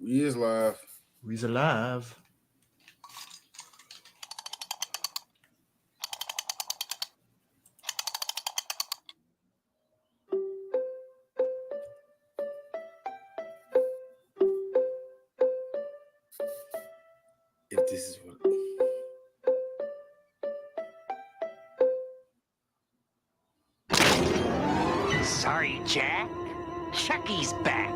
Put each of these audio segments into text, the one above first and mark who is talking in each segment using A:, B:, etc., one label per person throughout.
A: We is live.
B: We's alive.
A: If this is what.
C: Sorry, Jack. Chucky's back.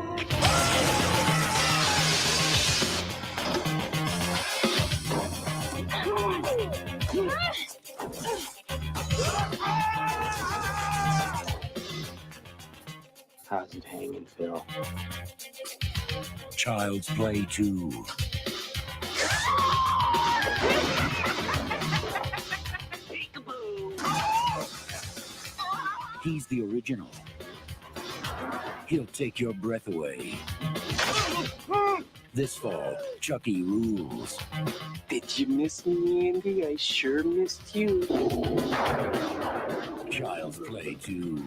D: How's it hanging, Phil?
C: Child's Play 2. He's the original. He'll take your breath away. This fall, Chucky rules.
D: Did you miss me, Andy? I sure missed you.
C: Child's Play 2.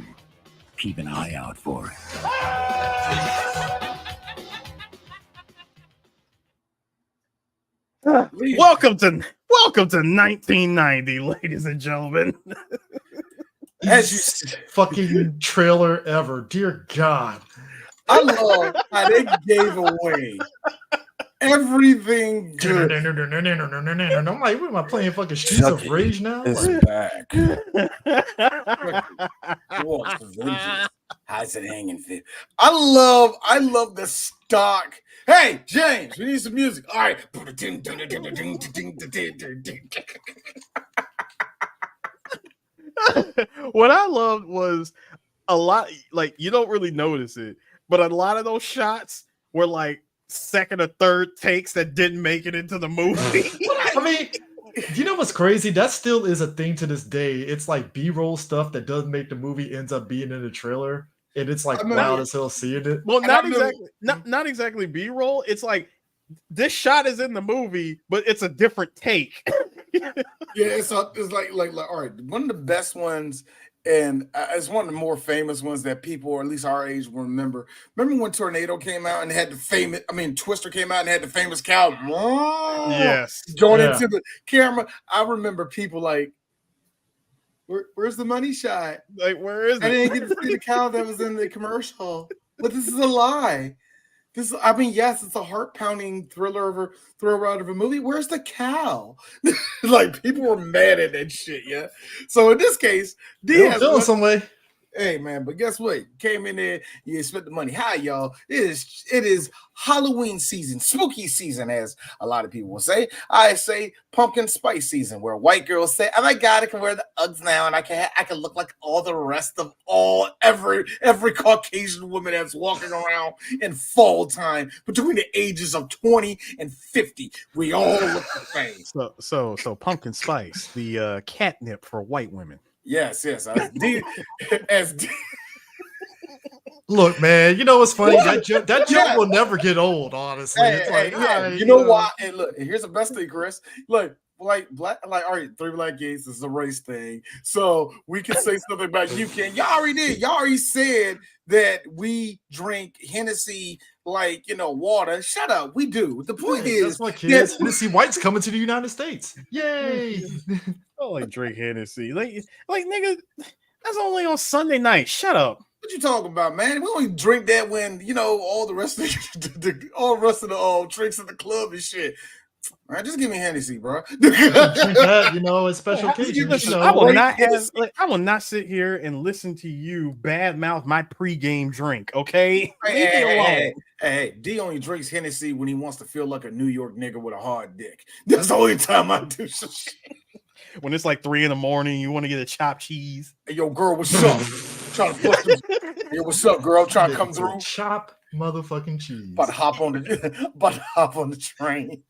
C: Keep an eye out for it.
E: Welcome to 1990, ladies and gentlemen.
B: Best fucking trailer ever. Dear God.
A: I love how they gave away everything good.
B: I'm like, what am I playing? Fucking Streets of Rage now?
A: It's
B: Like,
A: back. How's it hanging, Phil? I love the stock. Hey, James, we need some music. All right.
E: What I loved was a lot, like, you don't really notice it, but a lot of those shots were like second or third takes that didn't make it into the movie.
B: I mean, you know what's crazy? That still is a thing to this day. It's like B-roll stuff that doesn't make the movie ends up being in the trailer. And it's like loud as hell seeing it.
E: Well, not exactly B-roll. It's like this shot is in the movie, but it's a different take.
A: Yeah, it's like all right. One of the best ones, and it's one of the more famous ones that people, or at least our age, will remember. Remember when Tornado came out and had the famous? I mean, Twister came out and had the famous cow.
E: Yes,
A: going into the camera. I remember people like, "Where's the money shot?
E: Like, where is it?"
A: I didn't get to see the cow that was in the commercial. But this is a lie. Yes, it's a heart-pounding thriller of a movie. Where's the cow? Like, people were mad at that shit, yeah. So in this case,
B: They're feeling some way.
A: Hey man, but guess what? You came in there, you spent the money. Hi, y'all. It is Halloween season, spooky season, as a lot of people will say. I say pumpkin spice season, where white girls say, "Oh my god, I can wear the Uggs now, and I can look like all the rest of every Caucasian woman that's walking around in fall time between the ages of 20 and 50. We all look the same."
E: So pumpkin spice, the catnip for white women.
A: Yes.
B: Look, man, you know what's funny? That joke will never get old, honestly. It's like,
A: you know why? And look, here's the best thing, Chris. Look, all right, 3 black gays is a race thing. So we can say something about you can. Y'all already did. Y'all already said that we drink Hennessy like, water. Shut up. We do. The point is,
B: that's my kids. Hennessy White's coming to the United States. Yay.
E: I like drink Hennessy. Like nigga, that's only on Sunday night. Shut up.
A: What you talking about, man? We only drink that when all the rest of the drinks in the club and shit. All right, just give me Hennessy, bro.
B: Drink that, a special occasion.
E: I will not sit here and listen to you badmouth my pregame drink. Okay,
A: Hey, D only drinks Hennessy when he wants to feel like a New York nigga with a hard dick. That's the only time I do some shit.
E: When it's like 3 a.m, you want to get a chopped cheese.
A: Hey, yo, girl, what's up? Trying to bust this. Yo, what's up, girl? Trying to come through.
B: Chop motherfucking cheese.
A: About to hop on the train.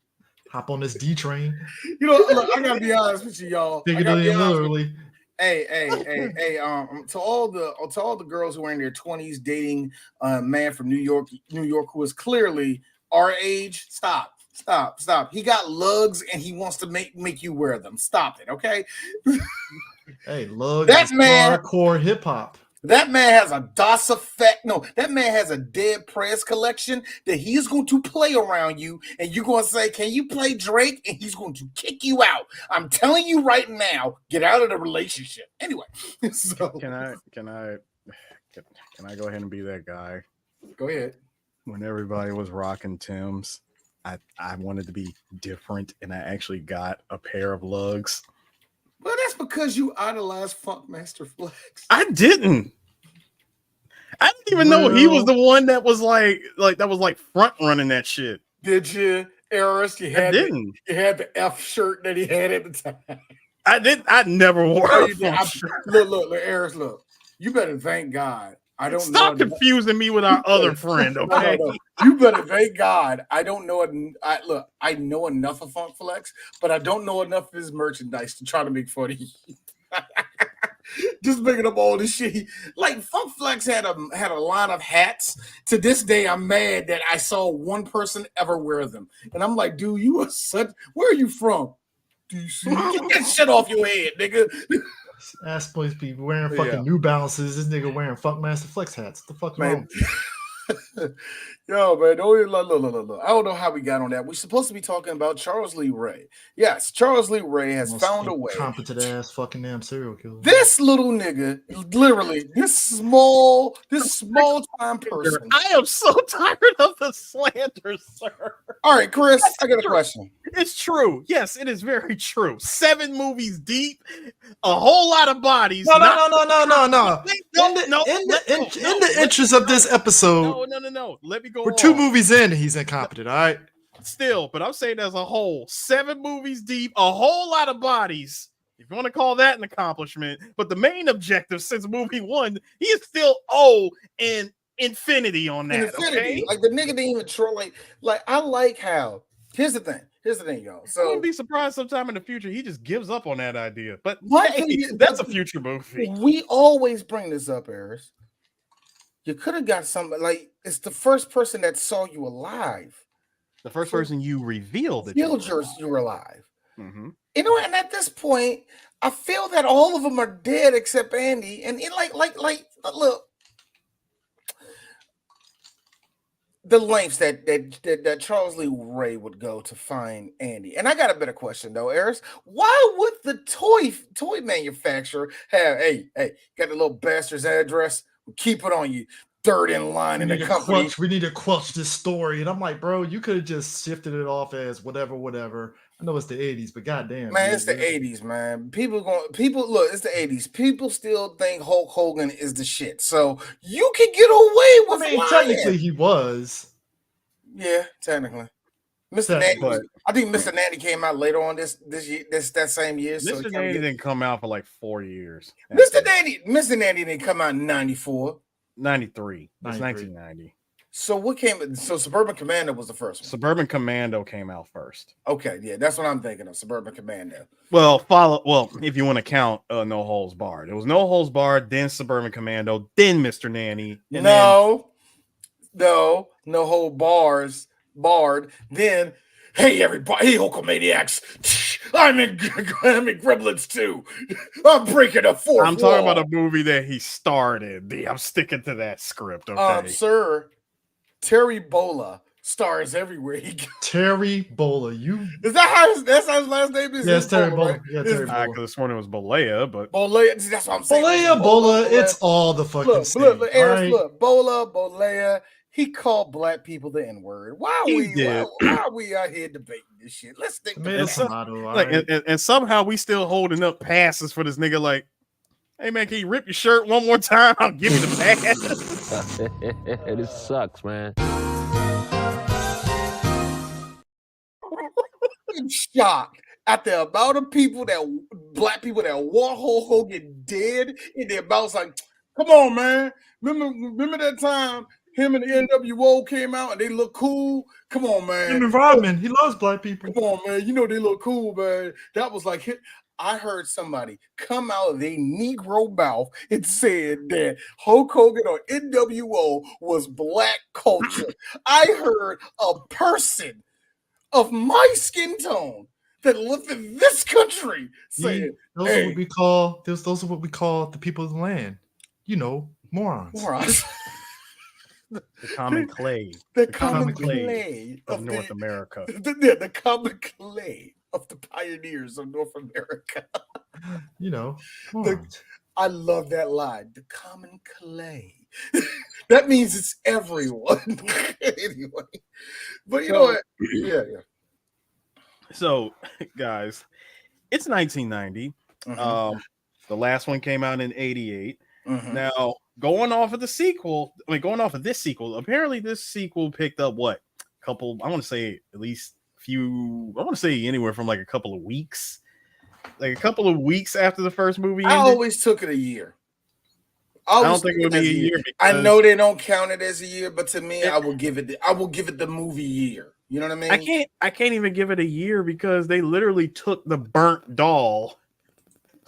B: Hop on this D train.
A: Look, I gotta be honest with you, y'all.
B: Literally.
A: Hey, to all the girls who are in their 20s dating a man from New York who is clearly our age, stop. He got lugs and he wants to make you wear them. Stop it, okay?
B: Hey, lugs.
A: That man,
B: hardcore hip hop.
A: That man has a DOS effect. No, that man has a dead prayers collection that he's going to play around you, and you're going to say, "Can you play Drake?" And he's going to kick you out. I'm telling you right now, get out of the relationship. Anyway, so
E: Can I go ahead and be that guy?
A: go ahead.
E: When everybody was rocking Tim's, I wanted to be different, and I actually got a pair of lugs.
A: Well, that's because you idolize Funkmaster Flex.
E: I didn't even know he was the one that was like front running that shit.
A: Did you, Eris? You had the F shirt that he had at the time.
E: I never wore a Funk shirt.
A: Look, Eris, look. You better thank God. I don't
E: Stop
A: know.
E: confusing me with our other friend, okay?
A: No. You better thank God. I don't know. I know enough of Funk Flex, but I don't know enough of his merchandise to try to make fun of you. Just making up all this shit. Like Funk Flex had a line of hats. To this day, I'm mad that I saw one person ever wear them, and I'm like, dude, you are such. Where are you from? DC. Get that shit off your head, nigga.
B: Ass boys be wearing fucking New Balances. This nigga wearing Funkmaster Flex hats. What the fuck's wrong?
A: Yo, man, look. I don't know how we got on that. We're supposed to be talking about Charles Lee Ray. Yes, CharlesLee Ray has found a way.
B: Competent ass fucking damn serial killer.
A: This little nigga, literally, this small time person.
E: I am so tired of the slander, sir.
A: All right, Chris, I got a question.
E: It's true. Yes, it is very true. 7 movies deep, a whole lot of bodies.
B: No. In the interest of this episode.
E: No. Let me go.
B: We're 2 movies in, he's incompetent, all right?
E: Still, but I'm saying as a whole, 7 movies deep, a whole lot of bodies. If you want to call that an accomplishment, but the main objective since movie 1, he is still an infinity on that. Okay?
A: Like the nigga didn't even troll. Like I like how. Here's the thing, y'all. So
E: I wouldn't be surprised sometime in the future he just gives up on that idea. But
A: that's
E: a future movie.
A: We always bring this up, Eris. You could have got something like it's the first person that saw you alive.
E: The first person you revealed that
A: you were alive.
E: Mm-hmm.
A: You know, and at this point, I feel that all of them are dead except Andy. And look, the lengths that Charles Lee Ray would go to find Andy. And I got a better question though, Eris. Why would the toy manufacturer have, hey, got the little bastard's address? We'll keep it on you. Third in line in the company.
B: We need to quench this story. And I'm like, bro, you could have just shifted it off as whatever. I know it's the 80s, but goddamn.
A: Man, it's the 80s, man. Look, it's the 80s. People still think Hulk Hogan is the shit. So you can get away with lying.
B: Technically he was.
A: Yeah, technically. Mr. Nanny, I think Mr. Nanny came out later on this year, that same year.
E: Mr. Nanny didn't come out for like 4 years.
A: Mr. Nanny didn't come out in 94.
E: 93. It's 1990.
A: So what came? So Suburban Commando was the first one.
E: Suburban Commando came out first.
A: Okay, yeah, that's what I'm thinking of. Suburban Commando.
E: Well, if you want to count No Holds Barred, it was No Holds Barred, then Suburban Commando, then Mr. Nanny.
A: No Hold Barred. Then, hey everybody, hey Hulkamaniacs. I'm in Gremlins too. I'm breaking a fourth.
E: I'm talking about a movie that he starred in. I'm sticking to that script. Okay,
A: sir. Terry Bolla stars everywhere he goes.
B: Terry Bolla, that's
A: how his last name is?
B: Yes, Terry Bolla.
A: Right?
B: Yeah, Terry Bolla.
E: Because this morning was Bolea, but
A: Bolea, that's what I'm saying.
B: Bolla, it's all the fucking same.
A: Look, Bolea. He called black people the N-word. Why are we out here debating this shit? Let's think.
E: And somehow we still holding up passes for this nigga. Like, hey man, can you rip your shirt one more time? I'll give you the pass.
C: It sucks, man.
A: I'm shocked at the amount of black people that want Hulk Hogan dead in their mouths. Like, come on, man. Remember that time him and the NWO came out and they look cool? Come on, man.
B: Environment. He loves black people.
A: Come on, man. You know they look cool, man. That was like, I heard somebody come out of their Negro mouth and said that Hulk Hogan or NWO was black culture. I heard a person of my skin tone that lived in this country saying,
B: those are what we call the people of the land. morons.
A: Morons.
E: The common clay.
A: The
B: common
A: common clay
E: of North America.
A: The common clay of the pioneers of North America.
B: Morons.
A: I love that line. The common clay. That means it's everyone. Anyway. But you know what? Yeah.
E: So, guys, it's 1990.
A: Mhm.
E: The last one came out in 88.
A: Mhm.
E: Now, going off of this sequel, apparently this sequel picked up what? I want to say at least I want to say anywhere from like a couple of weeks. Like a couple of weeks after the first movie
A: I
E: ended.
A: always took it a year.
E: I don't think it would be a year.
A: I know they don't count it as a year, but to me, I will give it the movie year. You know what I mean?
E: I can't even give it a year because they literally took the burnt doll.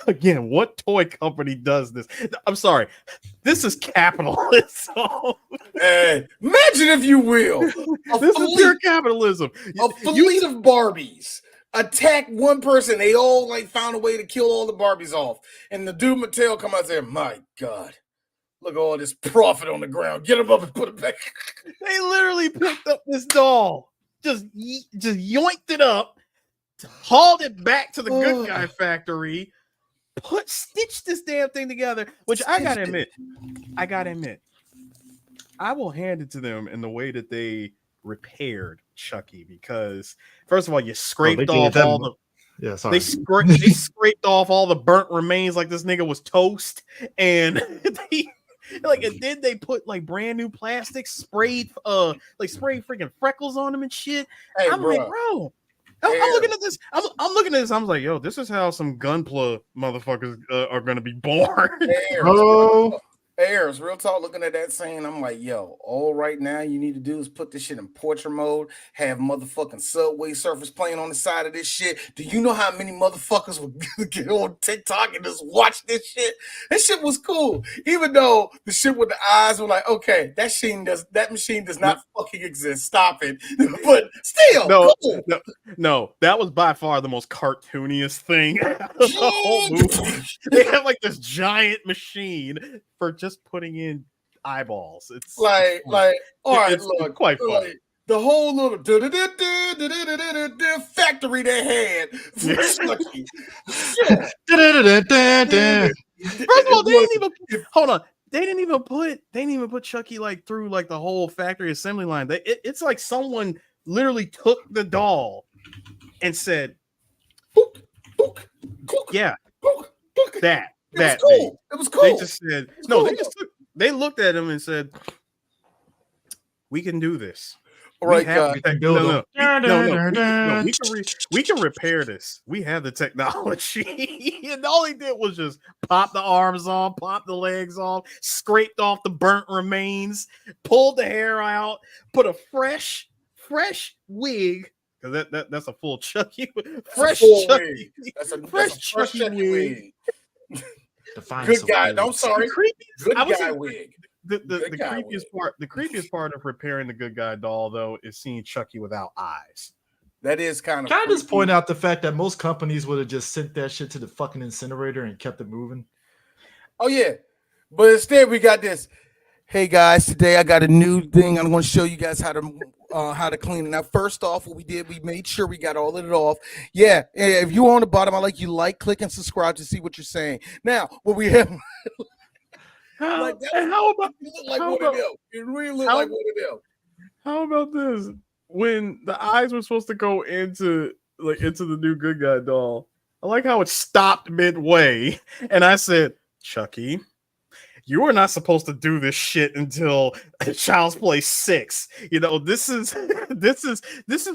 E: Again, what toy company does this? I'm sorry. This is capitalism.
A: Imagine if you will.
E: This is pure capitalism.
A: A fleet of Barbies attack one person. They all like found a way to kill all the Barbies off. And the dude Mattel come out and say, my God, look at all this profit on the ground. Get him up and put it back.
E: They literally picked up this doll, just yoinked it up, hauled it back to the good guy factory, stitched this damn thing together, which I gotta admit, I will hand it to them in the way that they repaired Chucky, because first of all, you scraped off all the they scraped off all the burnt remains like this nigga was toast, and and then they put like brand new plastic, sprayed freaking freckles on them and shit.
A: Hey,
E: I'm like, bro. I'm looking at this. I'm looking at this. I'm like, yo, this is how some gunpla motherfuckers are gonna be born.
A: Airs, real talk, looking at that scene, I'm like, yo, all right now you need to do is put this shit in portrait mode, have motherfucking Subway Surfers playing on the side of this shit. Do you know how many motherfuckers would get on TikTok and just watch this shit? That shit was cool. Even though the shit with the eyes were like, okay, that machine does not fucking exist. Stop it. But still, cool.
E: No, that was by far the most cartooniest thing of the whole movie. They have like this giant machine for just putting in eyeballs. It's all right,
A: look,
E: quite funny.
A: The whole little factory they had for Chucky.
E: First of all, they didn't even put Chucky like through like the whole factory assembly line. It's like someone literally took the doll and said,
A: book, book, book,
E: yeah,
A: book, book.
E: That
A: cool. It was cool.
E: They just said no. They looked at him and said, "We can do this.
A: All right, God.
E: We can repair this. We have the technology." And all he did was just pop the arms off, pop the legs off, scraped off the burnt remains, pulled the hair out, put a fresh wig. Because that's a full Chucky. Fresh Chucky.
A: That's a fresh Chucky wig.
B: Good
A: guy. No, I'm sorry. Good guy wig.
E: The creepiest part of repairing the good guy doll, though, is seeing Chucky without eyes.
A: That is kind of.
B: Can I just point out the fact that most companies would have just sent that shit to the fucking incinerator and kept it moving?
A: Oh yeah, but instead we got this. Hey guys, today I got a new thing. I'm going to show you guys how to clean it. Now, first off, what we did, we made sure we got all of it off. Yeah, if you're on the bottom, I like you click, and subscribe to see what you're saying. Now, what we have,
E: it
A: really looked like one of them.
E: How about this? When the eyes were supposed to go into the new good guy doll, I like how it stopped midway, and I said, Chucky, you are not supposed to do this shit until Child's Play 6. You know, this is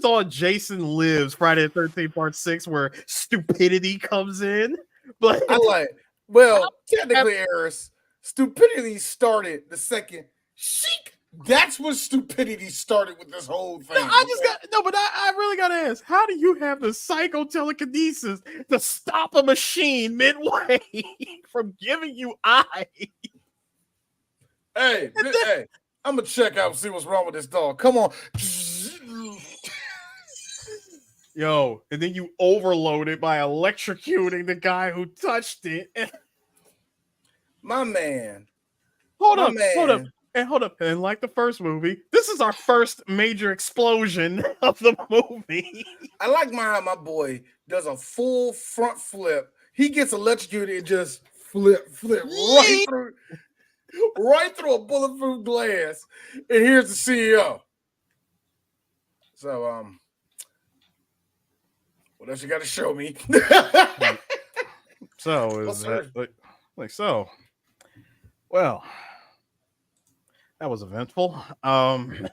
E: on Jason Lives Friday the 13th Part 6 where stupidity comes in. But
A: technically, Eris, stupidity started the second Sheik. That's what stupidity started with this whole thing.
E: I really gotta ask, how do you have the psychotelekinesis to stop a machine midway from giving you eyes?
A: Hey, I'm gonna check out and see what's wrong with this dog. Come on.
E: Yo, and then you overload it by electrocuting the guy who touched it.
A: My man
E: hold
A: My
E: up, hold up,
A: man.
E: and hold up. And like the first movie, this is our first major explosion of the movie.
A: I like how my boy does a full front flip. He gets electrocuted and just flip right through a bulletproof glass. And here's the CEO. So, what else you got to show me?
E: So
A: Well,
E: is
A: sir.
E: that like so? Well, that was eventful.
B: The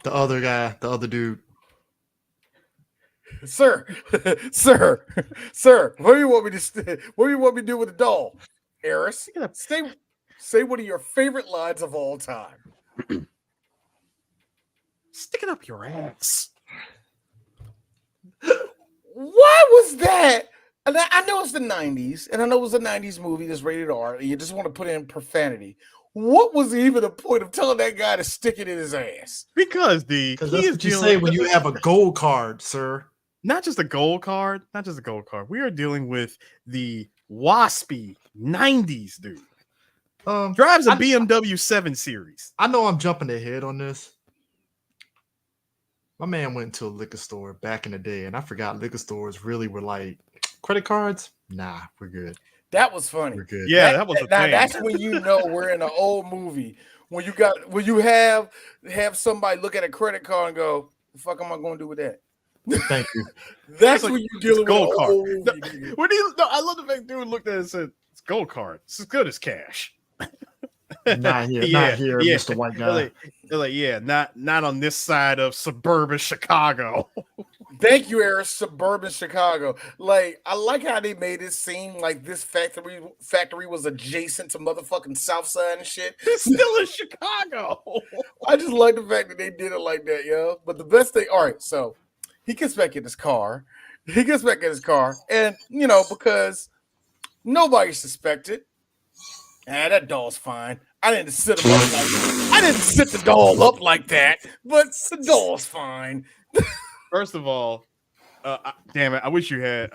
B: other guy, the other dude.
A: Sir, what do you want me to do with the doll? Eris, say one of your favorite lines of all time.
E: Stick it up your ass.
A: Why was that? And I know it's the 90s, and I know it was a 90s movie that's rated R, and you just want to put in profanity. What was even the point of telling that guy to stick it in his ass?
E: Because
B: that's what you say when you have a gold card, sir.
E: Not just a gold card. We are dealing with the waspy 90s dude. Drives a BMW 7 Series.
B: I know I'm jumping ahead on this. My man went to a liquor store back in the day, and I forgot liquor stores really were like credit cards. Nah, we're good.
A: That was funny.
B: We're good.
E: Yeah, that was a thing.
A: That's when you know we're in an old movie. When you have somebody look at a credit card and go, "The fuck am I going to do with that?"
B: Thank you.
A: That's
E: Like,
A: when you're dealing with
E: gold
A: an
E: card.
A: old movie.
E: I love the fact dude looked at it and said, "It's gold card. It's as good as cash."
B: Not here, Mr. White Guy.
E: Not on this side of suburban Chicago.
A: Thank you, Eris. Suburban Chicago. Like, I like how they made it seem like this factory was adjacent to motherfucking Southside and shit.
E: It's still in Chicago.
A: I just like the fact that they did it like that, yo. But the best thing, all right, so he gets back in his car. And because nobody suspected. That doll's fine. I didn't sit the doll up like that, but the doll's fine.
E: First of all, damn it! I wish you had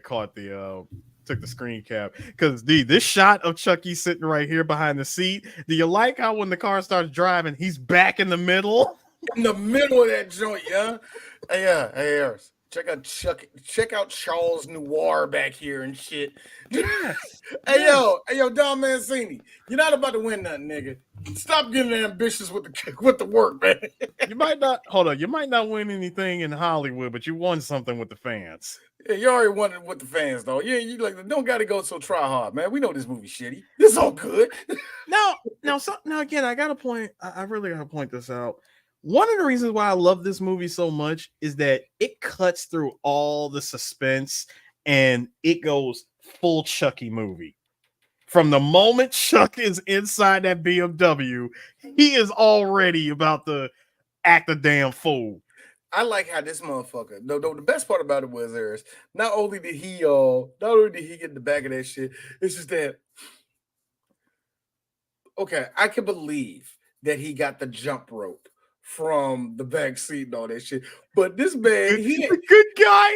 E: caught took the screen cap, because this shot of Chucky sitting right here behind the seat. Do you like how when the car starts driving, he's back in the middle?
A: In the middle of that joint, yeah. Hey, Eris. Check out Charles Noir back here and shit. Hey yo, Don Mancini, you're not about to win nothing, nigga. Stop getting ambitious with the work, man.
E: You might not win anything in Hollywood, but you won something with the fans.
A: Yeah, you already won it with the fans, though. Yeah, you like don't got to go so try hard, man. We know this movie's shitty. This all good.
E: Now again, I gotta point. I really gotta point this out. One of the reasons why I love this movie so much is that it cuts through all the suspense and it goes full Chucky movie. From the moment Chuck is inside that BMW, he is already about to act a damn fool.
A: I like how this motherfucker. No, the best part about it was Eris. Not only did he get in the back of that shit, it's just that. Okay, I can believe that he got the jump rope from the back seat and all that shit. But this man,
E: the good guy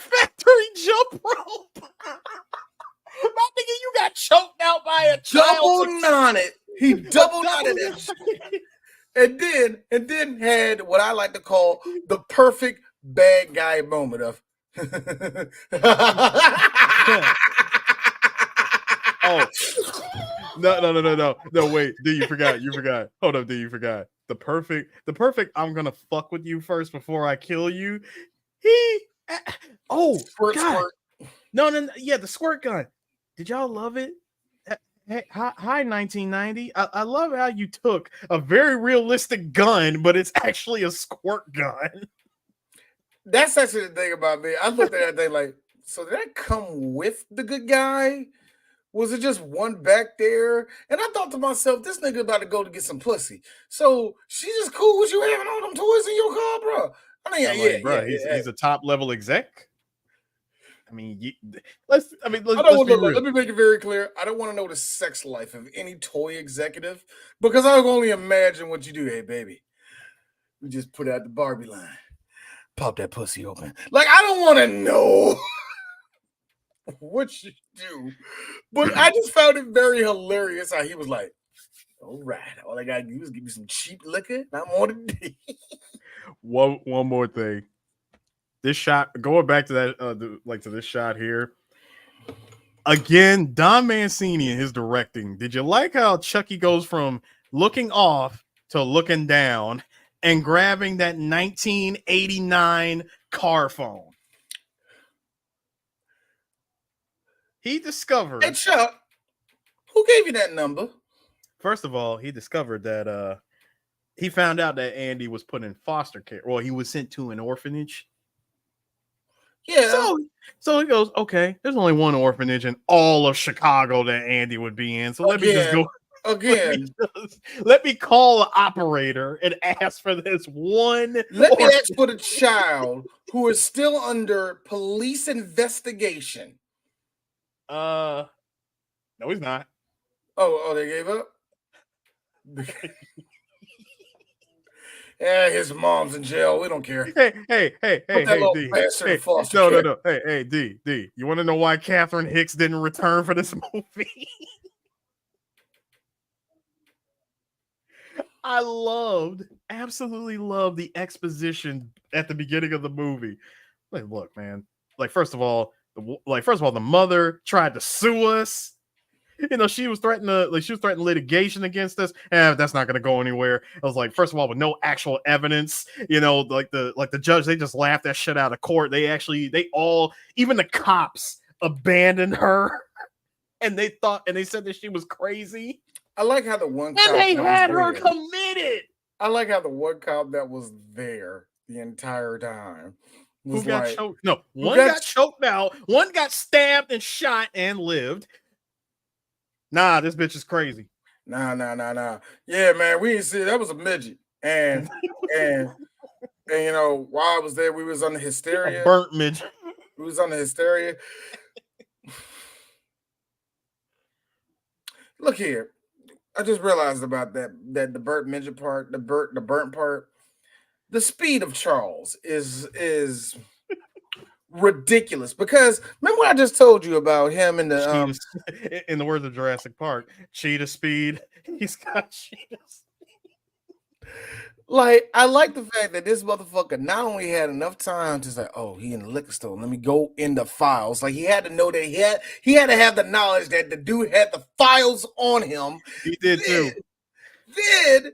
E: factory jump rope. My nigga, you got choked out by a child.
A: Double knotted. He double knotted that shit. And then had what I like to call the perfect bad guy moment of
E: oh. No, wait, dude, you forgot. Hold up, dude, you forgot. The perfect, I'm gonna fuck with you first before I kill you. Squirt. No, yeah, the squirt gun. Did y'all love it? Hey, hi 1990. I love how you took a very realistic gun, but it's actually a squirt gun.
A: That's actually the thing about me. I looked at that thing like, so did that come with the good guy? Was it just one back there? And I thought to myself, this nigga about to go to get some pussy. So she's just cool with you having all them toys in your car, bro. I mean,
E: He's a top level exec. I mean,
A: let's be real. Let me make it very clear. I don't want to know the sex life of any toy executive because I can only imagine what you do. Hey, baby, we just put out the Barbie line. Pop that pussy open. Like, I don't want to know. what you do. But I just found it very hilarious how he was like, all right, all I gotta do is give me some cheap liquor, and I'm on the day.
E: One more thing. This shot, going back to that, to this shot here. Again, Don Mancini and his directing. Did you like how Chucky goes from looking off to looking down and grabbing that 1989 car phone? He discovered.
A: Hey Chuck, who gave you that number?
E: First of all, he discovered that he found out that Andy was put in foster care. Well, he was sent to an orphanage.
A: Yeah.
E: So he goes, okay, there's only one orphanage in all of Chicago that Andy would be in. So let me just go. Let me call the operator and ask for this one.
A: Let me ask for the child who is still under police investigation.
E: No, he's not.
A: Oh, they gave up? Yeah, his mom's in jail. We don't care.
E: Hey, D.
A: Bastard in foster care.
E: No. Hey, D. You want to know why Catherine Hicks didn't return for this movie? I absolutely loved the exposition at the beginning of the movie. Like, look, man. First of all, the mother tried to sue us. She was threatening litigation against us. That's not going to go anywhere. I was like, first of all, with no actual evidence, the judge, they just laughed that shit out of court. Even the cops abandoned her, and they said that she was crazy.
A: I like how the one
E: cop and they had her committed.
A: I like how the one cop that was there the entire time
E: who got choked. No, one got choked out. One got stabbed and shot and lived. Nah, this bitch is crazy.
A: Nah. Yeah, man, we didn't see that was a midget. And while I was there, we was on the hysteria.
E: A burnt midget.
A: We was on the hysteria. Look here. I just realized about that the burnt midget part, the burnt part. The speed of Charles is ridiculous because remember what I just told you about him and the
E: in the words of Jurassic Park, cheetah speed. He's got cheetah speed.
A: Like, I like the fact that this motherfucker not only had enough time to say, oh, he in the liquor store, let me go in the files. Like, he had to know that he had to have the knowledge that the dude had the files on him.
E: He did too.
A: Then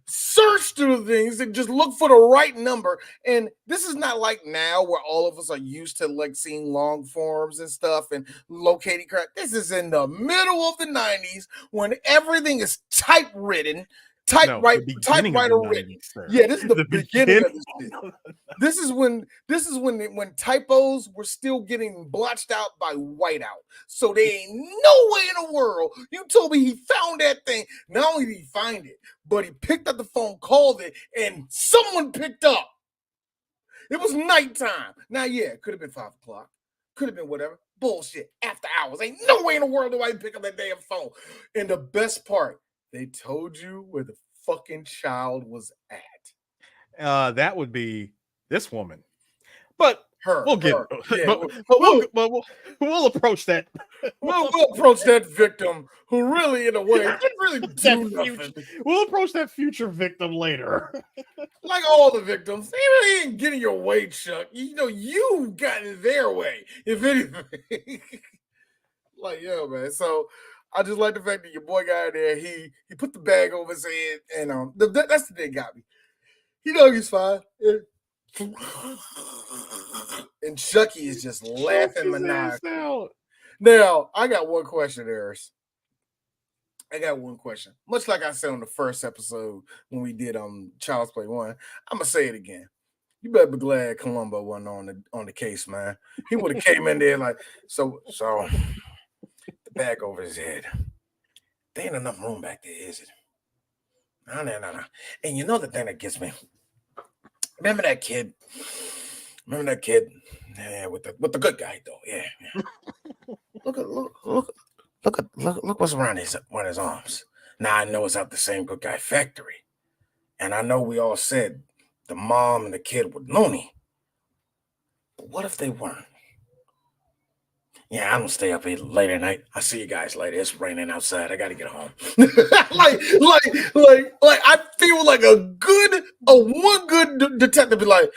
A: search through things and just look for the right number. And this is not like now where all of us are used to like seeing long forms and stuff and locating crap. This is in the middle of the 90s when everything is typewritten. Typewriter written. Yeah, this is the beginning of this shit. This is when typos were still getting blotched out by whiteout. So there ain't no way in the world you told me he found that thing. Not only did he find it, but he picked up the phone, called it, and someone picked up. It was nighttime. Now, yeah, it could have been 5 o'clock. Could have been whatever. Bullshit. After hours. Ain't no way in the world do I pick up that damn phone. And the best part, they told you where the fucking child was at.
E: That would be this woman. But we'll approach that.
A: We'll approach that victim who really, in a way, didn't really do nothing.
E: We'll approach that future victim later.
A: Like all the victims, they really ain't getting your way, Chuck. You got in their way, if anything. Like, yo, man. So I just like the fact that your boy got there. He put the bag over his head, and that's the thing that got me. He know he's fine. And Chucky is just laughing maniacally. Now, I got one question, Eris. I got one question. Much like I said on the first episode when we did Child's Play 1, I'm gonna say it again. You better be glad Columbo wasn't on the case, man. He would have came in there like so. The bag over his head. There ain't enough room back there, is it? No. And you know the thing that gets me. Remember that kid? Yeah, with the good guy though. Yeah. Look what's around his arms. Now I know it's out the same good guy factory, and I know we all said the mom and the kid were loony. But what if they weren't? Yeah, I'm gonna stay up late at night. I'll see you guys later. It's raining outside. I gotta get home. like I feel like one good detective be like,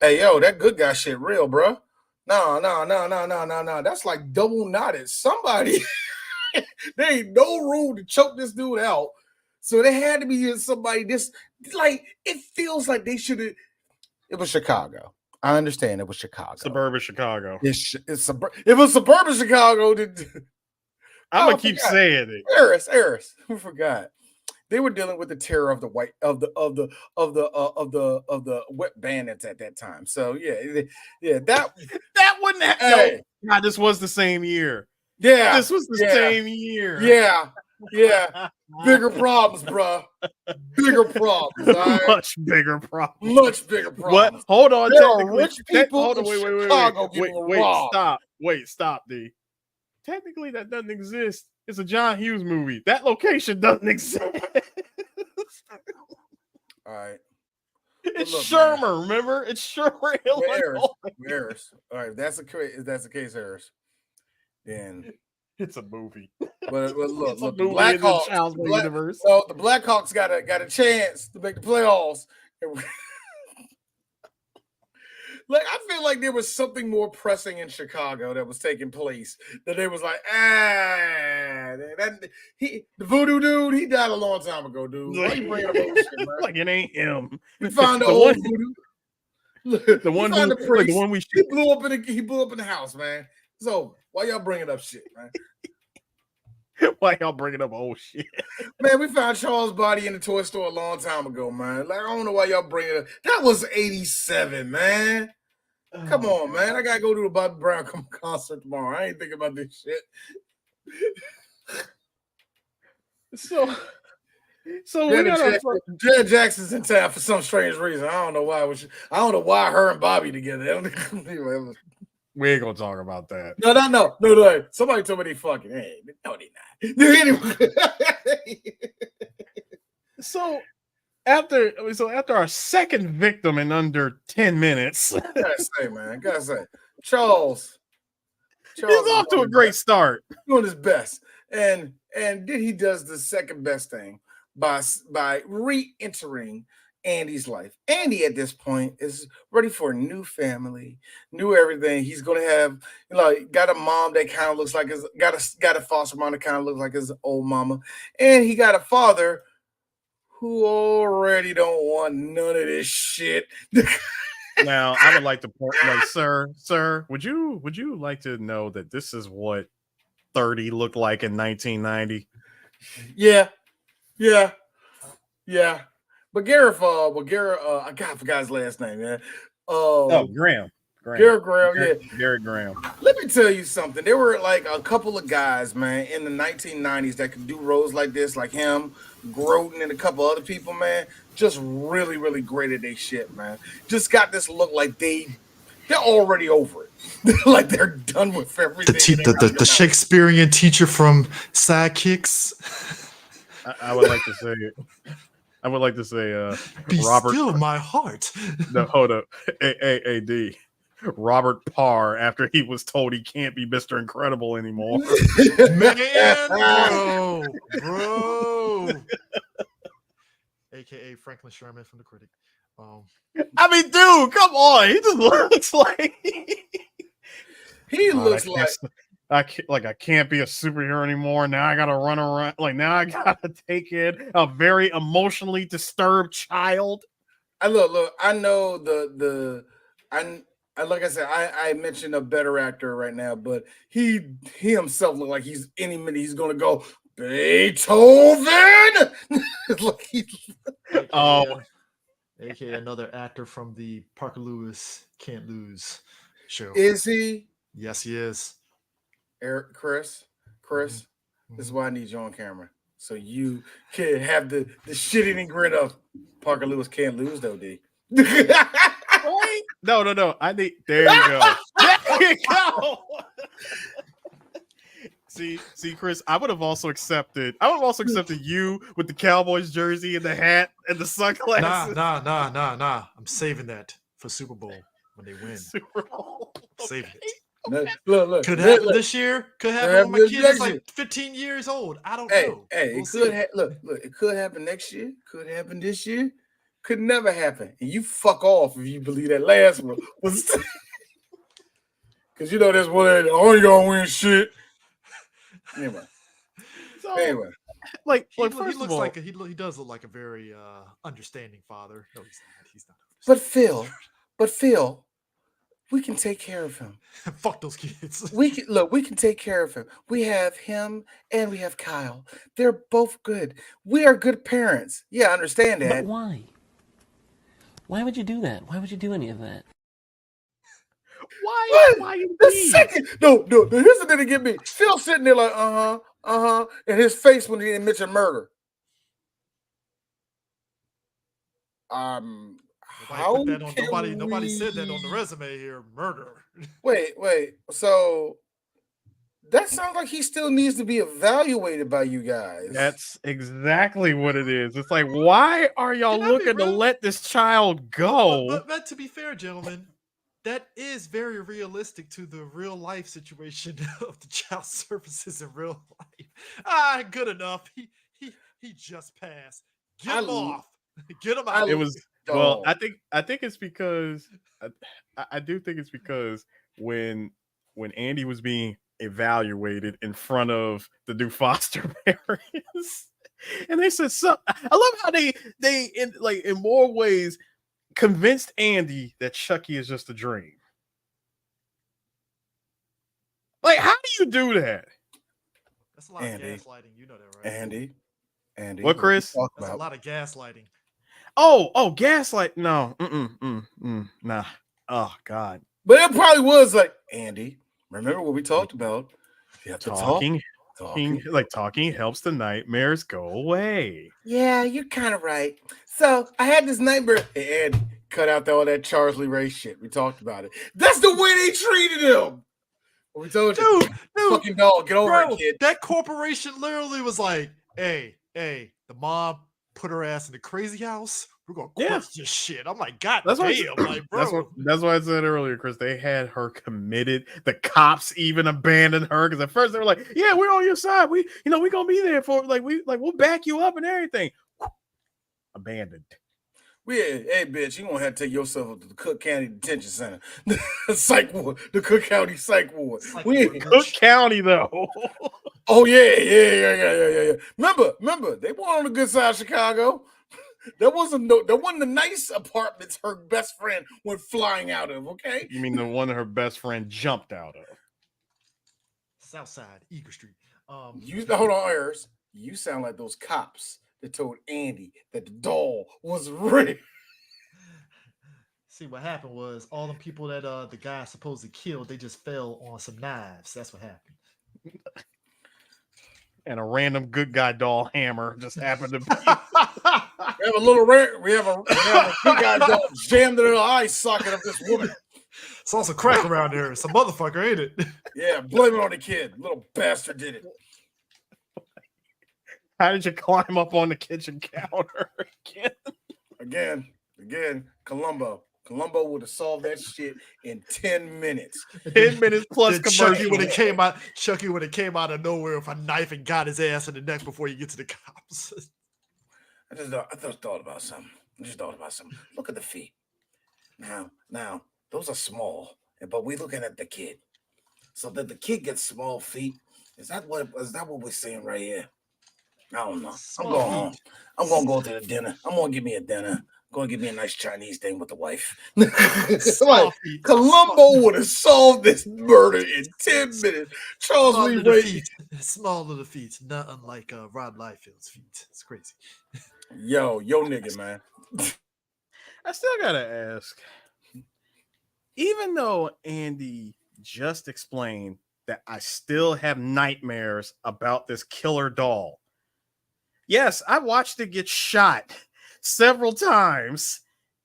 A: hey yo, that good guy shit real, bro. No. That's like double knotted. Somebody there ain't no room to choke this dude out. So they had to be somebody this like it feels like they should have. It was Chicago. I understand it was Chicago.
E: Suburban Chicago.
A: It's it was suburban Chicago.
E: I'm gonna keep saying it.
A: Eris. Who forgot? They were dealing with the terror of the white of the wet bandits at that time. So yeah, that
E: wouldn't have. Hey. No, God, this was the same year.
A: Yeah,
E: this was the same year.
A: Yeah. Bigger problems, bro. Bigger problems. Right?
E: Much bigger problems.
A: What?
E: Hold on.
A: There are rich people in Chicago
E: Wait, stop, D. Technically, that doesn't exist. It's a John Hughes movie. That location doesn't exist.
A: All right.
E: It's Shermer, man. Remember? It's Shermer, Illinois.
A: Harris. All right, if that's the case, Harris, then
E: it's a movie.
A: But look, the Blackhawks. The Blackhawks got a chance to make the playoffs. Like I feel like there was something more pressing in Chicago that was taking place. That it was like, the voodoo dude, he died a long time ago, dude. Why you bringing up old shit, man?
E: Like it ain't him.
A: We found the old voodoo.
E: The one who, like the one we
A: he blew up in the house, man. So why y'all bringing up shit, man?
E: Why y'all bringing up old shit?
A: Man, we found Charles' body in the toy store a long time ago, man. Like I don't know why y'all bringing it up. That was 87, man. Come on, man. I gotta go to the Bobby Brown concert tomorrow. I ain't thinking about this shit.
E: So we got
A: Janet Jackson's in town for some strange reason. I don't know why. I don't know why her and Bobby together. Anyway,
E: we ain't gonna talk about that.
A: No. Somebody told me they fucking. Hey, no, they not. Anyway.
E: So after our second victim in under 10 minutes,
A: gotta say, Charles
E: he's off to a great start,
A: doing his best, and then he does the second best thing by re-entering Andy's life. Andy at this point is ready for a new family, new everything. He's gonna have got a mom that kind of looks like his got a foster mom that kind of looks like his old mama, and he got a father who already don't want none of this shit.
E: Now, I would like to point, sir, would you like to know that this is what 30 looked like in 1990?
A: Yeah. But Garrett, I forgot his last name, man.
E: Graham.
A: Garrett Graham, yeah.
E: Garrett Graham.
A: Let me tell you something. There were like a couple of guys, man, in the 1990s that could do roles like this, like him, Groden, and a couple other people, man. Just really, really great at their shit, man. Just got this look like they're already over it. Like they're done with everything.
B: The Shakespearean teacher from Sidekicks.
E: I would like to say it. I would like to say,
B: Be
E: Robert.
B: Still my heart.
E: No, hold up. AD. Robert Parr, after he was told he can't be Mr. Incredible anymore.
B: Man, bro. AKA Franklin Sherman from The Critic.
E: I mean, dude, come on. He just looks like I can't be a superhero anymore. Now I gotta run around. Like now I gotta take in a very emotionally disturbed child.
A: I know like I said, I mentioned a better actor right now, but he himself looked like he's any minute he's gonna go Beethoven.
B: AKA another actor from the Parker Lewis Can't Lose show.
A: Is he?
B: Yes, he is.
A: Chris, this is why I need you on camera. So you can have the shit-eating grin of Parker Lewis Can't Lose, though, D.
E: Right? No. There you go. There you go. See, Chris, I would have also accepted you with the Cowboys jersey and the hat and the sunglasses.
B: Nah. I'm saving that for Super Bowl when they win.
E: Super Bowl.
B: Saving it.
A: Look.
B: Could happen this year. Could happen when my
A: this
B: kid
A: next
B: is like
A: year.
B: 15 years old. I don't
A: Hey,
B: know.
A: it could look. It could happen next year. Could happen this year. Could never happen. And you fuck off if you believe that last one was. Because you know that's what I only gonna win shit. Anyway.
E: So, like
B: He
E: first of
B: looks
E: all,
B: like he does look like a very understanding father. No, he's not. He's not.
A: But Phil, we can take care of him.
B: Fuck those kids.
A: We can take care of him. We have him and we have Kyle. They're both good. We are good parents. Yeah, I understand that.
F: But why? Why would you do that? Why would you do any of that?
E: why indeed?
A: No, here's the thing to get me. Phil sitting there like, and his face when he didn't mention murder.
B: Nobody said that on the resume here. Murder.
A: Wait. So that sounds like he still needs to be evaluated by you guys.
E: That's exactly what it is. It's like, why are y'all looking to let this child go?
B: But to be fair, gentlemen, that is very realistic to the real life situation of the child services in real life. Good enough. He just passed. Get him off. Get him out.
E: It was well. I think it's because I do think it's because when Andy was being evaluated in front of the new foster parents, and they said, "So I love how they in more ways convinced Andy that Chucky is just a dream." Like, how do you do that?
B: That's a lot of gaslighting. You know that, right?
A: Andy.
E: What, Chris?
B: That's a lot of gaslighting.
E: Oh, gaslight. No. Nah. Oh, God.
A: But it probably was like, Andy, remember what we talked about? You have to
E: talking
A: talking
E: helps the nightmares go away.
A: Yeah, you're kind of right. So I had this nightmare. Hey, Andy, cut out all that Charles Lee Ray shit. We talked about it. That's the way they treated him. We told you,
B: dude,
A: fucking dog, get over it, kid.
B: That corporation literally was like, hey, the mom put her ass in the crazy house. We're gonna quit this shit. I'm like, God damn, like, bro.
E: That's why I said earlier, Chris. They had her committed. The cops even abandoned her because at first they were like, "Yeah, we're on your side. We're gonna be there for we'll back you up and everything." Abandoned.
A: Hey, bitch, you gonna have to take yourself to the Cook County Detention Center, psych ward, the Cook County Psych Ward.
E: Cook County though.
A: Oh yeah. Remember, they weren't on the good side of Chicago. There wasn't the nice apartments her best friend went flying out of. Okay,
E: you mean the one her best friend jumped out of?
B: Southside, Eagle Street.
A: Hold on, Ayers. You sound like those cops that told Andy that the doll was real.
B: See, what happened was all the people that the guy supposedly killed, they just fell on some knives. That's what happened.
E: And a random good guy doll hammer just happened to be.
A: We have a good guy doll jammed in the eye socket of this woman.
B: It's also crack around here. It's a motherfucker, ain't it?
A: Yeah, blame it on the kid. Little bastard did it.
E: How did you climb up on the kitchen counter
A: again? Again, Columbo. Columbo would have solved that shit in 10 minutes.
E: 10 minutes plus commercial.
B: Chucky would have came out of nowhere with a knife and got his ass in the neck before you get to the cops.
A: I just thought about something. Look at the feet. Now, those are small, but we're looking at the kid. So that the kid gets small feet. Is that what we're saying right here? I don't know. I'm going home. I'm gonna go to the dinner. I'm gonna give me a dinner. Go and get me a nice Chinese thing with the wife. Columbo would have solved this murder in 10 minutes. Charles Lee Ray.
B: Small little feet, not unlike Rod Liefeld's feet. It's crazy.
A: Yo, nigga, man.
E: I still gotta ask. Even though Andy just explained that I still have nightmares about this killer doll. Yes, I watched it get shot several times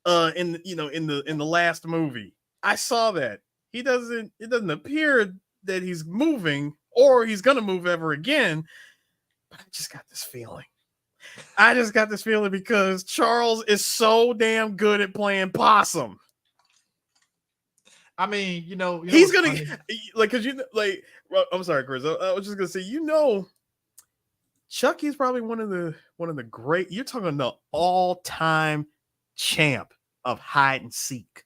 E: in the last movie. I saw that. It doesn't appear that he's moving or he's gonna move ever again. But I just got this feeling. Because Charles is so damn good at playing possum.
B: I mean, you know
E: He's
B: what's
E: gonna
B: funny?
E: like because I'm sorry, Chris. I was just gonna say, Chucky is probably one of the great. You're talking the all-time champ of hide and seek.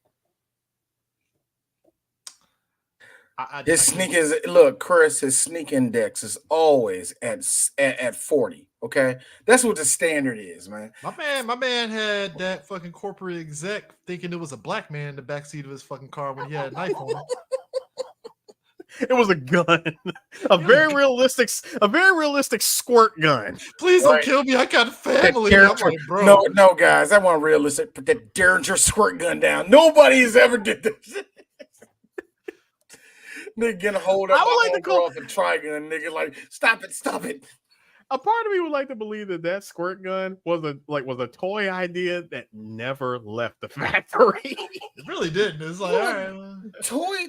A: His
B: I can't.
A: sneak is look, Chris. His sneak index is always at 40. Okay, that's what the standard is, man.
B: My man had that fucking corporate exec thinking it was a black man in the backseat of his fucking car when he had a knife on him.
E: It was a gun, a very realistic squirt gun.
B: Please don't
A: Right.
B: kill me. I got
A: That
B: family. I'm
A: character,
B: like, bro.
A: no, guys, that wasn't realistic. Put that Derringer squirt gun down. Nobody has ever did this. Nigga gonna hold up
E: I
A: my
E: would like to call.
A: homegirl with a trigun. Nigga, like, stop it.
E: A part of me would like to believe that squirt gun was a toy idea that never left the factory.
B: It really didn't. It's like, all right.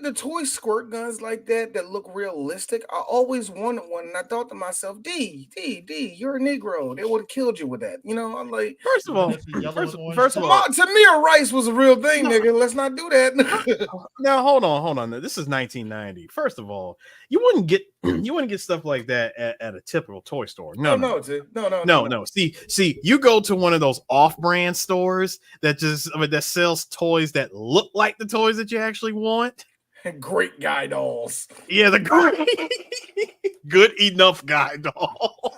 A: The toy squirt guns like that look realistic. I always wanted one, and I thought to myself, D, you're a Negro. They would have killed you with that. You know, I'm like,
E: First of all,
B: Yellow and orange.
E: first of all,
A: Tamir Rice was a real thing, nigga. Let's not do that.
E: now hold on. This is 1990. First of all, you wouldn't get stuff like that at a typical toy store. No. See, you go to one of those off-brand stores that sells toys that look like the toys that you actually want.
A: Great guy dolls.
E: Yeah, the great, good enough guy doll.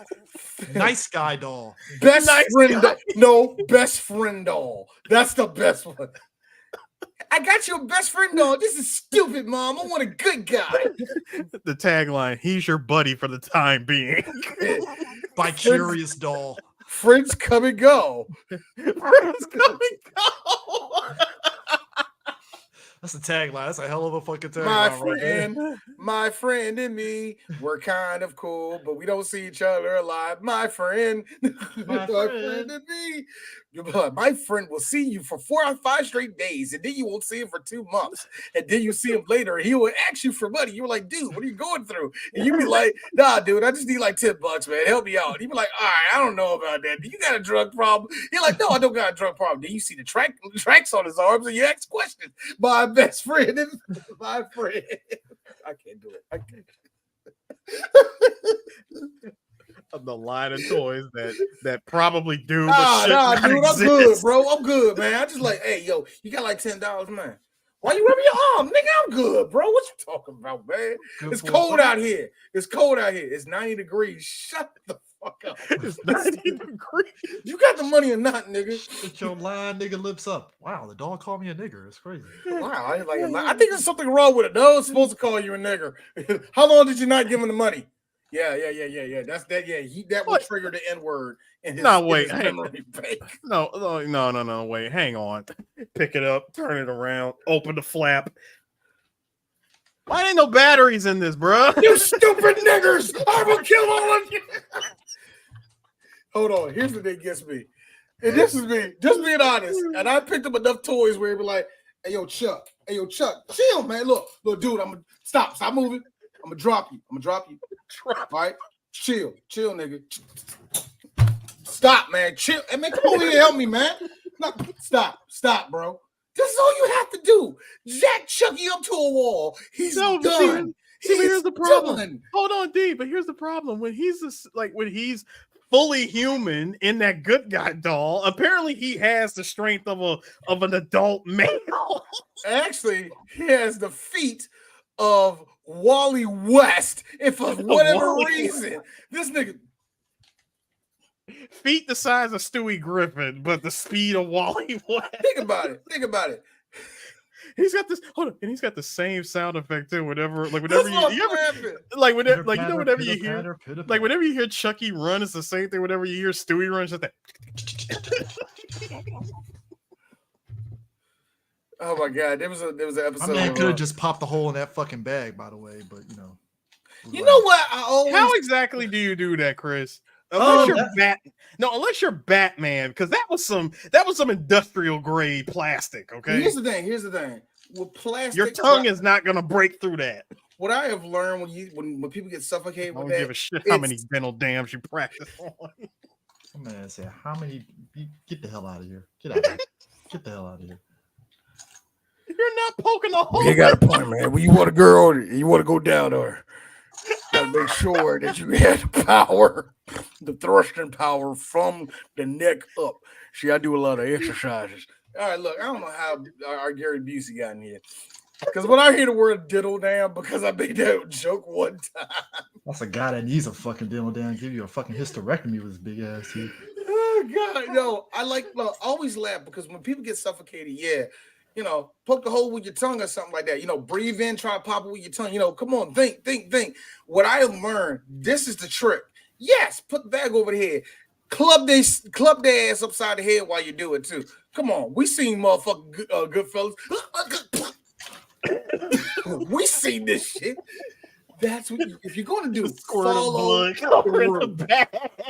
B: Nice guy doll.
A: Best
E: Nice
A: friend.
E: guy.
A: No, best friend doll. That's the best one. I got you a best friend doll. This is stupid, Mom. I want a good guy.
E: The tagline: "He's your buddy for the time being."
B: By Curious doll.
A: Friends come and go.
E: Friends come and go.
B: That's a tagline. That's a hell of a fucking tagline.
A: My friend and me, we're kind of cool, but we don't see each other alive. My friend, my friend and me. My friend will see you for 4 or 5 straight days, and then you won't see him for 2 months. And then you see him later, and he will ask you for money. You're like, dude, what are you going through? And you be like, nah, dude, I just need like $10, man. Help me out. And you be like, all right, I don't know about that. Do you got a drug problem? You're like, no, I don't got a drug problem. Then you see the tracks on his arms, and you ask questions. My best friend is my friend. I can't do it. I can't.
E: Of the line of toys that probably do.
A: Nah, dude, I'm
E: exist.
A: good, bro. I'm good, man. I just like, hey, yo, you got like $10, man. Why you rubbing your arm, nigga? I'm good, bro. What you talking about, man? It's cold out here. It's 90 degrees. Shut the fuck up.
E: It's 90 degrees.
A: You got the money or not, nigga?
B: Get your line nigga lips up. Wow, the dog called me a nigger. It's crazy.
A: Wow, I think there's something wrong with it. No, it's supposed to call you a nigger. How long did you not give him the money? Yeah. That's that. Yeah, that will trigger the N-word in his, memory bank.
E: No. Wait, hang on. Pick it up, turn it around, open the flap. Why ain't no batteries in this, bro?
A: You stupid niggers! I will kill all of you. Hold on. Here's the thing gets me. And this is me, just being honest. And I picked up enough toys where it be like, hey, yo, Chuck, chill, man. Look, dude, I'm gonna stop moving. I'm gonna drop you. All right? Chill, nigga. Stop, man. Chill. Hey, man, come over here and help me, man. No, stop, bro. This is all you have to do. Jack Chucky up to a wall. He's done.
E: Here's the problem. Done. Hold on, D. But here's the problem. When he's fully human in that good guy doll, apparently he has the strength of an adult male.
A: Actually, he has the feet of Wally West, and for whatever reason, this nigga
E: feet the size of Stewie Griffin, but the speed of Wally West.
A: Think about it.
E: He's got this. Hold on, and he's got the same sound effect too. Whenever you hear Chucky run, it's the same thing. Whenever you hear Stewie run, it's just that.
A: Oh my god, there was an episode.
B: My man could have just popped the hole in that fucking bag, by the way, but you know.
A: You know what?
E: How exactly do you do that, Chris? Unless you're Batman, because that was some industrial grade plastic. Okay.
A: Here's the thing. With plastic,
E: your tongue is not gonna break through that.
A: What I have learned when people get suffocated with that, I
E: don't give a shit how many dental dams you practice on.
B: Man, say how many? Get the hell out of here! Get out of here! Get the hell out of here!
E: You're not poking a hole.
A: You got a point, man. When you want a girl, you want to go down to her. Got to make sure that you have the power, the thrusting power from the neck up. See, I do a lot of exercises. All right, look, I don't know how our Gary Busey got in here. Because when I hear the word diddle down, because I made that joke one time.
B: That's a guy that needs a fucking diddle down, give you a fucking hysterectomy with his big ass teeth.
A: Oh, God, no. I always laugh because when people get suffocated, poke the hole with your tongue or something like that. Breathe in, try to pop it with your tongue. Come on, think. What I have learned, this is the trick. Yes, put the bag over the head. Club their ass upside the head while you do it, too. Come on. We seen motherfucking good fellas. We seen this shit. That's what if you're going to do. Follow through.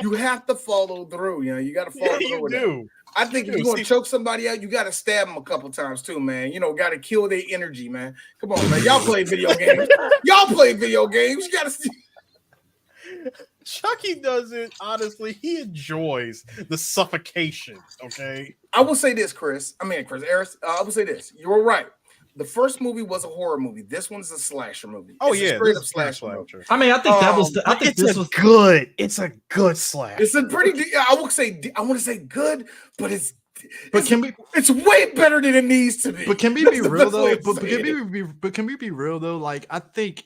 A: You have to follow through. You got to follow through.
E: You
A: with
E: do.
A: That. I think if you're going to choke somebody out, you got to stab them a couple times too, man. Got to kill their energy, man. Come on, man. Y'all play video games. You got to see.
E: Chucky doesn't, honestly, he enjoys the suffocation, okay?
A: I will say this, Chris. Eris, I will say this. You were right. The first movie was a horror movie. This one's a slasher movie.
E: Oh,
A: it's
E: yeah.
A: A straight up slasher movie.
B: I mean, I think that was I think this was
E: good. It's a good slasher.
A: It's a pretty I want to say good, but it's way better than it needs to be.
B: But can we be real though? But can we be real though? Like, I think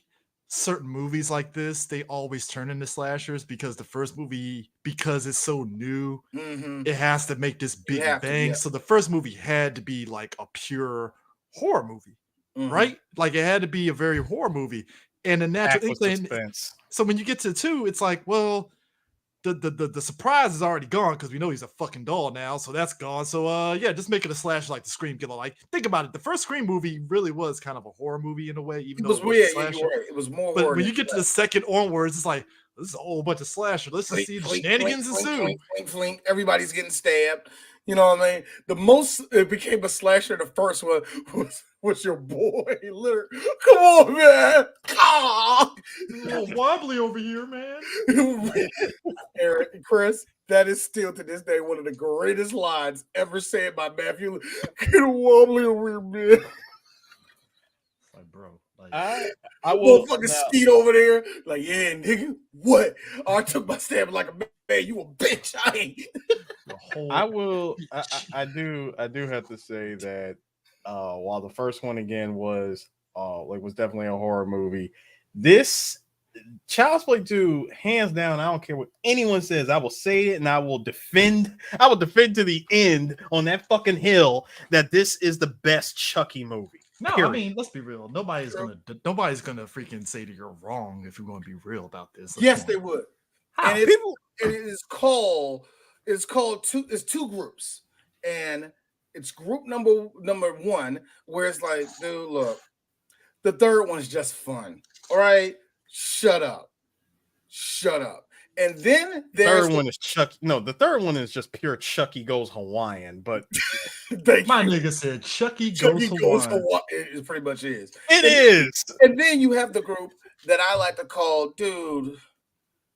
B: certain movies like this, they always turn into slashers because the first movie, because it's so new, it has to make this big bang. So the first movie had to be like a pure horror movie, right? Like it had to be a very horror movie, and the natural inkling. So when you get to 2, it's like, well, the surprise is already gone because we know he's a fucking doll now, so that's gone. So just make it a slash like the Scream Killer. Like, think about it, the first Scream movie really was kind of a horror movie in a way, even though it was weird.
A: It was more.
B: But when you get to the second onwards, it's like this is a whole bunch of slasher. Let's just see the shenanigans ensue.
A: Everybody's getting stabbed. You know what I mean? The most it became a slasher. The first one was your boy. Literally, come on, man.
B: A little wobbly over here, man.
A: Eric, Chris, that is still to this day one of the greatest lines ever said by Matthew. Get a wobbly over here, man.
B: Like, bro.
E: I will
A: fucking skeet over there. Like, yeah, nigga, what? I took my stab like a man. You a bitch. I ain't.
E: I do have to say that while the first one again was definitely a horror movie, this Child's Play 2, hands down, I don't care what anyone says, I will say it and I will defend to the end on that fucking hill that this is the best Chucky movie.
B: No,
E: period.
B: I mean, let's be real. Nobody's gonna freaking say that you're wrong if you're gonna be real about this.
A: Yes, they would. And it's two groups, and it's group number 1 where it's like, dude, look, the third one's just fun. All right, shut up. And then there's
E: third one is Chucky. No, the third one is just pure Chucky Goes Hawaiian. But
B: my nigga said Chucky goes Hawaiian.
A: It pretty much is.
E: It is.
A: And then you have the group that I like to call, dude,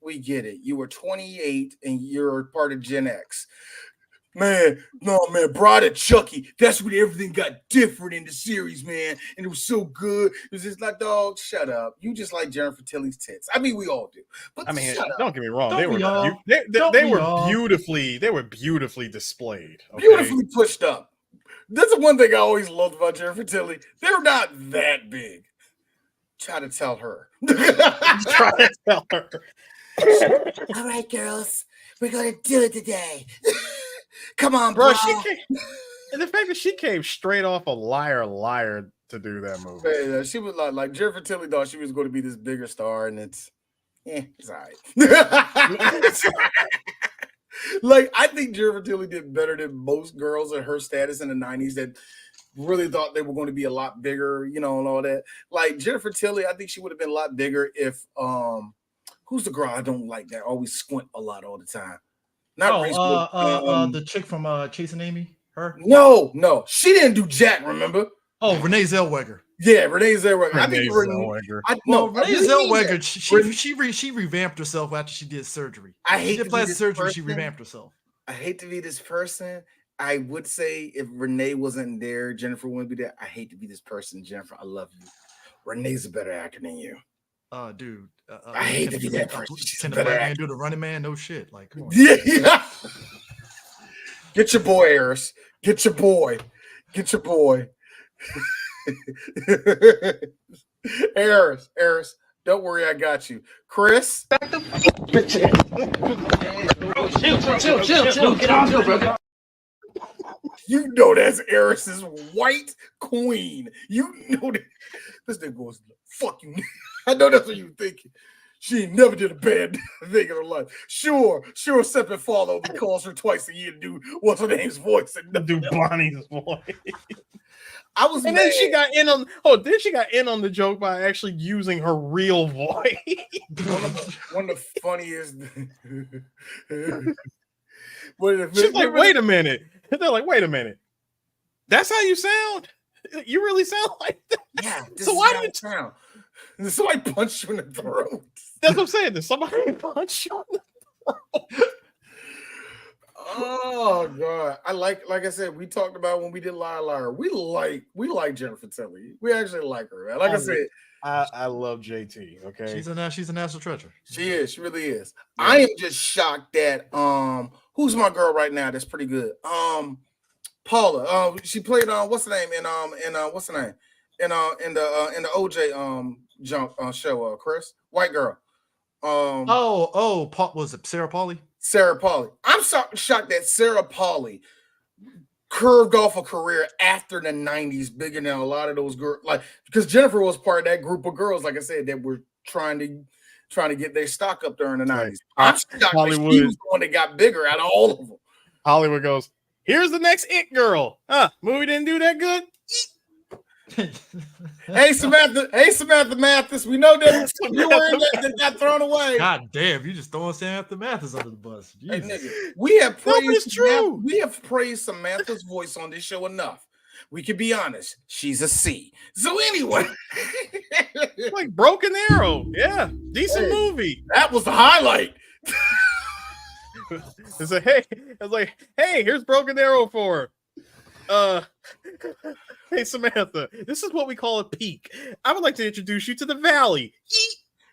A: we get it. You were 28 and you're part of Gen X. Man, Bride of Chucky. That's when everything got different in the series, man. And it was so good. It was just like, dog, shut up. You just like Jennifer Tilly's tits. I mean, we all do. But
E: I mean,
A: shut
E: don't
A: up.
E: get me wrong. They were beautifully displayed. Okay?
A: Beautifully pushed up. That's the one thing I always loved about Jennifer Tilly. They're not that big. Try to tell her. All right, girls. We're going to do it today. Come on, bro.
E: And the fact that she came straight off a Liar to do that movie.
A: Yeah, she was like Jennifer Tilly thought she was going to be this bigger star, and it's all right. Like, I think Jennifer Tilly did better than most girls at her status in the 90s that really thought they were going to be a lot bigger, and all that. Like, Jennifer Tilly, I think she would have been a lot bigger if who's the girl I don't like that always squint a lot all the time?
B: The chick from Chasing Amy. Her?
A: No, she didn't do Jack. Remember?
B: Oh, Renee Zellweger.
A: Yeah, Renee Zellweger.
E: Renee
B: Zellweger. She revamped herself after she did surgery. She did plastic surgery. She revamped herself.
A: I hate to be this person. I would say if Renee wasn't there, Jennifer wouldn't be there. I hate to be this person, Jennifer. I love you. Renee's a better actor than you.
B: Dude.
A: I hate to be that person. She's
B: Can
A: a
B: the
A: better
B: black man
A: actor.
B: do the running man? No shit. Like, come on.
A: Yeah. Get your boy, Eris. Get your boy. Get your boy. Eris. Don't worry, I got you. Chris.
D: Chill. Get on, bro.
A: You know that's Eris's white queen. You know that. This nigga goes, fuck you. I know that's what you thinking. She ain't never did a bad thing in her life. Sure, Step and Follow me calls her twice a year to do what's her name's voice. And
E: Do Bonnie's voice.
A: I was
E: And
A: mad.
E: then she got in on the joke by actually using her real voice.
A: one of the funniest.
E: She's like, wait a minute. They're like, wait a minute. That's how you sound? You really sound like that?
A: Yeah.
E: So why do you
A: sound? Did somebody punch you in the throat?
E: That's what I'm saying. Did somebody punch you in the throat?
A: Oh god. Like I said, we talked about when we did Liar. We like Jennifer Tilly. We actually like her, man. Like I said,
E: I love JT. Okay.
B: She's a national treasure.
A: she is, she really is.
E: Yeah.
A: I am just shocked that who's my girl right now that's pretty good? Paula. She played what's the name in what's the name? In the OJ junk show, Chris. White girl.
B: Was it Sarah Pauly?
A: Sarah Pauly. I'm shocked that Sarah Pauly curved off a career after the 90s, bigger than a lot of those girls. Like, because Jennifer was part of that group of girls, like I said, that were trying to get their stock up during the 90s.
E: Right.
A: I'm shocked that she was the one that got bigger out of all of them.
E: Hollywood goes, here's the next It girl. Movie didn't do that good.
A: Hey Samantha Mathis, we know that you were in that got thrown away.
B: God damn, you just throwing Samantha Mathis under the bus.
A: Hey, nigga, we have praised
E: true.
A: We have praised Samantha's voice on this show enough. We can be honest, she's a C. So anyway,
E: like Broken Arrow, yeah, decent movie.
A: That was the highlight.
E: It's like, hey, here's Broken Arrow for her. Hey Samantha, this is what we call a peak. I would like to introduce you to the valley.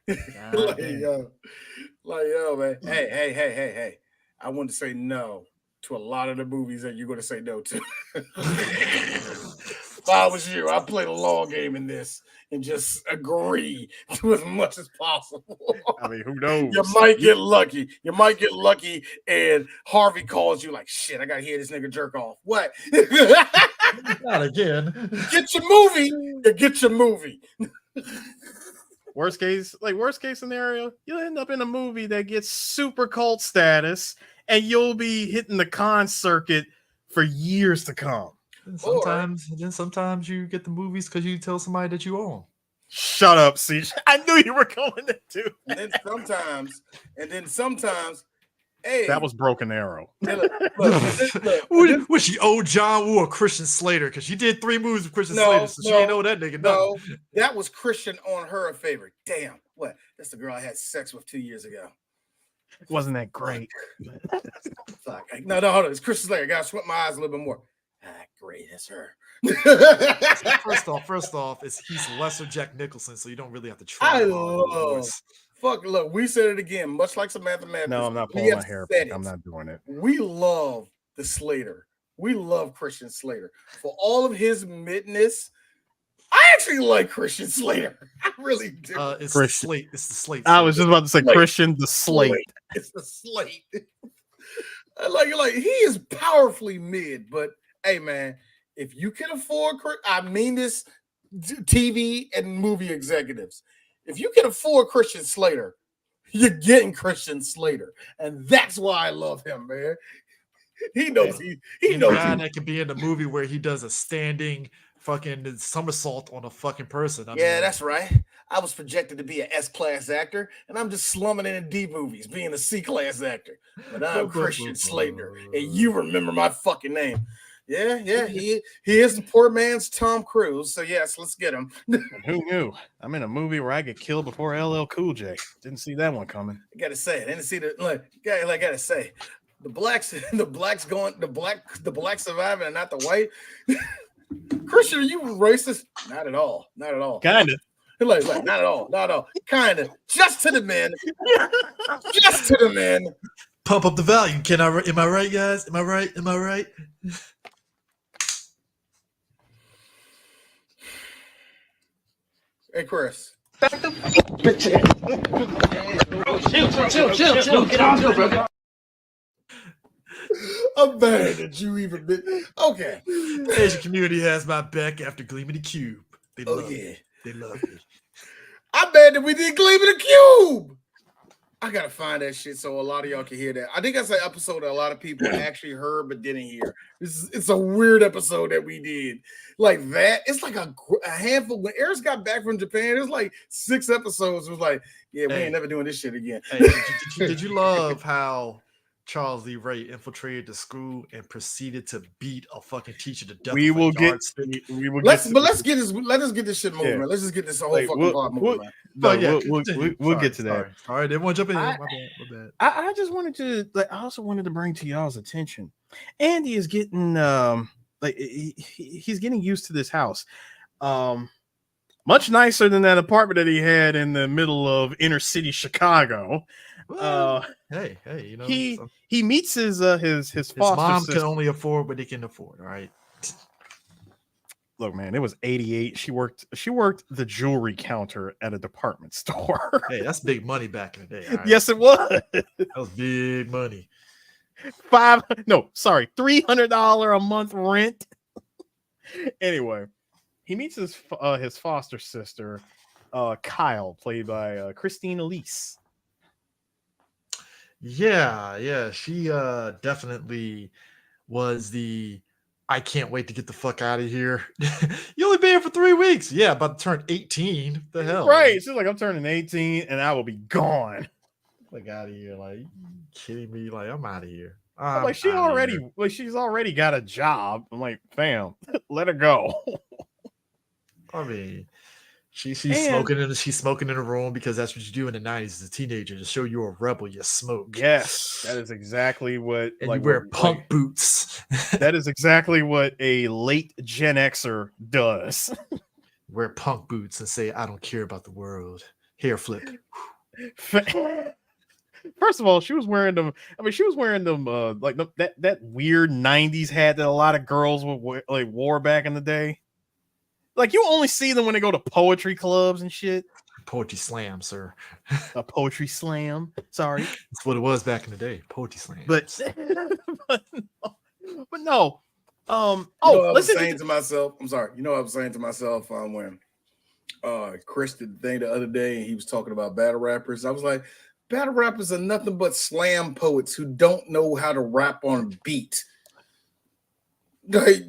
A: like, yo, man. Hey. I want to say no to a lot of the movies that you're going to say no to. If I was you, I'd play the long game in this and just agree to as much as possible.
E: I mean, who knows?
A: You might get lucky. And Harvey calls you like, shit, I got to hear this nigga jerk off. What?
B: Not again.
A: Get your movie.
E: Worst case scenario, you'll end up in a movie that gets super cult status and you'll be hitting the con circuit for years to come.
B: And sometimes you get the movies because you tell somebody that you own.
E: Shut up, CJ. I knew you were going to do that.
A: And then sometimes, hey,
E: that was Broken Arrow.
B: Was she owe John Woo or Christian Slater? Because she did 3 movies with Christian Slater, so she ain't know that nigga.
A: No, that was Christian on her a favor. Damn, what? That's the girl I had sex with 2 years ago.
E: Wasn't that great?
A: Fuck. No, hold on. It's Christian Slater. I gotta sweat my eyes a little bit more. Great, that's her.
B: First off, he's lesser Jack Nicholson, so you don't really have to try.
A: Look, we said it again, much like Samantha Mathis.
E: No, I'm not pulling my hair back. I'm not doing it.
A: We love the Slater. We love Christian Slater. For all of his midness, I actually like Christian Slater. I really do.
B: It's the slate. It's the slate.
E: I was just about to say Christian the Slate.
A: It's the slate. like he is powerfully mid, but hey, man, if you can afford, I mean this, TV and movie executives, if you can afford Christian Slater, you're getting Christian Slater, and that's why I love him, man. He knows he knows
B: that can be in the movie where he does a standing fucking somersault on a fucking person. I mean,
A: that's right. I was projected to be an S-class actor, and I'm just slumming in D movies, being a C-class actor. But I'm Christian Slater, and you remember my fucking name. Yeah, he is the poor man's Tom Cruise. So yes, let's get him.
E: Who knew? I'm in a movie where I get killed before LL Cool J. Didn't see that one coming.
A: I gotta say, I didn't see the look. I gotta say, the blacks the black surviving and not the white. Christian, are you racist? Not at all. Not at all.
E: Kind of.
A: Like, not at all. Not at all. Kind of. Just to the men. Just to the men.
B: Pump up the volume. Am I right, guys? Am I right? Am I right?
A: Hey, Chris.
D: Chill. Get on, bro.
A: I'm mad that you even been. Okay.
B: The Asian community has my back after Gleam of the Cube. They love it. They love it.
A: I'm mad that we didn't Gleam of the Cube. I gotta find that shit so a lot of y'all can hear that. I think that's an episode that a lot of people actually heard but didn't hear. It's a weird episode that we did. Like that, it's like a handful. When Eris got back from Japan, it was like 6 episodes. It was like, yeah, we ain't never doing this shit again.
B: Hey, did you love how Charles Lee Ray infiltrated the school and proceeded to beat a fucking teacher to death?
E: We will get this.
A: Let us get this shit moving, man. Let's just get this whole fucking part moving, man.
E: We'll get to that.
B: All right, everyone jump in. My bad.
E: I just wanted to I also wanted to bring to y'all's attention. Andy is getting he's getting used to this house. Much nicer than that apartment that he had in the middle of inner city Chicago.
B: Hey, you know,
E: he meets his foster
B: mom
E: sister.
B: can only afford what they can afford. All right.
E: Look, man, it was 88. She worked the jewelry counter at a department store.
B: Hey, that's big money back in the day. Right?
E: Yes, it was.
B: That was big money.
E: $300 a month rent. Anyway, he meets his foster sister, Kyle, played by Christine Elise.
B: Yeah, she definitely was the I can't wait to get the fuck out of here. You only been here for 3 weeks. Yeah, about to turn 18. The hell?
E: Right. She's like, I'm turning 18 and I will be gone.
B: Like out of here. Like, you kidding me? Like, I'm out of here.
E: I'm like, she's already got a job. I'm like, fam, let her go.
B: I mean, she's smoking in a room because that's what you do in the 90s as a teenager. To show you're a rebel, you smoke.
E: Yes, that is exactly what.
B: And you wear punk boots.
E: That is exactly what a late Gen Xer does.
B: Wear punk boots and say, I don't care about the world. Hair flip.
E: First of all, she was wearing them. I mean, she was wearing them like that weird 90s hat that a lot of girls wore back in the day. Like, you only see them when they go to poetry clubs and shit.
B: Poetry slam, sir.
E: A poetry slam. Sorry.
B: That's what it was back in the day. Poetry slam.
E: But no.
A: You know what I was saying to myself? I'm sorry. You know what I was saying to myself when Chris did the thing the other day and he was talking about battle rappers. I was like, battle rappers are nothing but slam poets who don't know how to rap on beat. Like,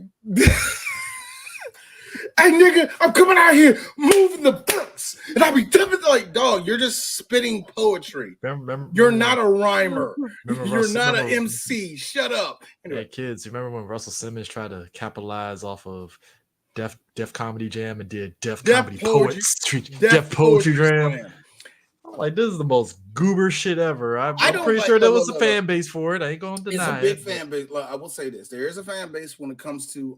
A: hey, nigga, I'm coming out here moving the bricks. And I'll be telling like, dog, you're just spitting poetry. You're not a rhymer. You're not an MC. Shut up.
B: Anyway. Yeah, kids, remember when Russell Simmons tried to capitalize off of Def Comedy Jam and did Def Comedy Poetry Jam? Like, this is the most goober shit ever. I'm pretty sure there was a fan base for it. I ain't gonna deny it.
A: It's a big fan base. Like, I will say this. There is a fan base when it comes to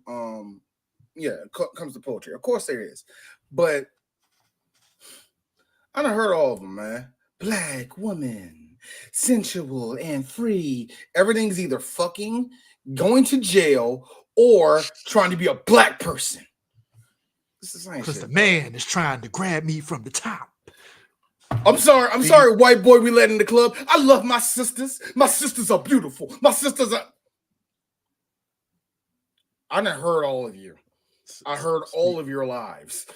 A: comes to poetry. Of course there is. But I done heard all of them, man. Black woman, sensual and free. Everything's either fucking, going to jail, or trying to be a black person. This is
B: because the man is trying to grab me from the top.
A: I'm sorry, white boy we let in the club. I love my sisters. My sisters are beautiful. My sisters are. I done heard all of you. I heard all of your lives.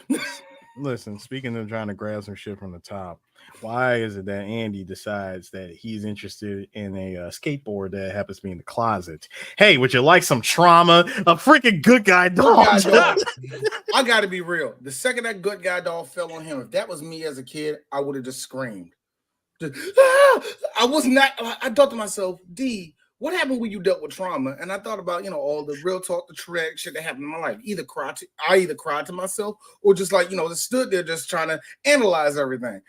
E: Listen, speaking of trying to grab some shit from the top, why is it that Andy decides that he's interested in a skateboard that happens to be in the closet? Hey, would you like some trauma? A freaking good guy doll.
A: I gotta be real. The second that good guy doll fell on him, if that was me as a kid, I would have just screamed. I was not. I thought to myself, D, what happened when you dealt with trauma? And I thought about, all the real talk, the tragic shit that happened in my life. I either cried to myself or just just stood there just trying to analyze everything.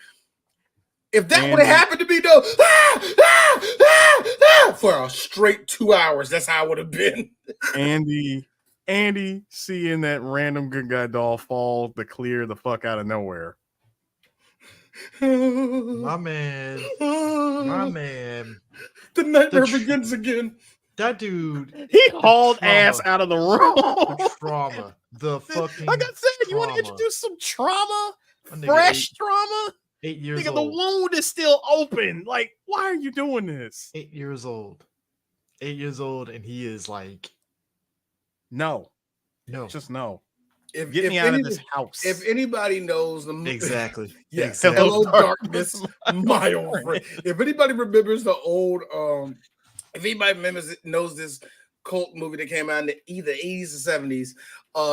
A: If that would have happened to me, though, for a straight 2 hours, that's how it would have been.
E: Andy seeing that random good guy doll fall to clear the fuck out of nowhere.
B: My man.
A: The nightmare begins again.
B: That dude.
E: He hauled ass out of the room.
B: The trauma. The fucking.
E: Like I said, you want to introduce some trauma? Fresh trauma?
B: 8 years
E: Nigga,
B: old.
E: the wound is still open. Like, why are you doing this?
B: 8 years old. 8 years old, and he is like,
E: no, just no. Get me out of this house.
A: If anybody knows the
B: exactly,
A: yes, Hello Darkness, my old friend. If anybody remembers the old, if anybody knows this cult movie that came out in the either 80s or 70s,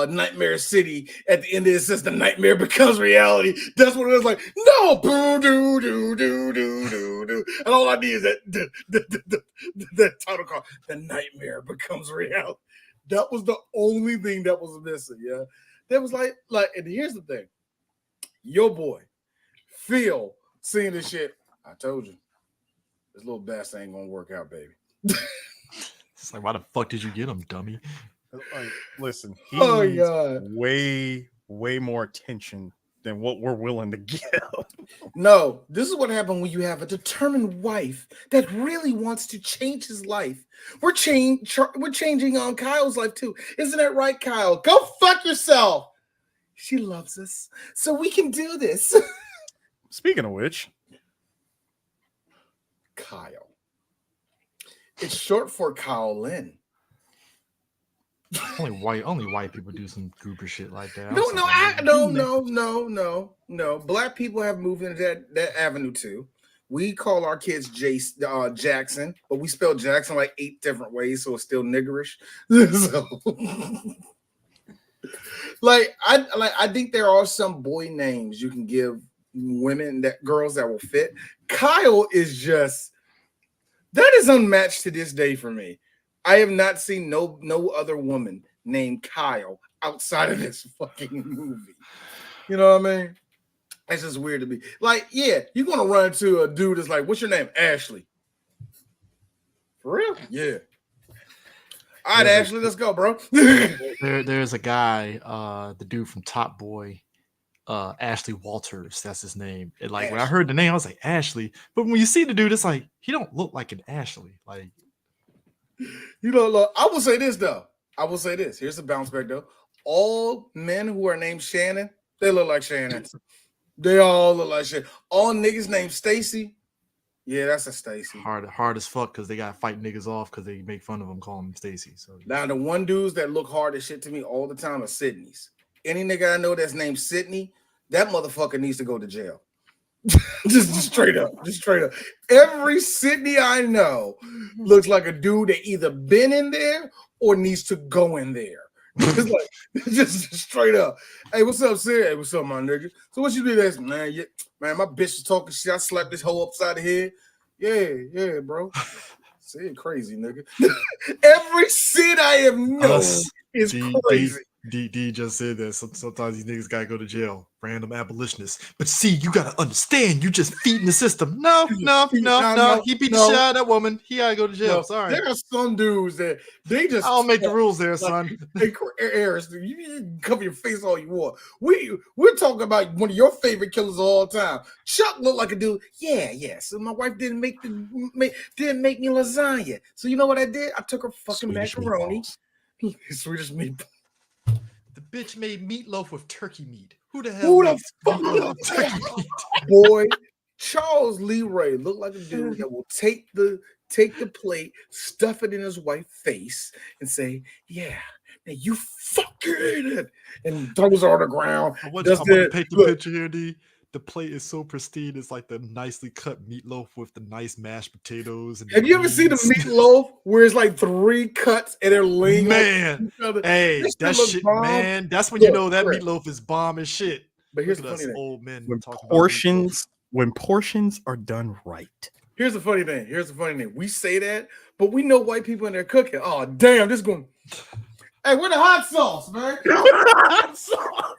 A: Nightmare City, at the end of it says the nightmare becomes reality. That's what it was like. No, boo doo doo doo doo doo doo. And all I need is that title card. The nightmare becomes reality. That was the only thing that was missing. Yeah, that was like, and here's the thing. Your boy, Phil, seeing this shit. I told you, this little bastard ain't gonna work out, baby.
B: It's like, why the fuck did you get him, dummy?
E: Like, listen, he needs way more attention than what we're willing to give.
A: No, this is what happened when you have a determined wife that really wants to change his life. We're changing on Kyle's life too. Isn't that right, Kyle? Go fuck yourself. She loves us, so we can do this.
E: Speaking of which,
A: Kyle. It's short for Kyle Lynn.
B: Only white people do some goober shit like that.
A: No. Black people have moved into that avenue too. We call our kids Jackson, but we spell Jackson like 8 different ways, so it's still niggerish. So, I think there are some boy names you can give girls that will fit. Kyle is just that is unmatched to this day for me. I have not seen no other woman named Kyle outside of this fucking movie. You know what I mean? It's just weird to me. Like, yeah, you're gonna run into a dude that's like, "What's your name?" Ashley. For real? Yeah. All right, Ashley, let's go, bro.
B: There's a guy, the dude from Top Boy, Ashley Walters. That's his name. And like Ashley. When I heard the name, I was like Ashley. But when you see the dude, it's like he don't look like an Ashley. Like.
A: You know, look, I will say this though. Here's the bounce back though. All men who are named Shannon, they look like Shannon. They all look like Shannon. All niggas named Stacy. Yeah, that's a Stacy.
B: Hard as fuck because they gotta fight niggas off because they make fun of them calling them Stacy. So
A: now the one dudes that look hard as shit to me all the time are Sydney's. Any nigga I know that's named Sydney, that motherfucker needs to go to jail. just straight up. Every Sydney I know looks like a dude that either been in there or needs to go in there. It's like just straight up. Hey, what's up, Sid? Hey, what's up, my nigga? So what you do this, man? Man, my bitch is talking shit. I slapped this hoe upside the head. Yeah, bro. Sid crazy, nigga. Every Sid I have known is crazy.
B: D just said that sometimes these niggas gotta go to jail, random abolitionists. But see, you gotta understand, you just feeding the system. No. He beat the shit out of that woman. He gotta go to jail.
A: No,
B: sorry.
A: There are some dudes that they just.
B: I'll make the rules there, son.
A: Hey, Harris, you can cover your face all you want. We're talking about one of your favorite killers of all time. Chuck looked like a dude. Yeah. So my wife didn't make me lasagna. So you know what I did? I took her fucking Swedish macaroni. Swedish meatballs.
B: The bitch made meatloaf with turkey meat. Who the hell?
A: Turkey meat? Boy, Charles Leroy looked like a dude that will take the plate, stuff it in his wife's face, and say, "Yeah, now you fucking ate it," and throws it on the ground.
B: I'm going to paint the picture here, D. The plate is so pristine. It's like the nicely cut meatloaf with the nice mashed potatoes. And
A: have you ever seen the meatloaf where it's like 3 cuts and they're laying
B: on each other? Hey, that shit, bomb. Man. That's when you know that meatloaf is bomb as shit.
A: But here's the funny thing.
B: Old men
E: when portions are done right.
A: Here's the funny thing. We say that, but we know white people in there cooking. Oh, damn, this going. Hey, where the hot sauce, man? Hot sauce.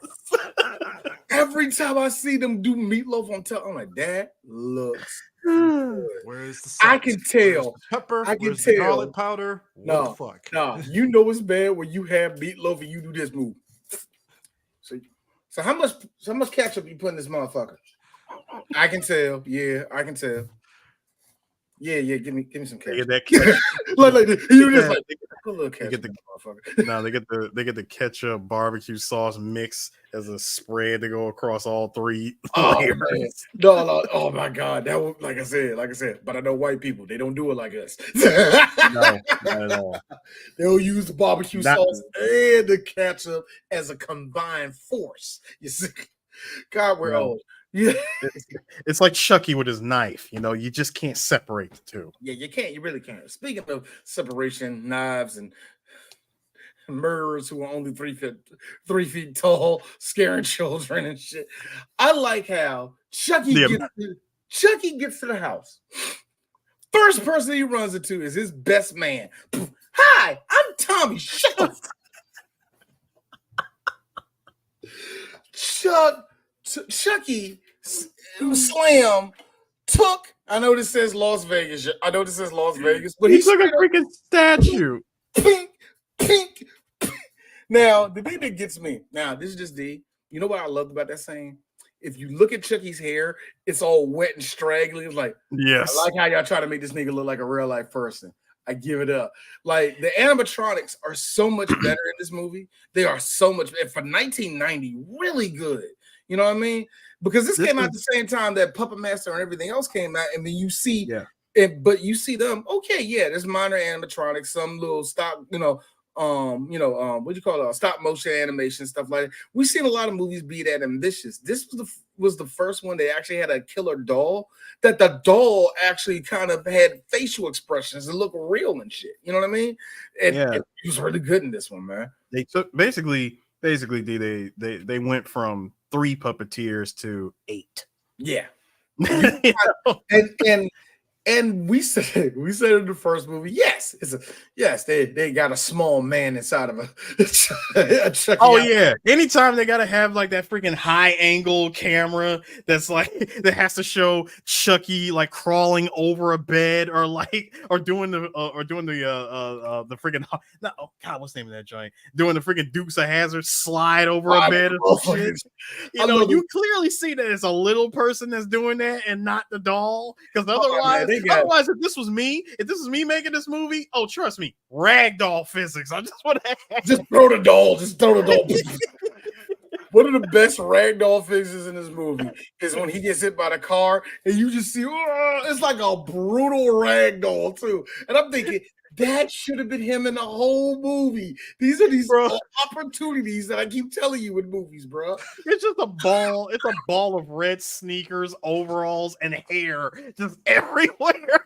A: Every time I see them do meatloaf on top, I'm like, that looks good.
B: Where's the
A: I
B: salt?
A: can
B: Where's
A: tell.
B: the pepper?
A: I can
B: Where's the garlic
A: tell.
B: powder? What the
A: No,
B: fuck?
A: no. You know it's bad when you have meatloaf and you do this move. So how much ketchup you put in this motherfucker? I can tell. Yeah, I can tell. Yeah, give me some
E: They get
A: ketchup.
E: that ketchup.
A: like you just
E: that-
A: like put a little
E: They
A: ketchup
E: get the
A: in the motherfucker.
E: no, they get the ketchup barbecue sauce mix as a spread to go across all three
A: Oh
E: layers.
A: man, no, oh my god, that was like I said. But I know white people, they don't do it like us.
E: No, not at all.
A: They'll use the barbecue
E: Not
A: sauce and the ketchup as a combined force. You see, God, we're
E: no.
A: old. Yeah,
E: It's like Chucky with his knife. You know, you just can't separate the two.
A: yeah, you can't. You really can't. Speaking of separation, knives, and murderers who are only 3 feet tall, scaring children and shit. I like how
E: Yeah.
A: Chucky gets to the house. First person he runs into is his best man. Hi, I'm Tommy. Shut the Chucky Slam took. I know this says Las Vegas. But
E: He
A: he
E: took a
A: straight up
E: freaking statue.
A: pink, pink. Now, the thing that gets me, now, this is just D. You know what I loved about that scene? If you look at Chucky's hair, it's all wet and straggly. It's like,
E: Yes.
A: I like how y'all try to make this nigga look like a real life person. I give it up. Like, the animatronics are so much better in this movie. They are so much better. For 1990, really good. You know what I mean? Because this came out at the same time that Puppet Master and everything else came out, and then you see but you see them, okay, yeah, there's minor animatronics, some little stop, what do you call it? Stop motion animation, stuff like that. We've seen a lot of movies be that ambitious. This was the first one that actually had a killer doll, that the doll actually kind of had facial expressions and looked real and shit. You know what I mean? And it was really good in this one, man.
E: They took basically they went from 3 puppeteers to 8.
A: Yeah. And we said in the first movie, yes, they got a small man inside of a Chucky.
E: Oh yeah. Anytime they gotta have like that freaking high angle camera that's like that has to show Chucky like crawling over a bed or doing the freaking oh god, what's the name of that joint? Doing the freaking Dukes of Hazzard slide over a bed or some shit. You know, you clearly see that it's a little person that's doing that and not the doll. Because otherwise, if this was me making this movie, oh trust me, ragdoll physics. I just want to
A: just throw the doll. One of the best ragdoll physics in this movie is when he gets hit by the car and you just see, it's like a brutal ragdoll too. And I'm thinking, that should have been him in the whole movie. These are opportunities that I keep telling you in movies, bro.
E: It's just a ball. It's a ball of red sneakers, overalls, and hair just everywhere.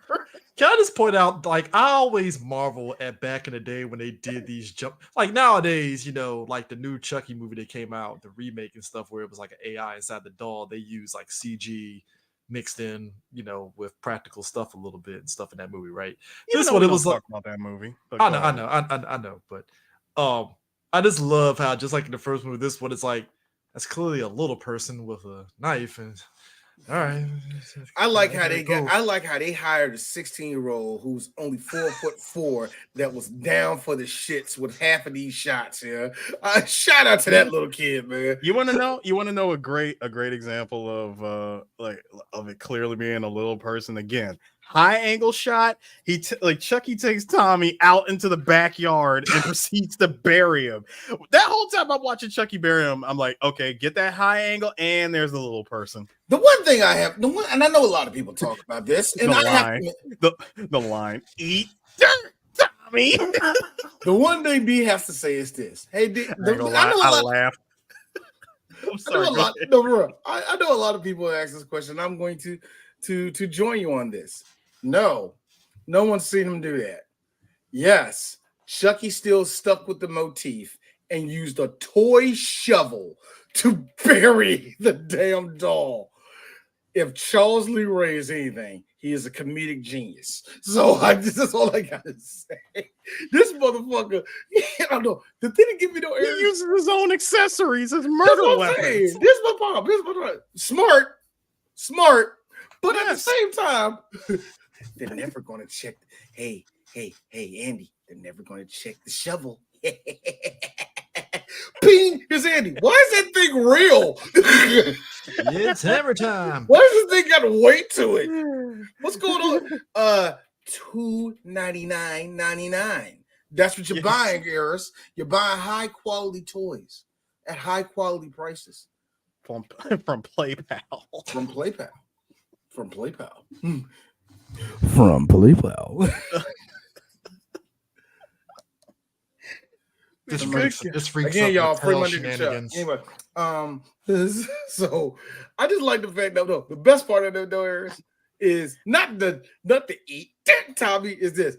B: Can I just point out, like, I always marvel at back in the day when they did these like nowadays, you know, like the new Chucky movie that came out, the remake and stuff, where it was like an AI inside the doll. They use like CG mixed in, you know, with practical stuff a little bit and stuff in that movie, right?
E: This one, it was like about that movie.
B: I know, but I just love how, just like in the first movie, this one, it's like that's clearly a little person with a knife, and all right.
A: I like how they hired a 16-year-old who's only 4'4" that was down for the shits with half of these shots here. Shout out to that little kid, man.
E: You want to know a great example of of it clearly being a little person again. High angle shot. Chucky takes Tommy out into the backyard and proceeds to bury him. That whole time I'm watching Chucky bury him, I'm like, okay, get that high angle, and there's the little person.
A: The one thing I have, and I know a lot of people talk about this, and
E: the line, eat dirt, Tommy.
A: The one thing B has to say is this. Hey,
E: I laughed. I'm sorry.
A: I know a lot of people ask this question. I'm going to join you on this. No one's seen him do that. Yes, Chucky still stuck with the motif and used a toy shovel to bury the damn doll. If Charles Lee Ray is anything, He is a comedic genius. So that's all I gotta say. This motherfucker, I don't know. The thing that give me no
E: He
A: air.
E: uses his own accessories as
A: That's
E: murder
A: what I'm saying.
E: weapons.
A: This is my problem. This is my problem. Smart, but at the
E: Yes.
A: same time, they're never going to check. Hey, Andy, they're never going to check the shovel. Ping, here's Andy. Why is that thing real?
B: It's hammer time.
A: Why does this thing got weight to it? What's going on? $299.99. That's what you're buying, Eris. You're buying high quality toys at high quality prices
E: From PlayPal.
A: from PlayPal. From PlayPal.
B: This freaks
A: Again,
B: up
A: y'all,
B: the
A: free
B: tail
A: Monday to Chuck.
B: shenanigans.
A: Anyway, so I just like the fact that the best part of the though is not the eat. Tommy is this.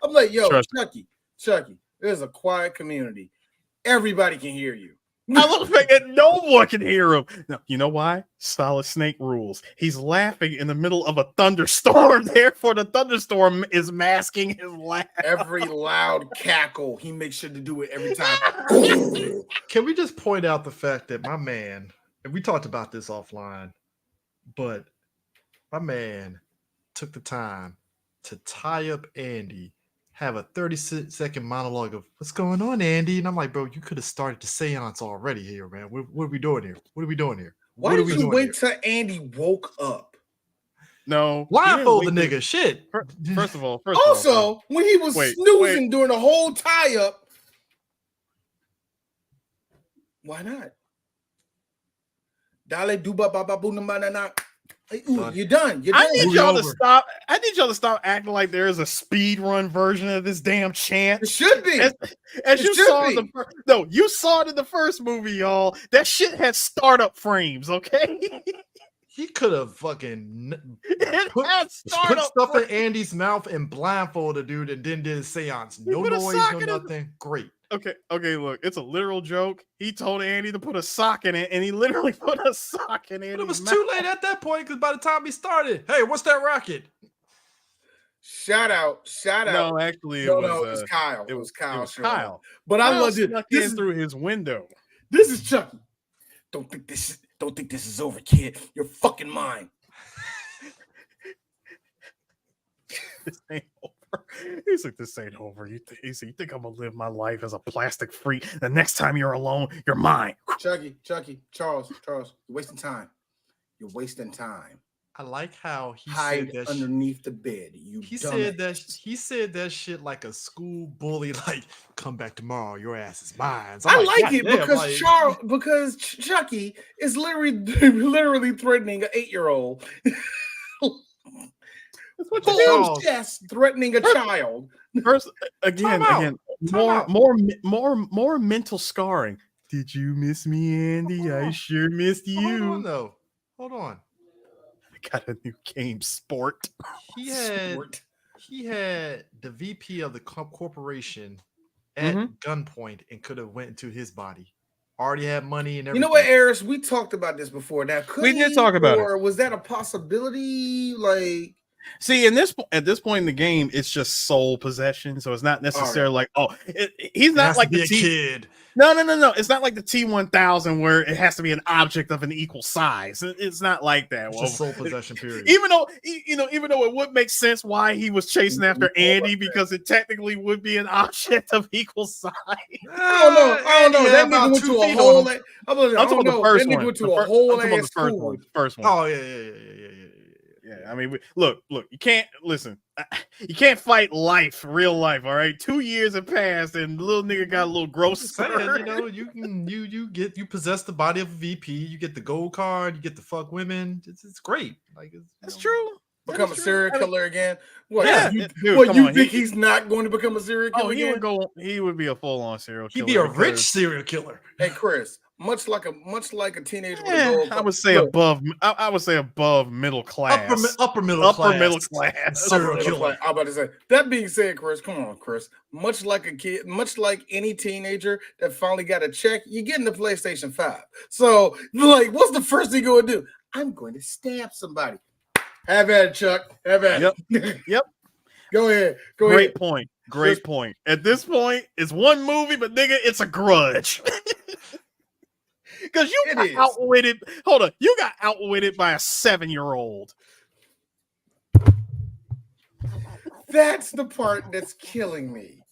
A: I'm like, yo,
E: Trust
A: Chucky, there's a quiet community. Everybody can hear you.
E: I love the fact that no one can hear him. No, you know why? Solid Snake rules. He's laughing in the middle of a thunderstorm. Therefore, the thunderstorm is masking his laugh.
A: Every loud cackle, he makes sure to do it every time.
B: Can we just point out the fact that my man, and we talked about this offline, but my man took the time to tie up Andy, have a 30-second monologue of what's going on, Andy. And I'm like, bro, you could have started the seance already here, man. What are we doing here? Why
A: did you wait till Andy woke up?
E: No.
B: Blindfold the nigga. Shit.
E: First of all,
A: when he was snoozing during the whole tie-up, why not? Dale duba baba boona manana. You're done.
E: I need y'all to stop. I need y'all to stop acting like there is a speed run version of this damn chant.
A: It should be.
E: As you saw you saw it in the first movie, y'all. That shit had startup frames, okay?
B: He could have fucking put
E: startup
B: stuff in Andy's mouth and blindfolded dude and then did a seance. No noise, no nothing. Great.
E: Okay, look, it's a literal joke. He told Andy to put a sock in it, and he literally put a sock in it.
B: But it was too late at that point because by the time he started, hey, what's that racket?
A: Shout out.
E: No, actually,
A: it was Kyle. It was Kyle.
E: But
A: I love it.
E: This is through his window.
A: This is Chucky. Don't think this is over, kid. You're fucking mine.
E: This ain't over. He's like, this ain't over. You think I'm gonna live my life as a plastic freak? The next time you're alone, you're mine.
A: Chucky, Charles, you're wasting time. You're wasting time.
B: I like how he
A: hide
B: said that
A: underneath the bed.
B: He said that shit like a school bully, like, come back tomorrow, your ass is mine. So
A: I like it because Chucky is literally threatening an 8-year-old. Full chest threatening a child.
E: First, again, more mental scarring. Did you miss me, Andy? I sure missed you.
B: Hold on.
E: I got a new game, Sport.
B: He had the VP of the corporation at gunpoint and could have went into his body. Already had money and everything.
A: You know what, Eris? We talked about this before. Now,
E: we did talk about it.
A: Or was that a possibility? Like,
E: see, at this point in the game, it's just sole possession, so it's not necessarily he's not like the
B: kid.
E: No. It's not like the T-1000 where it has to be an object of an equal size. It's not like that.
B: It's just sole possession period.
E: Even though it would make sense why he was chasing after Andy because it technically would be an object of equal size.
A: I don't know. That nigga went to a whole. I'm talking about the first one. That nigga went to a whole ass school.
E: First one.
B: Oh yeah.
E: I mean, look. You can't listen. You can't fight life, real life. All right, 2 years have passed, and the little nigga got a little gross.
B: You possess the body of a VP. You get the gold card. You get to fuck women. It's great. Like
E: it's true.
A: Become a serial killer again. What?
E: Yeah,
A: you think he's not going to become a serial killer again?
E: He would be a full-on serial killer.
B: He'd be a rich serial killer.
A: Hey, Chris, much like a teenager with a gold.
E: I would say
A: Look,
E: above. I would say above middle class.
B: Upper middle
E: Upper
B: class.
E: middle class.
B: Serial
A: upper middle
B: killer.
A: class. I'm about to say. That being said, Chris, come on, Chris. Much like a kid, much like any teenager that finally got a check, you get in the PlayStation 5. So, like, what's the first thing you're gonna do? I'm going to stab somebody. Have at it, Chuck. Have at it.
E: Yep.
A: Go ahead.
E: Great point. Great point. At this point, it's one movie, but nigga, it's a grudge. Because you got outwitted. Hold on. You got outwitted by a 7-year-old.
A: That's the part that's killing me.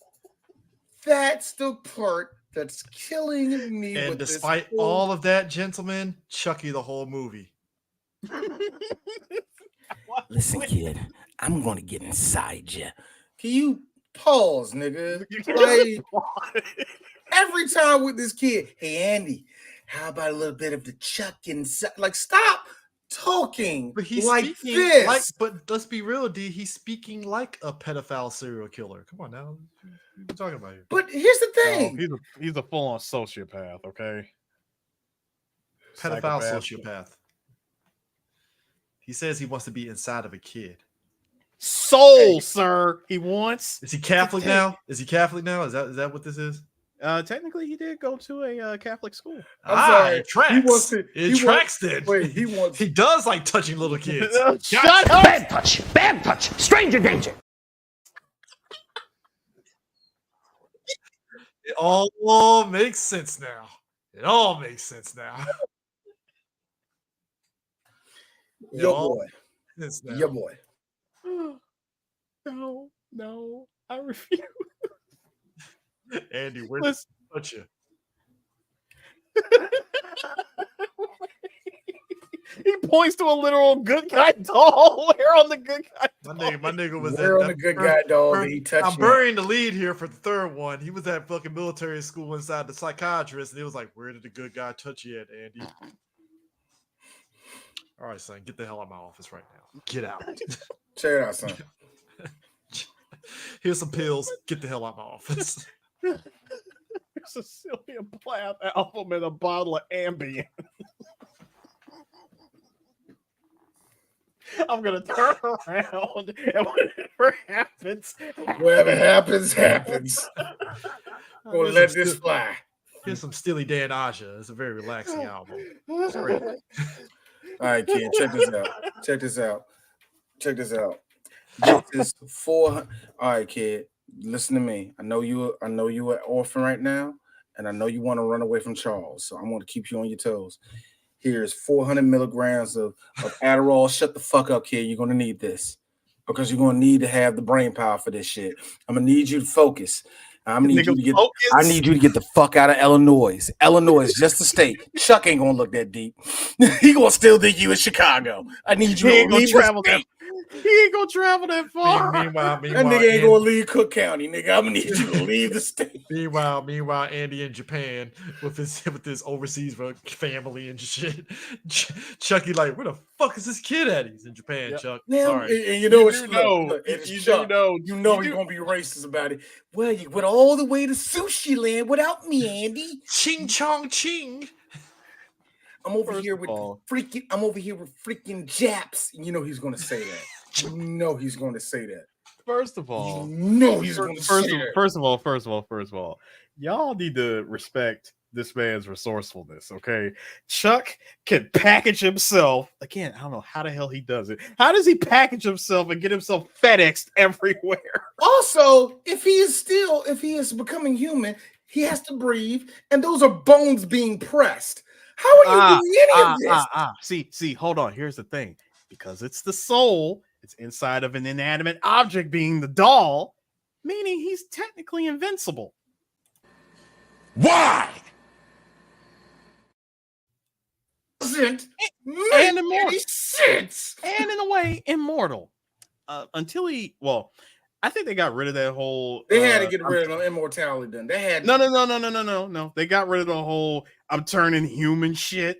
A: That's the part that's killing me.
B: And despite all of that, gentlemen, Chucky the whole movie.
A: Listen, kid, I'm going to get inside you. Can you pause, nigga? Like, every time with this kid, hey, Andy, how about a little bit of the Chuck inside? Like, stop talking
B: But he's
A: like
B: speaking
A: this.
B: like, but let's be real, D. He's speaking like a pedophile serial killer. Come on now. What are you talking about here?
A: But here's the thing.
E: No, he's a full-on sociopath, okay?
B: Pedophile sociopath. He says he wants to be inside of a kid.
E: Soul, sir. He wants.
B: Is he Catholic now? Is that what this is?
E: Technically, he did go to a Catholic school.
A: I'm sorry.
B: It tracks. It tracks then.
A: Wait, he
B: does like touching little kids.
E: Shut up!
C: Bad touch, stranger danger.
B: It all makes sense now. It all makes sense now.
A: Your boy. Your boy.
E: No, I refuse.
B: Andy, where does touch you?
E: He points to a literal good guy doll. Where on the good guy doll?
B: My nigga was
A: Where on the good guy doll he touched
B: I'm
A: me?
B: burying the lead here for the third one. He was at fucking military school inside the psychiatrist, and he was like, where did the good guy touch you at, Andy? All right, son, get the hell out of my office right now. Get out.
A: Check it out, son.
B: Here's some pills. Get the hell out of my office.
E: There's a Sylvia Plath album and a bottle of Ambien. I'm gonna turn around and whatever happens.
A: Happens. Gonna let this fly.
B: Here's some Steely Dan Aja. It's a very relaxing album. It's great.
A: All right, kid, check this out. Get this 400. All right, kid, listen to me. I know you an orphan right now, and I know you want to run away from Charles. So I'm going to keep you on your toes. Here's 400 milligrams of Adderall. Shut the fuck up, kid. You're going to need this because you're going to need to have the brain power for this shit. I'm going to need you to focus. I need you to get the fuck out of Illinois. Illinois is just a state. Chuck ain't gonna look that deep. He gonna still think you in Chicago. I need you to leave
E: travel that. He ain't gonna travel that far.
B: Meanwhile,
A: that nigga ain't gonna leave Cook County, nigga. I'm gonna need you to leave the state.
B: Meanwhile, Andy in Japan with his overseas family and shit. Chucky like, where the fuck is this kid at? He's in Japan, yep. Chuck.
A: Now,
B: sorry.
A: And you know what? He's gonna be racist about it. Well, you went all the way to sushi land without me, Andy.
B: Ching chong ching.
A: I'm over here with freaking Japs. You know he's gonna say that. You know he's gonna say that.
E: First of all, first of all, y'all need to respect this man's resourcefulness, okay? Chuck can package himself. Again, I don't know how the hell he does it. How does he package himself and get himself FedExed everywhere?
A: Also, if he is becoming human, he has to breathe, and those are bones being pressed. How are you doing any of this?
E: See, hold on. Here's the thing. Because it's the soul, it's inside of an inanimate object being the doll, meaning he's technically invincible.
C: Why?
A: And
E: immortal. And in a way, immortal. Until he, well, I think they got rid of that whole.
A: They had to get rid of immortality. Then they had
E: No. They got rid of the whole "I'm turning human" shit.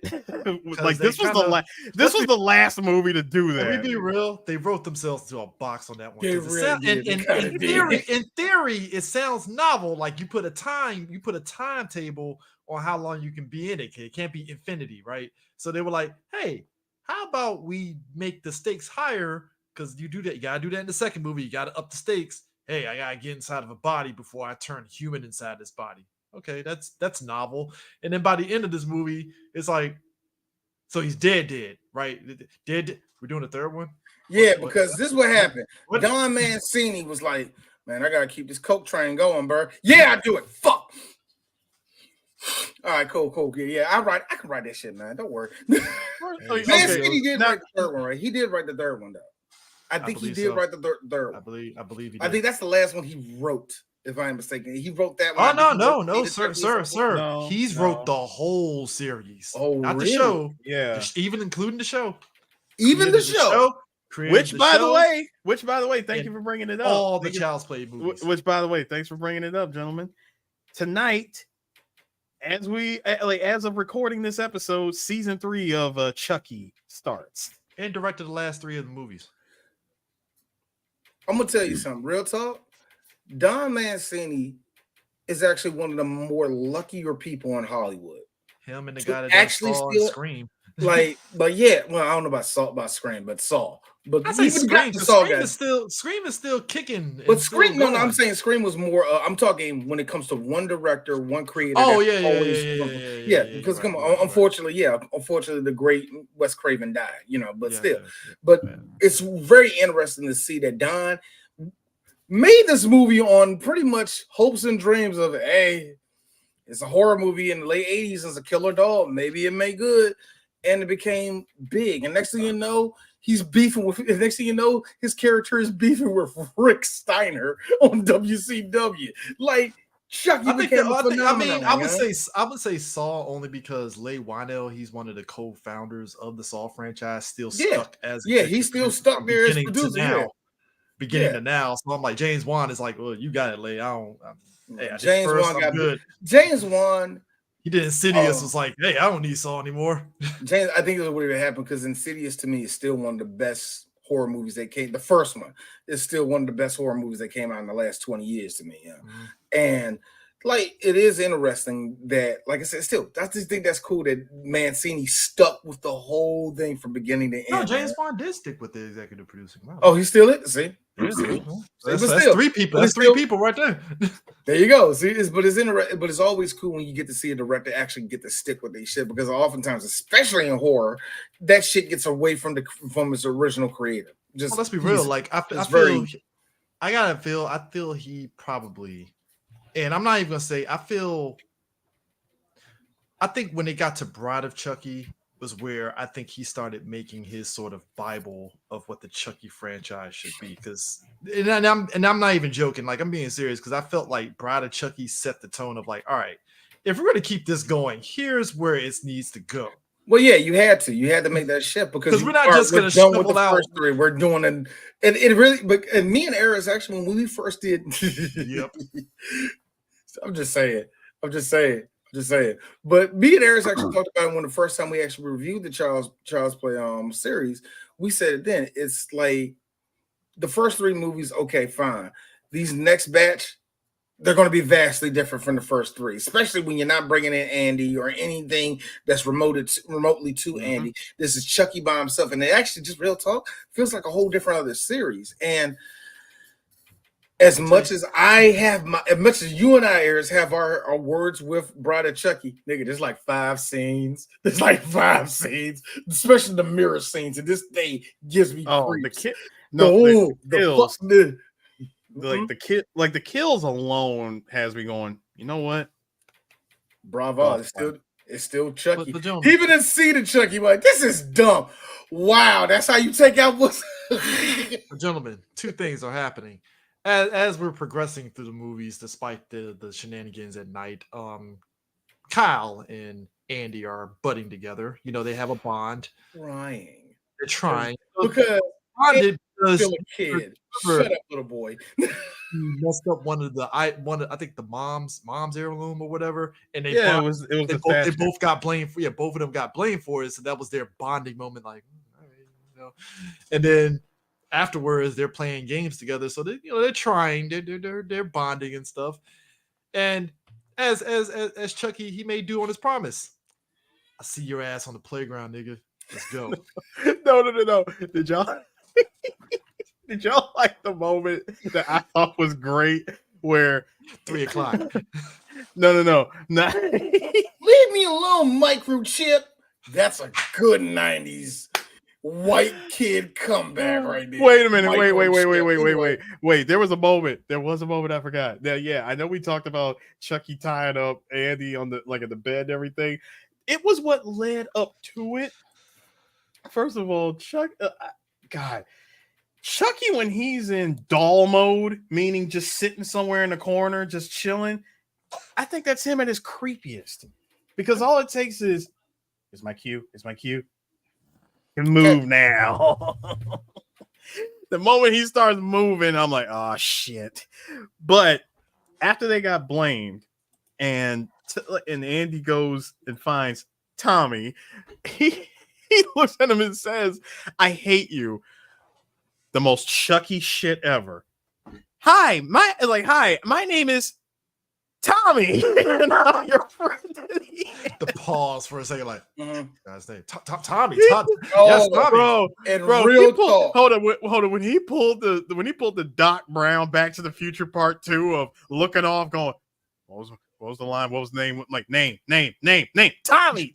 E: Like this was the last movie to do
B: Can we
E: that.
B: be real? They wrote themselves into a box on that one.
A: They really did. They kinda did.
B: In theory, it sounds novel. Like you put a timetable on how long you can be in it. It can't be infinity, right? So they were like, hey, how about we make the stakes higher? Because you do that, you gotta do that in the second movie. You gotta up the stakes. Hey, I gotta get inside of a body before I turn human inside this body. Okay, that's novel. And then by the end of this movie, it's like, so he's dead, right? Dead. We're doing a third one.
A: Yeah, because this is what happened.
B: What?
A: Don Mancini was like, man, I gotta keep this coke train going, bro. Yeah, I do it. Fuck. All right, cool. Yeah, I can write that shit, man. Don't worry. Mancini did write the third one, right? He did write the third one, though. I think he did write the third one.
B: I believe he did.
A: I think that's the last one he wrote, if I'm mistaken. He wrote that one.
B: Oh no, sir.
E: No,
B: He's wrote the whole series.
A: Oh,
B: not
A: really?
B: the show.
E: Yeah,
B: even including the show.
A: Even the show.
E: Which, by the way, thank you for bringing it up.
B: All the Child's Play movies.
E: Which, by the way, thanks for bringing it up, gentlemen. Tonight, as of recording this episode, season 3 of Chucky starts.
B: And directed the last 3 of the movies.
A: I'm gonna tell you something. Real talk. Don Mancini is actually one of the more luckier people in Hollywood.
B: Him and the guy that
A: actually
B: still Scream.
A: But yeah, well, I don't know about Scream, but Saw. But
B: I say
A: even
B: Scream,
A: Saw
B: Scream is still kicking.
A: But Scream, no, I'm saying Scream was more. I'm talking when it comes to one director, one creator.
B: Oh yeah.
A: Because come on, unfortunately, the great Wes Craven died. But still, it's very interesting to see that Don made this movie on pretty much hopes and dreams of, hey, it's a horror movie in the late 80s. It's a killer doll. Maybe it made good. And it became big. And next thing you know, he's beefing with, next thing you know, his character is beefing with Rick Steiner on WCW. Like, Chucky became a phenomenon.
B: I would say Saw only because Leigh Whannell, he's one of the co-founders of the Saw franchise, still stuck as
A: he's still stuck there as producer.
B: Beginning to now. So I'm like, James Wan is like, well, you got it, Leigh.
A: James Wan got good. James Wan.
B: He did Insidious, was like, hey, I don't need Saw anymore.
A: James, I think it was what happened because Insidious to me is still one of the best horror movies that came. The first one is still one of the best horror movies that came out in the last 20 years to me. Yeah. Mm-hmm. And like, it is interesting that, like I said, still, I just think that's cool that Mancini stuck with the whole thing from beginning to end.
B: No, James Wan did stick with the executive producing. Wow.
A: Oh, he still is? See?
B: That's 3 people. That's 3 people right there.
A: There you go. See, but it's always cool when you get to see a director actually get to stick with their shit, because oftentimes, especially in horror, that shit gets away from its original creator. Just
B: let's be real. Like I feel he probably, and I'm not even gonna say I think when it got to Bride of Chucky was where I think he started making his sort of Bible of what the Chucky franchise should be. Because, and I'm not even joking, like I'm being serious, because I felt like Bride of Chucky set the tone of like, all right, if we're gonna keep this going, here's where it needs to go.
A: Well, yeah, you had to make that shift because
B: we're not just gonna shovel out.
A: First 3. We're doing and it really. But me and Eris actually, when we first did,
B: yep.
A: I'm just saying. But me and Eris actually talked about it when the first time we actually reviewed the Child's Play series. We said it then. It's like the first 3 movies. Okay, fine. These next batch, they're going to be vastly different from the first 3, especially when you're not bringing in Andy or anything that's remotely to Andy. This is Chucky by himself, and it actually, just real talk, feels like a whole different other series. And as much as you and I, Eris, have our words with Bride of Chucky, nigga, there's like 5 scenes. Especially the mirror scenes. And this thing gives me creeps.
E: The kills alone has me going, you know what?
A: Bravo. It's still Chucky. He didn't see the Chucky, like, this is dumb. Wow, that's how you take out what's
B: Gentlemen, 2 things are happening. As we're progressing through the movies, despite the shenanigans at night, Kyle and Andy are butting together. They have a bond.
A: They're
B: trying.
A: Because Still a kid. Shut up, little boy.
B: He messed up one of I think the mom's heirloom or whatever, and they
E: Yeah,
B: bond-
E: it was
B: they
E: the
B: both, they
E: Thatcher.
B: both got blamed for both of them got blamed for it. So that was their bonding moment, like, all right, you know. And then afterwards, they're playing games together, so they're trying, they're bonding and stuff. And as Chucky, he may do on his promise. I see your ass on the playground, nigga. Let's go.
E: No. Did y'all like the moment that I thought was great where
B: 3:00.
E: no.
A: Leave me alone, microchip. That's a good 90s white kid comeback right there.
E: Wait a minute.
A: Microchip.
E: Wait. There was a moment I forgot. Now, yeah, I know we talked about Chucky tying up Andy on the in the bed and everything. It was what led up to it. First of all, Chucky, when he's in doll mode, meaning just sitting somewhere in the corner, just chilling, I think that's him at his creepiest. Because all it takes is my cue. Can move now. The moment he starts moving, I'm like, oh shit. But after they got blamed, and Andy goes and finds Tommy, he looks at him and says, I hate you. The most Chucky shit ever. Hi, my name is Tommy. And I'm your friend.
B: The pause for a second, like, guy's name, Tommy.
A: Oh,
B: Yes, Tommy.
A: Bro, real talk.
E: Hold on. When he pulled the Doc Brown Back to the Future Part 2 of looking off, going, what was the line? What was the name? Like name. Tommy.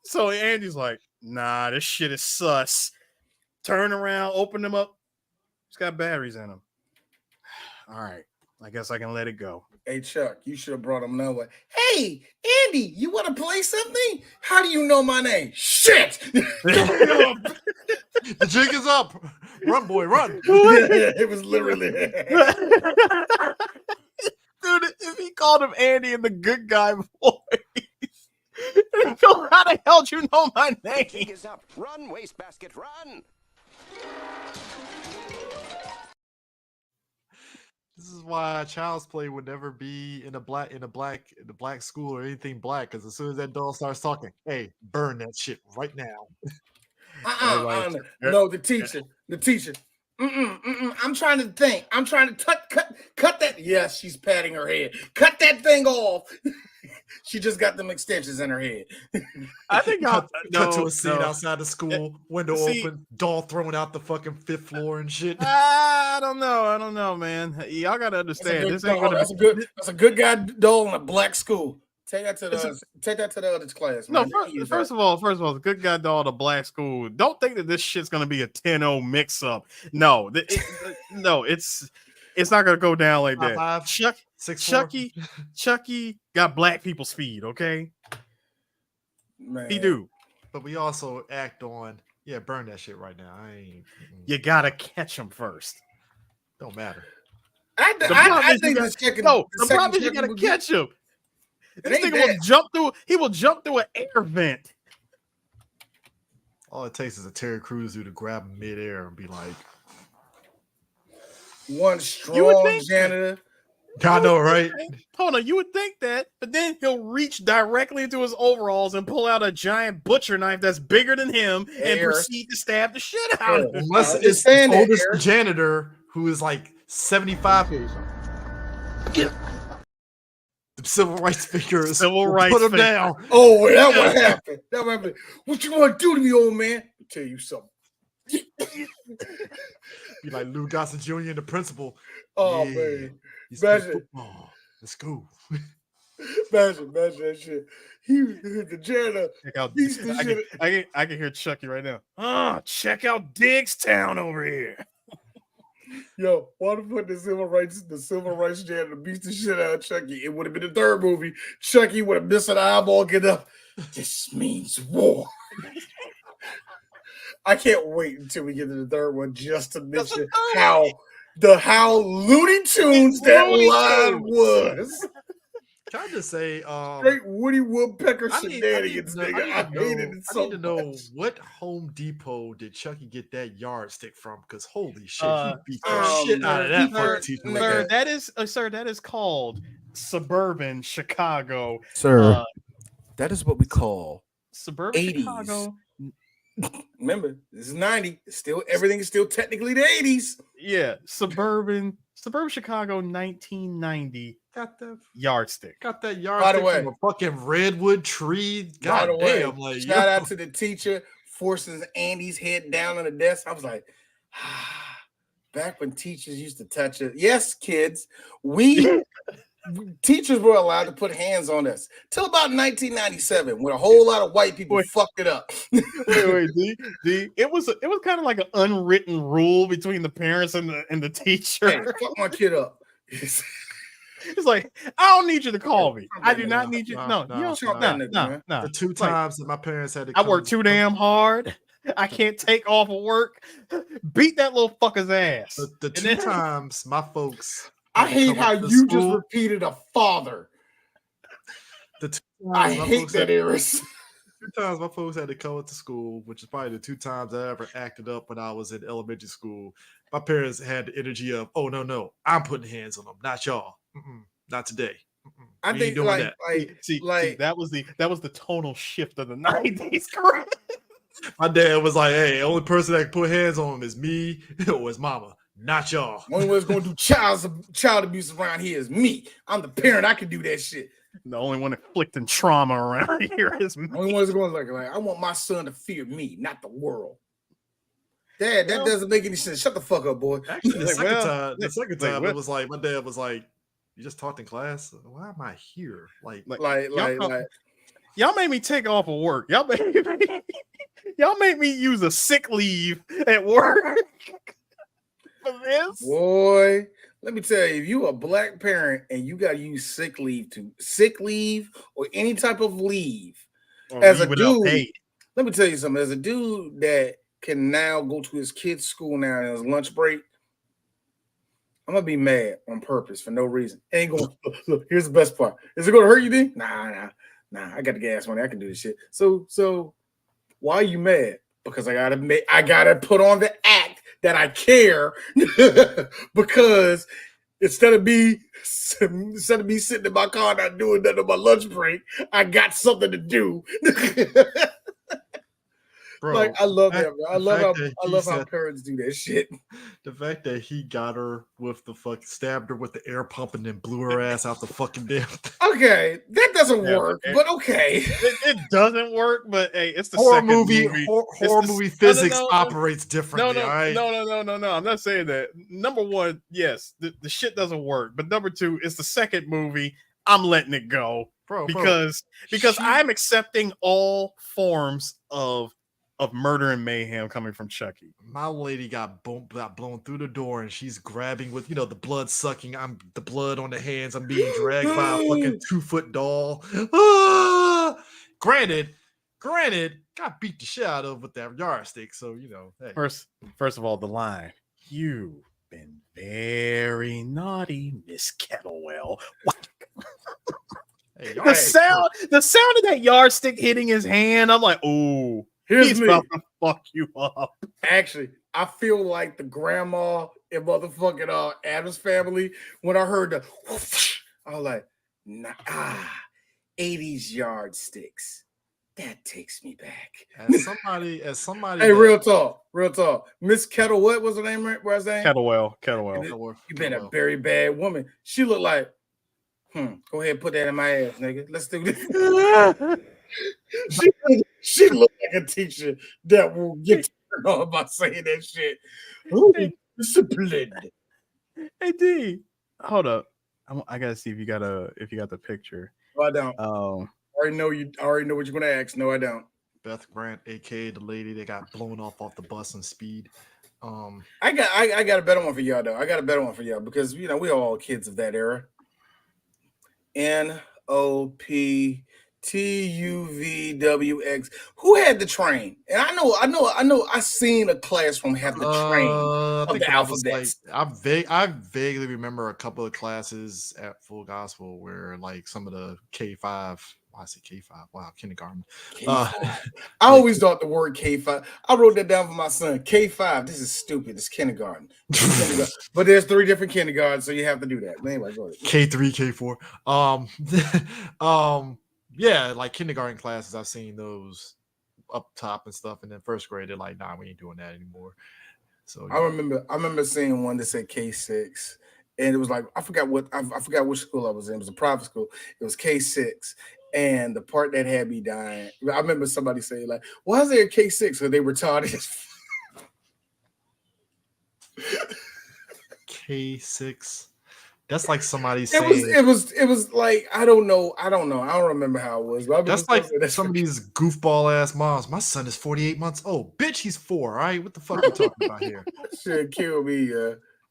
E: So Andy's like, nah, this shit is sus. Turn around, open them up. It's got batteries in them. All right. I guess I can let it go.
A: Hey, Chuck, you should have brought him that way. Hey, Andy, you want to play something? How do you know my name? Shit!
B: The jig is up. Run, boy, run.
A: It was literally.
E: Dude, if he called him Andy in the good guy voice, so how the hell do you know my name?
G: Jig is up. Run, wastebasket, run.
B: This is why Child's Play would never be in a black school or anything black. Because as soon as that doll starts talking, hey, burn that shit right now.
A: No, the teacher. I'm trying to think. I'm trying to cut that. Yes, she's patting her head. Cut that thing off. She just got them extensions in her head.
E: I think
B: cut to a scene outside the school, window
E: See,
B: open, doll throwing out the fucking 5th floor and shit.
E: I don't know, man. Y'all gotta understand. This ain't gonna
A: That's a good guy doll in a black school. Take that to the other class.
E: No,
A: Man.
E: first of all, the good guy doll to black school. Don't think that this shit's gonna be a 10-0 mix up. No, it's not gonna go down like that.
B: 5'5", 6'4".
E: Chucky got black people speed, okay?
A: Man.
E: He do.
B: But we also act on, burn that shit right now.
E: You gotta catch him first.
B: Don't matter.
A: I think the
E: problem is you gotta catch him. This nigga will jump through an air vent.
B: All it takes is a Terry Crews to grab him midair and be like,
A: one strong janitor.
B: I know, right?
E: Hold on, you would think that, but then he'll reach directly into his overalls and pull out a giant butcher knife that's bigger than him and proceed to stab the shit out of him.
B: Unless it's the oldest janitor who is like 75 years old. The civil rights figures. Put him down.
A: Oh, that what happened. That what happened. What you want to do to me, old man? I'll tell you something.
B: Be like Lou Gossett Jr. and the principal.
A: Oh, man.
B: Let's go.
A: Imagine that shit. The janitor.
E: I can hear Chucky right now. Check out Diggstown over here.
A: Yo, why the fuck the civil rights janitor beats the shit out of Chucky? It would have been the third movie. Chucky would have missed an eyeball, get up. This means war. I can't wait until we get to the third one just to mention how Looney Tunes that line was.
B: Can I just say,
A: Straight Woody Woodpecker
B: I need
A: shenanigans,
B: to know,
A: nigga. I hated it
B: I
A: so
B: need to know
A: much.
B: what Home Depot did Chucky get that yardstick from? Because holy shit, he
E: Uh,
B: beat the
E: sir,
B: shit out of
E: sir,
B: that
E: sir,
B: fucking teacher with
E: sir,
B: that.
E: that is called suburban Chicago.
A: Sir, that is what we call
E: Suburban
A: 80s.
E: Chicago.
A: Remember, this is 90. It's still everything is still technically the 80s.
E: Yeah, suburban Chicago 1990 yardstick.
B: Got that
A: By the
B: yardstick
A: way,
B: from a fucking redwood tree.
A: by the
B: God
A: way,
B: damn, like yo.
A: shout out to the teacher forcing Andy's head down on the desk. I was like, back when teachers used to touch it. Yes, kids, teachers were allowed to put hands on us till about 1997, when a whole lot of white people fucked it up.
E: wait, D. It was kind of like an unwritten rule between the parents and the teacher.
A: Hey, fuck my kid up.
E: It's like, I don't need you to call me. I do not need you. No,
B: no,
E: no.
B: The two times that my parents had to
E: I worked too damn hard. I can't take off of work. Beat that little fucker's ass.
B: The two times my folks.
A: I hate how you just repeated a father. I hate that, Eris.
B: Two times my folks had to come to school, which is probably the two times I ever acted up when I was in elementary school. My parents had the energy of, "Oh no, I'm putting hands on them, not y'all. Not today."
A: I think that
E: was the tonal shift of the 90s, correct?
B: My dad was like, "Hey, the only person that can put hands on him is me or his mama, not y'all.
A: The only one that's going to do child abuse around here is me. I'm the parent. I can do that shit.
E: The only one inflicting trauma around here is me.
A: The only one that's going like, I want my son to fear me, not the world." Dad, that doesn't make any sense. Shut the fuck up, boy.
B: Actually, the second time, it was like my dad was like, "You just talked in class. Why am I here?" Like
E: y'all made me take off of work. Y'all made me use a sick leave at work for this.
A: Boy, let me tell you, if you a black parent and you got to use sick leave or any type of leave, as a dude, let me tell you something. As a dude that can now go to his kid's school now in his lunch break, I'm gonna be mad on purpose for no reason. Ain't going. Look, here's the best part. Is it gonna hurt you? Then nah. I got the gas money. I can do this shit. So why are you mad? Because I gotta put on the act that I care. Because instead of me sitting in my car not doing nothing on my lunch break, I got something to do. Bro, like I love that, bro. I love how parents do that shit.
B: The fact that he got her with the fucking stabbed her with the air pump and then blew her ass out the fucking damn thing.
A: Okay, that doesn't work, but okay.
E: It doesn't work, but hey, it's the
B: horror
E: second
B: movie. Horror movie physics operates differently.
E: No. I'm not saying that. Number one, yes, the shit doesn't work. But number two, it's the second movie. I'm letting it go, because I'm accepting all forms of murder and mayhem coming from Chucky.
B: My lady got blown through the door, and she's grabbing with the blood sucking. I'm the blood on the hands. I'm being dragged by a fucking 2-foot doll. Granted, got beat the shit out of with that yardstick. So hey.
E: First of all, the line, "You've been very naughty, Miss Kettlewell."
B: Hey,
E: the sound of that yardstick hitting his hand, I'm like, "Oh, he's about to fuck you up."
A: Actually, I feel like the grandma in motherfucking Addams Family when I heard the whoosh, I was like, 80s yardsticks. That takes me back.
B: As somebody.
A: Hey, real talk. Miss Kettle, what was her name? What's her name?
E: Kettlewell.
A: You've been a very bad woman. She looked like, go ahead and put that in my ass, nigga. Let's do this. She looked like a teacher that will get turned on by saying that shit. Disciplined.
E: Hey D, hold up. I gotta see if you got the picture.
A: No, I don't. I already know what you're gonna ask. No, I don't.
B: Beth Grant, aka the lady that got blown off the bus in Speed.
A: I got a better one for y'all though. I got a better one for y'all because we are all kids of that era. NOPD TUVWX. Who had the train? And I seen a classroom have the train
B: I
A: of
B: think
A: the
B: when I was like,
A: alphabets.
B: I vaguely remember a couple of classes at Full Gospel where like some of the K5. Why I say K5? Wow, kindergarten. Uh,
A: K5. I
B: yeah,
A: always thought the word K5. I wrote that down for my son. K5. This is stupid. It's kindergarten. It's kindergarten. But there's 3 different kindergartens, so you have to do that. But anyway, go ahead.
B: K3, K4. Yeah, like kindergarten classes. I've seen those up top and stuff, and then first grade they're like, nah, we ain't doing that anymore. So
A: I remember seeing one that said K6, and it was like I forgot which school I was in. It was a private school. It was K6, and the part that had me dying. I remember somebody saying like, "Why is there a K6?" Because they retarded.
B: K6. That's like somebody saying
A: It was like I don't know. I don't remember how it was. But I remember
B: that's like
A: that's
B: some of these goofball ass moms. My son is 48 months old. Bitch, he's 4. All right, what the fuck you talking about here?
A: should kill me.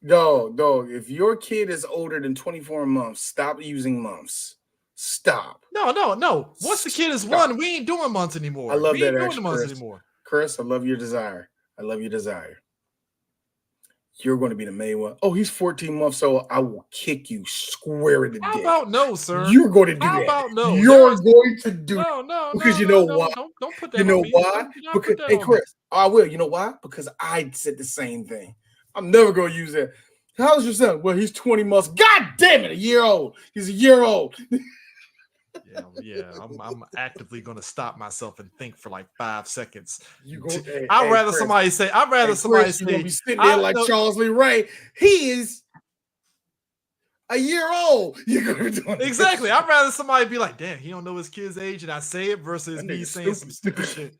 A: Dog. If your kid is older than 24 months, stop using months. Stop.
B: No. Once the kid is
A: Stop.
B: 1, we ain't doing months anymore.
A: I love
B: We
A: that
B: ain't doing the
A: extra,
B: months
A: Chris.
B: anymore.
A: Chris, I love your desire. I love your desire. You're going to be the main one. Oh, he's 14 months old. I will kick you square in the
B: How
A: dick.
B: about no, sir?
A: You're going to do
B: How
A: that.
B: about no?
A: You're going to do that.
B: No.
A: Because you know why?
B: Don't put that
A: You know
B: on me.
A: why?
B: Do not
A: Because
B: put that
A: hey,
B: on me.
A: Chris, I will. You know why? Because I said the same thing. I'm never going to use that. How's your son? Well, he's 20 months. God damn it, a year old. He's a year old.
B: Yeah. I'm actively gonna stop myself and think for like 5 seconds.
A: I'd
B: rather somebody say. I'd rather somebody
A: Chris, you're gonna
B: say.
A: be sitting there like Charles Lee Ray. He is a year old. You're gonna be doing
B: Exactly. I'd rather somebody be like, damn, he don't know his kid's age, and I say it versus
A: That
B: me
A: nigga
B: saying
A: stupid.
B: some stupid shit.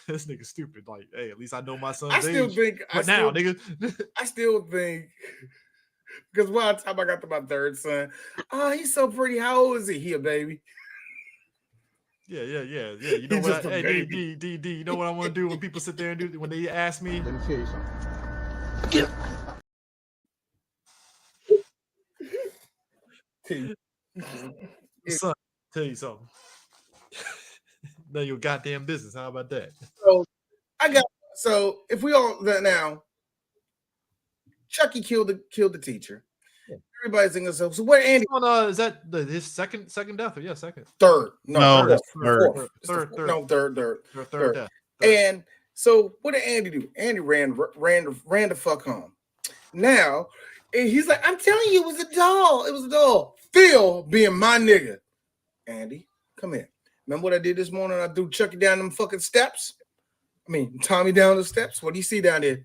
B: This nigga stupid. Like, hey, at least I know my son's
A: I still
B: age.
A: think
B: Nigga.
A: I still think because by the time I got to my third son, oh, he's so pretty. How old is he? He a baby.
B: Yeah. You know
A: He's
B: what?
A: just a
B: Hey,
A: baby.
B: D. You know what I want to do when people sit there and do when they ask me?
C: Let me tell you something.
B: Son, tell you something. None of your goddamn business. How about that?
A: So if we all now, Chucky killed the teacher. Everybody's thinking so where Andy?
B: Is that his second death? Or yeah, second.
A: Third.
E: No,
A: Third.
E: third.
A: Third.
B: Death.
A: And so what did Andy do? Andy ran the fuck home. Now, and he's like, I'm telling you, it was a doll. It was a doll. Phil being my nigga. Andy, come here. Remember what I did this morning? I threw Chucky down them fucking steps. I mean, Tommy down the steps. What do you see down there?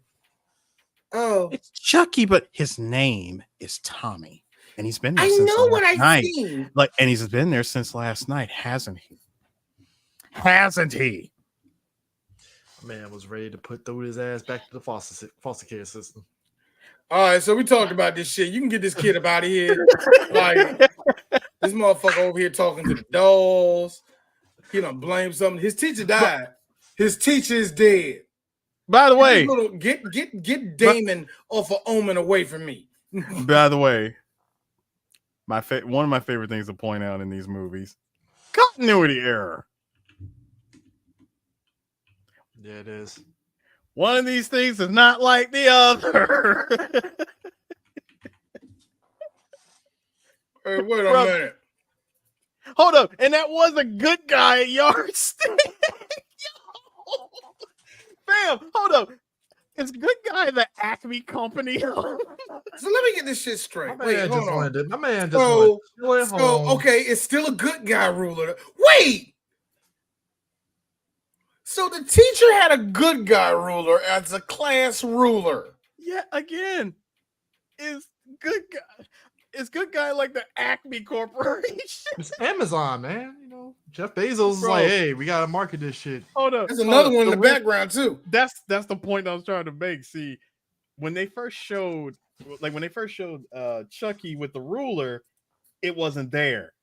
A: Oh,
H: It's Chucky, but his name is Tommy, and he's been there
A: I
H: since
A: know
H: last
A: what I
H: night.
A: seen.
H: And he's been there since last night, hasn't he? Hasn't he?
B: Man was ready to throw his ass back to the foster care system.
A: All right, so we talked about this shit. You can get this kid up out of here. Like this motherfucker over here talking to the dolls. He don't blame something. His teacher died. His teacher is dead.
E: By the way,
A: Get Damon off of Omen away from me.
E: by the way, one of my favorite things to point out in these movies: continuity error.
B: Yeah, it is.
E: One of these things is not like the other.
A: Hey, wait a minute.
E: Hold up, and that was a good guy at Yardstick. Fam, hold up. Is good guy the Acme company?
A: So let me get this shit straight.
B: My
A: Wait,
B: man
A: hold
B: just
A: on.
B: wanted to. My man just wanted to chill at home.
A: Okay, it's still a good guy ruler. Wait. So the teacher had a good guy ruler as a class ruler.
E: Yeah, again, is good guy. Is good guy like the Acme Corporation?
B: It's Amazon, man. You know, Jeff Bezos is
E: Bro.
B: like, hey, we gotta market this shit.
E: Hold up.
A: There's another one in the background too.
E: That's the point I was trying to make. See, when they first showed Chucky with the ruler, it wasn't there.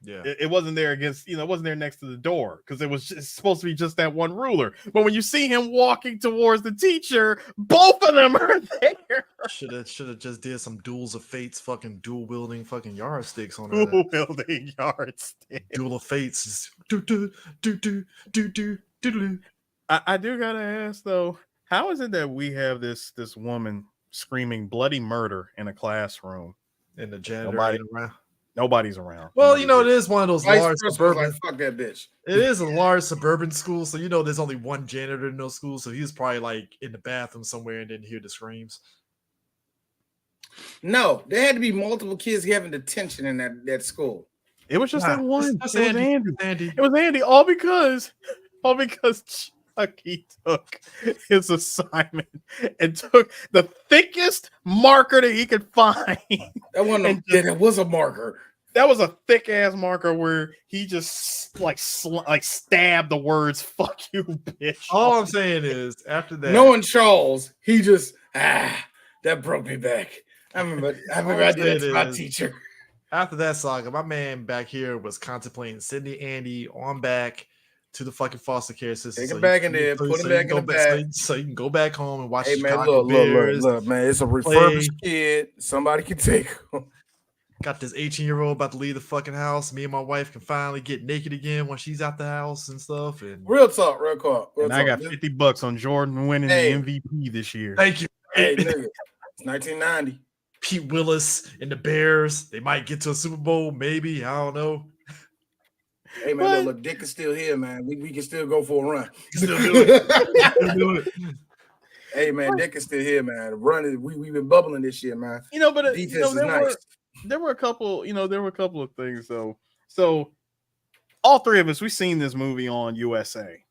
B: Yeah.
E: It wasn't there against, it wasn't there next to the door because it was just supposed to be just that one ruler. But when you see him walking towards the teacher, both of them are there.
B: Should have just did some duels of fates, fucking dual wielding fucking yardsticks on
E: Dual
B: that.
E: wielding yardstick.
B: Duel of fates. Is do do do do do do do do.
E: I do gotta ask though, how is it that we have this woman screaming bloody murder in a classroom?
B: And the janitor
E: Nobody-
B: ain't around.
E: Nobody's around.
B: Well,
E: Nobody's
B: it
E: there.
B: is one of those
A: Vice
B: large
A: principal's
B: suburban.
A: like, fuck that bitch.
B: It is a large suburban school, so there's only one janitor in those schools, so he's probably like in the bathroom somewhere and didn't hear the screams.
A: No, there had to be multiple kids having detention in that school.
E: It was just that one.
B: That's
E: It was
B: Andy.
E: Andy.
B: Andy.
E: It was Andy. All because Chucky took his assignment and took the thickest marker that he could find.
A: That wasn't
E: And
A: that was a marker.
E: That was a thick ass marker where he just stabbed the words "fuck you, bitch."
B: All I'm saying is, after that,
A: Knowing Charles, he just that broke me back. I remember I did that to my teacher.
B: After that saga, my man back here was contemplating sending Andy on back to the fucking foster care system.
A: Take him back in there, put him back in the back.
B: So you can go back home and watch
A: Hey man,
B: Chicago Bears.
A: look, man. It's a refurbished kid. Somebody can take him.
B: Got this 18-year-old about to leave the fucking house. Me and my wife can finally get naked again when she's out the house and stuff. And
A: Real talk, real talk.
E: And I got $50 on Jordan winning the MVP this year.
B: Thank you.
A: Hey, nigga, it's 1990.
B: Pete Willis and the Bears. They might get to a Super Bowl, maybe. I don't know.
A: Hey man, look, Dick is still here, man. We can still go for a run.
B: Still do it. Still do it.
A: Hey man, Dick is still here, man. Running, we've been bubbling this year, man.
E: But
A: defense is nice.
E: There were a couple of things though. So all three of us, we've seen this movie on USA,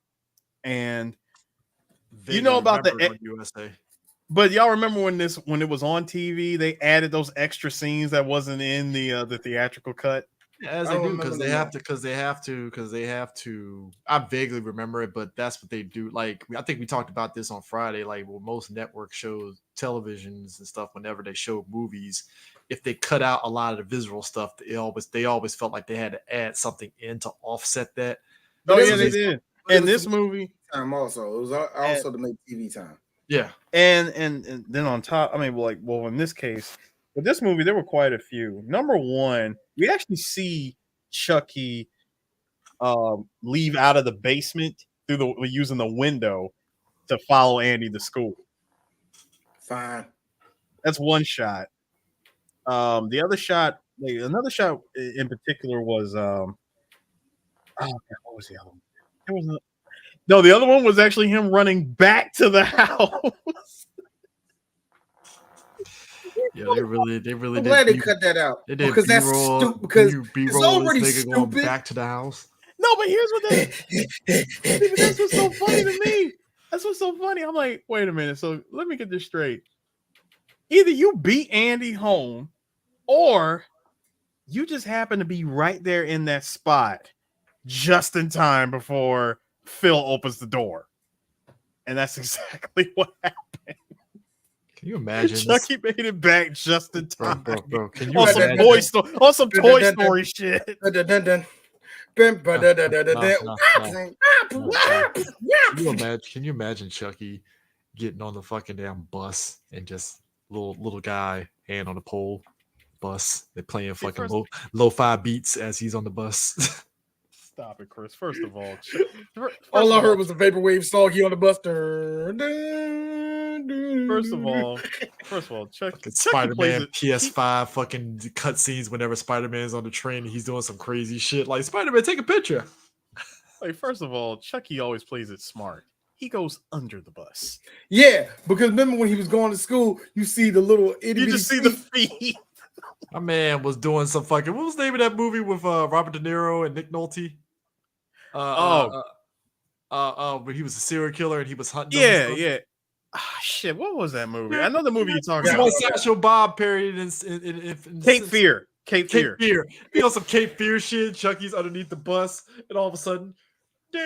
E: and
B: Vaguely
E: about the
B: remember on USA.
E: But y'all remember when it was on TV, they added those extra scenes that wasn't in the theatrical cut.
B: Yeah, as they do, because they have to. I vaguely remember it, but that's what they do. Like, I think we talked about this on Friday. Like, well, most network shows, televisions and stuff, whenever they show movies, if they cut out a lot of the visual stuff, they always felt like they had to add something in to offset that.
E: Oh yeah, they did. And this movie
A: time also, it was also to make TV time.
B: Yeah,
E: and then on top, in this case, with this movie, there were quite a few. Number one, we actually see Chucky leave out of the basement using the window to follow Andy to school.
A: Fine.
E: That's one shot. The other shot, another shot in particular was what was the other one? There was no, the other one was actually him running back to the house.
B: Yeah, they really
A: I'm glad they cut that out.
B: They did
A: because that's
B: B-roll,
A: stupid. Because
B: B-roll
A: it's already
B: this nigga going
A: stupid.
B: back to the house.
E: No, but here's what that's what's so funny to me. That's what's so funny. I'm like, wait a minute. So let me get this straight. Either you beat Andy home, or you just happen to be right there in that spot just in time before Phil opens the door. And that's exactly what happened.
B: Can you imagine?
E: Chucky made it back just in time.
B: Bro, can you
E: On some
B: imagine?
E: Toy Story shit.
B: Can you imagine Chucky getting on the fucking damn bus and just little guy hand on the pole bus? They're playing fucking lo-fi beats as he's on the bus.
E: Stop it, Chris. First of all,
A: all I heard was a vaporwave soggy on the bus.
E: First of all, Chucky
B: Spider-Man PS5 fucking cutscenes whenever Spider-Man's on the train and he's doing some crazy shit. Like, Spider-Man, take a picture.
E: Like, first of all, Chucky always plays it smart. He goes under the bus.
A: Yeah, because remember when he was going to school, you see the little itty.
E: You just see the feet.
B: My man was doing some fucking. What was the name of that movie with Robert De Niro and Nick Nolte? Where he was a serial killer and he was hunting.
E: Yeah. Shit, what was that movie? I know the movie you're talking about.
B: Satchel Bob parodied in
E: Cape Fear. Cape Fear.
B: You know, some Cape Fear shit. Chucky's underneath the bus, and all of a sudden,
E: he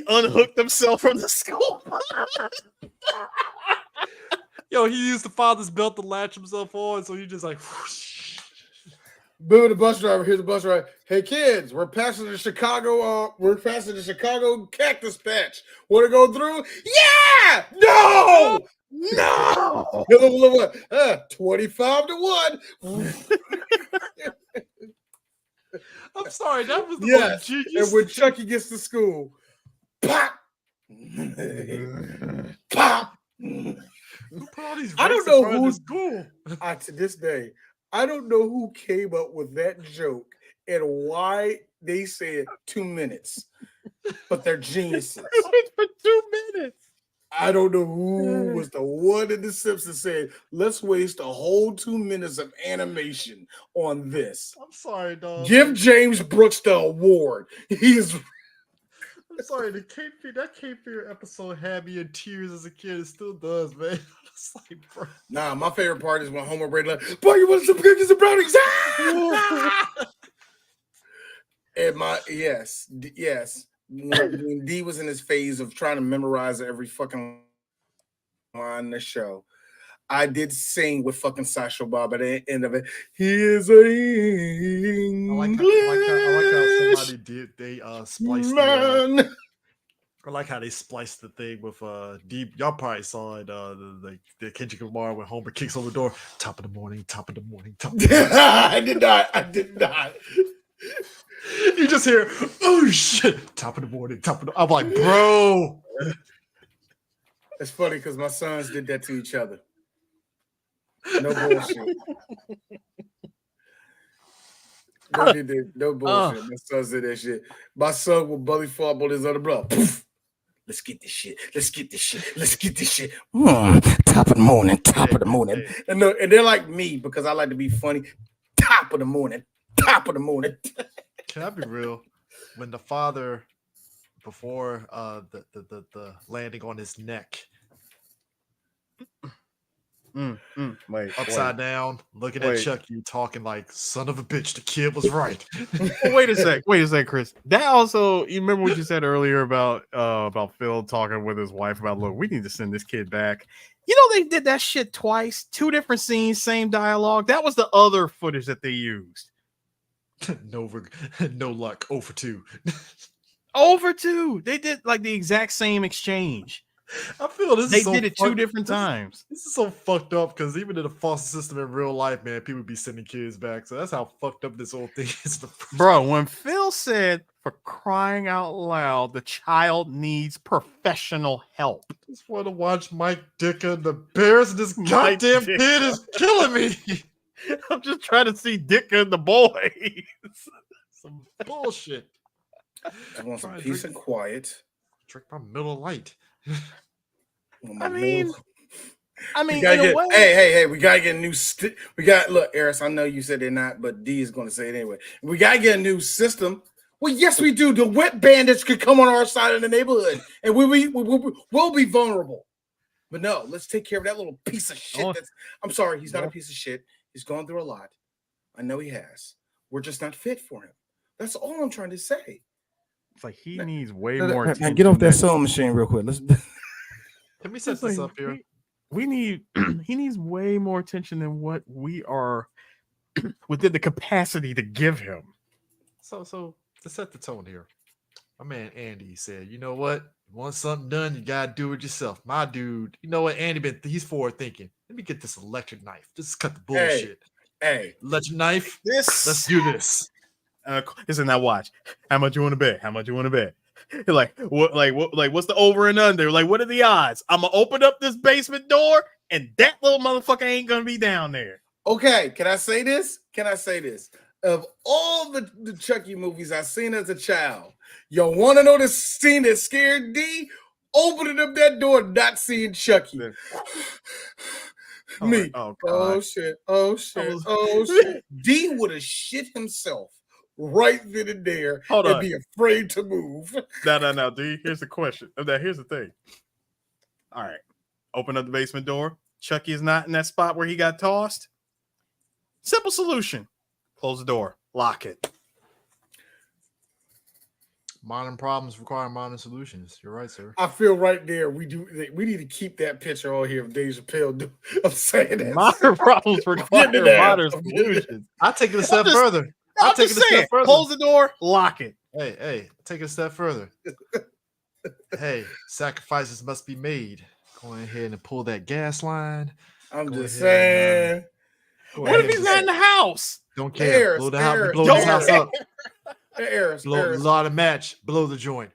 E: unhooked himself from the school.
B: Yo, he used the father's belt to latch himself on, so he just like whoosh.
A: Bill, the bus driver. Here's the bus driver. Hey kids, we're passing the Chicago. We're passing the Chicago Cactus Patch. Want to go through? Yeah! No!
E: No.
A: Look, 25 to 1.
B: I'm sorry, that was the most
A: Yes.
B: genius.
A: And when Chucky gets to school, pop, pop.
B: Who put all these
A: I don't
B: rakes in
A: know
B: front of
A: who.
B: the school?
A: To this day, I don't know who came up with that joke and why they said 2 minutes, but they're geniuses.
E: For 2 minutes.
A: I don't know who was the one in The Simpsons said, let's waste a whole 2 minutes of animation on this.
B: I'm sorry, dog.
A: Give James Brooks the award. He's.
B: I'm sorry. The Cape Fear episode had me in tears as a kid. It still does, man. It's like, bro.
A: Nah, my favorite part is when Homer Brady like, boy, you want some cookies and brownies? Ah! And yes. When D was in his phase of trying to memorize every fucking line in the show, I did sing with fucking Sasha Bob at the end of it. He is a
B: I like how somebody did. They spliced the. I like how they spliced the thing with deep. Y'all probably saw it. The Kendrick Lamar when Homer kicks on the door. Top of the morning. Top of the morning. Top. Of the morning.
A: I did not.
B: You just hear, oh shit! Top of the morning. Top of the. I'm like, bro.
A: It's funny because my sons did that to each other. No bullshit. No bullshit. My sons did that shit. My son will belly flop on his other brother. Poof. Let's get this shit. Let's get this shit. Let's get this shit. Top of the morning. Top of the morning. And they're like me because I like to be funny. Top of the morning. Top of the morning.
B: Can I be real? When the father, before the landing on his neck, upside down, looking at Chucky, talking like, son of a bitch, the kid was right.
H: Wait a sec, Chris. That also, you remember what you said earlier about Phil talking with his wife about, look, we need to send this kid back. You know, they did that shit twice, 2 different scenes, same dialogue. That was the other footage that they used.
B: No luck. 0 for 2.
H: 0 for 2. They did like the exact same exchange.
B: I feel this
H: they
B: is so
H: did it 2 different times.
B: This is so fucked up because even in the foster system in real life, man, people be sending kids back. So that's how fucked up this whole thing is.
H: Bro, when Phil said, for crying out loud, the child needs professional help.
B: I just want to watch Mike Dicker and the Bears, and this goddamn kid is killing me.
H: I'm just trying to see Dicker and the boys.
B: Some bullshit.
A: I want some peace and quiet.
B: Drink my Miller Lite.
H: I mean,
A: we gotta get, hey, we gotta get a new. Look, Eris. I know you said they're not, but D is going to say it anyway. We gotta get a new system. Well, yes, we do. The wet bandits could come on our side of the neighborhood, and we'll be vulnerable. But no, let's take care of that little piece of shit. I'm sorry, he's not a piece of shit. He's gone through a lot. I know he has. We're just not fit for him. That's all I'm trying to say.
H: It's like he needs way more attention.
A: Get off that sewing machine real quick.
B: Can we set this up here?
H: He needs way more attention than what we are within the capacity to give him.
B: So to set the tone here, my man Andy said, you know what? You want something done, you gotta do it yourself. My dude, you know what? Andy he's forward thinking. Let me get this electric knife. Just cut the bullshit.
A: Hey,
B: electric knife. Let's do this.
H: Isn't that watch? How much you want to bet? How much you want to bet? Like what's the over and under? Like, what are the odds? I'm gonna open up this basement door and that little motherfucker ain't gonna be down there.
A: Okay, can I say this? Of all the Chucky movies I've seen as a child, you want to know the scene that scared D? Opening up that door, not seeing Chucky. Me. Oh shit. D would have shit himself right then and there and be afraid to move.
H: No, D. Here's the question. Here's the thing. All right. Open up the basement door. Chucky is not in that spot where he got tossed. Simple solution. Close the door. Lock it.
B: Modern problems require modern solutions. You're right, sir.
A: I feel right there. We need to keep that picture on here of Dave Chappelle. I'm saying that.
H: Modern problems require
A: getting it down.
H: modern
A: I'm getting it.
H: solutions.
B: I take it a step
H: just-
B: further. I
H: I'm
B: take
H: just
B: it a
H: saying,
B: step further.
H: close the door, lock it.
B: Hey, take it a step further. Hey, sacrifices must be made. Go ahead and pull that gas line.
A: I'm
B: Go
A: just
B: ahead
A: saying.
H: What if he's not in the house?
B: Don't care.
A: Harris,
B: Blow the house.
A: Harris,
B: Blow this
A: Harris.
B: house up.
A: Harris,
B: Blow
A: Harris,
B: lot of match. Blow the joint.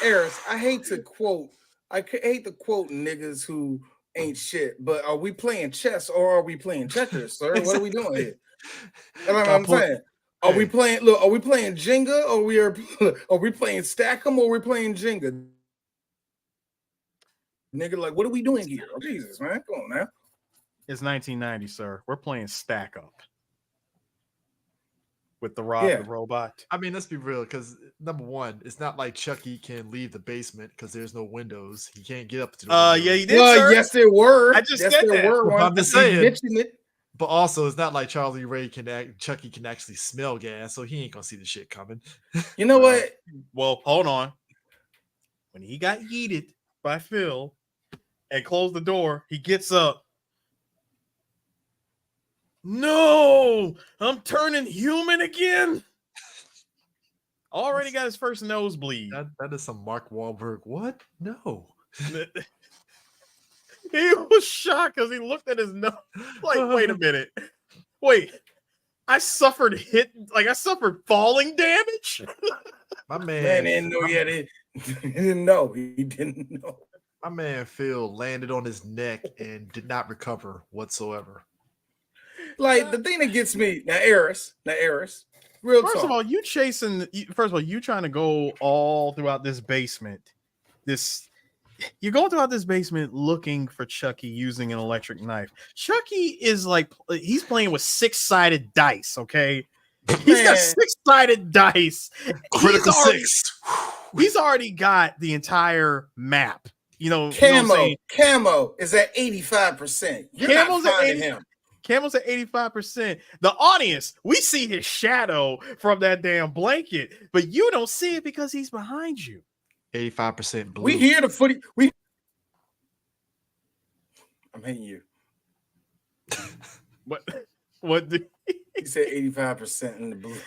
A: Harris, I hate to quote niggas who ain't shit, but are we playing chess or are we playing checkers, sir? What are we doing here? That's what I'm saying. Are we playing Jenga or are we playing Stack'em or are we playing Jenga? Nigga, like, what are we doing here? Oh, Jesus, man. Come on now.
H: It's 1990, sir. We're playing Stack Up with the Rob the Robot.
B: I mean, let's be real, because number one, it's not like Chucky can leave the basement because there's no windows. He can't get up to the window.
H: Yeah, you did, sir.
A: Yes, there were.
H: I just said that.
B: I'm just saying.
A: Mentioned it.
B: But also, it's not like Charlie Ray Chucky can actually smell gas, so he ain't gonna see the shit coming.
A: You know what?
H: Well, hold on. When he got yeeted by Phil and closed the door, he gets up. No, I'm turning human again. Already got his first nosebleed.
B: That is some Mark Wahlberg. What? No.
H: He was shocked because he looked at his nose. Like, wait a minute. Wait, I suffered falling damage.
B: My man
A: didn't know yet. He didn't know. He didn't know.
B: My man Phil landed on his neck and did not recover whatsoever.
A: Like, the thing that gets me now, Eris, real
H: First
A: talk.
H: of all, you trying to go all throughout this basement. You're going throughout this basement looking for Chucky using an electric knife. Chucky is like, he's playing with 6-sided dice, okay? He's got 6-sided dice.
B: Critical six.
H: He's already got the entire map.
A: Camo is at 85%. You're
H: Camo's
A: not
H: at
A: finding him.
H: Camo's at 85%. The audience, we see his shadow from that damn blanket, but you don't see it because he's behind you.
B: 85% blue.
A: We hear the footy. I'm hating you.
H: What?
A: He said 85% in the blue.
H: Yeah,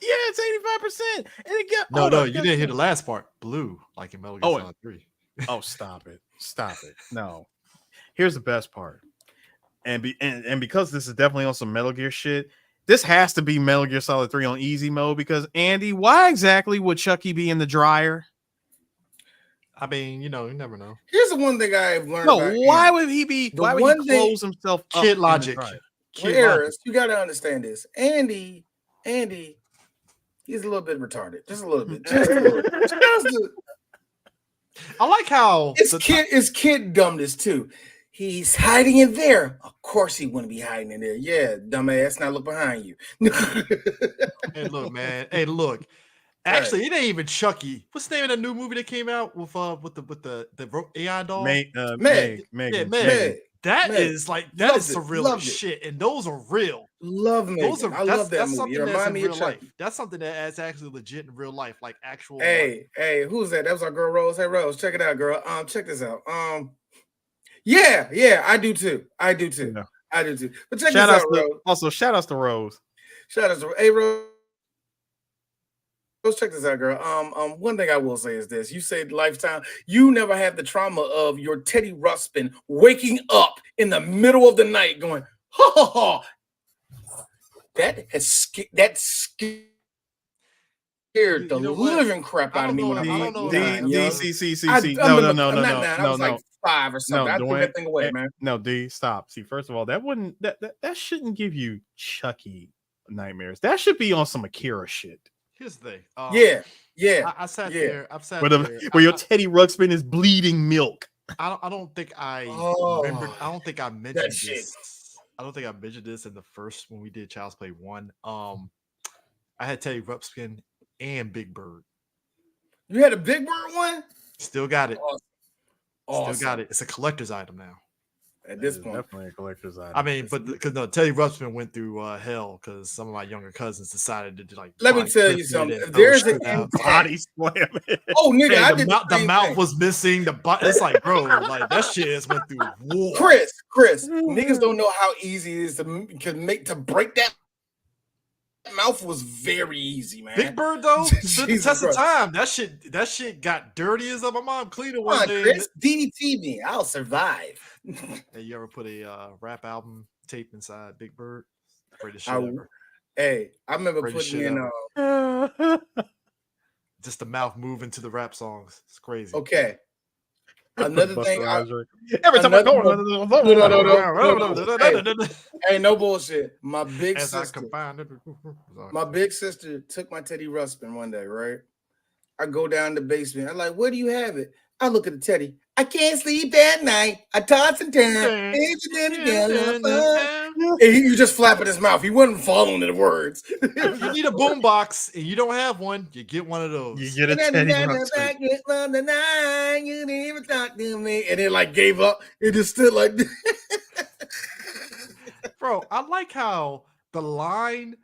H: it's 85%. And it got
B: no, you didn't hear the last part. Blue, like in Metal Gear Solid 3.
H: Oh, stop it. No. Here's the best part. And because this is definitely on some Metal Gear shit, this has to be Metal Gear Solid 3 on easy mode, because Andy, why exactly would Chucky be in the dryer?
B: I mean, you never know.
A: Here's the one thing I've learned.
H: No,
A: about
H: why
A: Andy.
H: would he be?
A: The
H: Why would
A: one
H: he
A: thing-
H: close himself up?
B: Kid
H: in the
B: logic.
H: dryer?
A: Harris, you got to understand this. Andy, he's a little bit retarded. Just a little bit. Just a little bit.
B: I like how
A: It's kid dumbness too. He's hiding in there. Of course he wouldn't be hiding in there. Yeah, dumbass. Now look behind you.
B: Hey, look, man. Hey, look. Actually, it ain't even Chucky. What's the name of that new movie that came out with the AI doll?
H: Meg.
B: Yeah, Meg. That is surreal shit, and those are real.
A: Love me. I love that movie.
B: Something
A: You
B: that's
A: remind
B: in
A: me of
B: real
A: Chucky.
B: life. That's something that is actually legit in real life, like actual.
A: Hey, who's that? That was our girl Rose. Hey Rose, check it out, girl. Check this out. Yeah, I do too.
H: Yeah.
A: I do too. But check
H: Shout
A: this
H: out
A: out, Rose.
H: Also, shout outs to Rose.
A: Shout out to Rose. Check this out, girl. One thing I will say is this: you said lifetime. You never had the trauma of your Teddy Ruxpin waking up in the middle of the night, going, "Ha ha ha!" That scared the living crap out of me when I was like 9. I was like 5 or something. I threw that thing away, man.
H: No, D, stop. See, first of all, that shouldn't give you Chucky nightmares. That should be on some Akira shit.
B: Here's the thing.
A: Yeah.
B: I sat there. I've sat
H: where
B: there.
H: Where your Teddy Ruxpin is bleeding milk.
B: I don't think I remember. I don't think I mentioned this. I don't think I mentioned this in the first when we did Child's Play 1. I had Teddy Ruxpin and Big Bird.
A: You had a Big Bird one?
B: Still got it.
A: Awesome.
B: Still got it. It's a collector's item now.
A: At this
H: It's
A: point,
H: definitely a collector's item.
B: I mean, but because no, Teddy Ruxpin went through hell because some of my younger cousins decided to like.
A: let me
B: body
A: tell
B: flip
A: you
B: it
A: something.
B: and
A: If
B: throw
A: there's an
B: shit out.
H: body slam it.
A: oh nigga,
B: Hey,
A: I
B: the
A: did
B: mouth,
A: the
B: the
A: same
B: mouth
A: thing.
B: was missing. It's like, bro, like that shit has went through war.
A: Chris, niggas don't know how easy it is to break that. Mouth was very easy, man.
B: Big Bird though stood the
A: Jesus
B: test of
A: Christ.
B: time. That shit got dirty as my mom cleaned it
A: Come
B: one
A: on,
B: day.
A: Chris, DDT me. I'll survive.
B: Hey, you ever put a rap album tape inside Big Bird? Greatest
A: I
B: shit ever.
A: Hey, I remember
B: Greatest
A: putting
B: shit
A: in
B: ever. Just the mouth moving to the rap songs. It's crazy.
A: okay. Another thing.
E: Every time I go,
A: hey, no bullshit. My big
B: As I
A: sister,
B: combine it.
A: my big sister took my Teddy Ruxpin one day, right? I go down the basement. I'm like, where do you have it? I look at the Teddy. I can't sleep at night. I toss and turn. And he just flapping his mouth. He wasn't following the words.
B: If you need a boombox and you don't have one, you get one of those.
H: You get a Teddy Ruxpin.
A: You didn't even talk to me. And it like gave up. It just stood like
B: Bro, I like how the line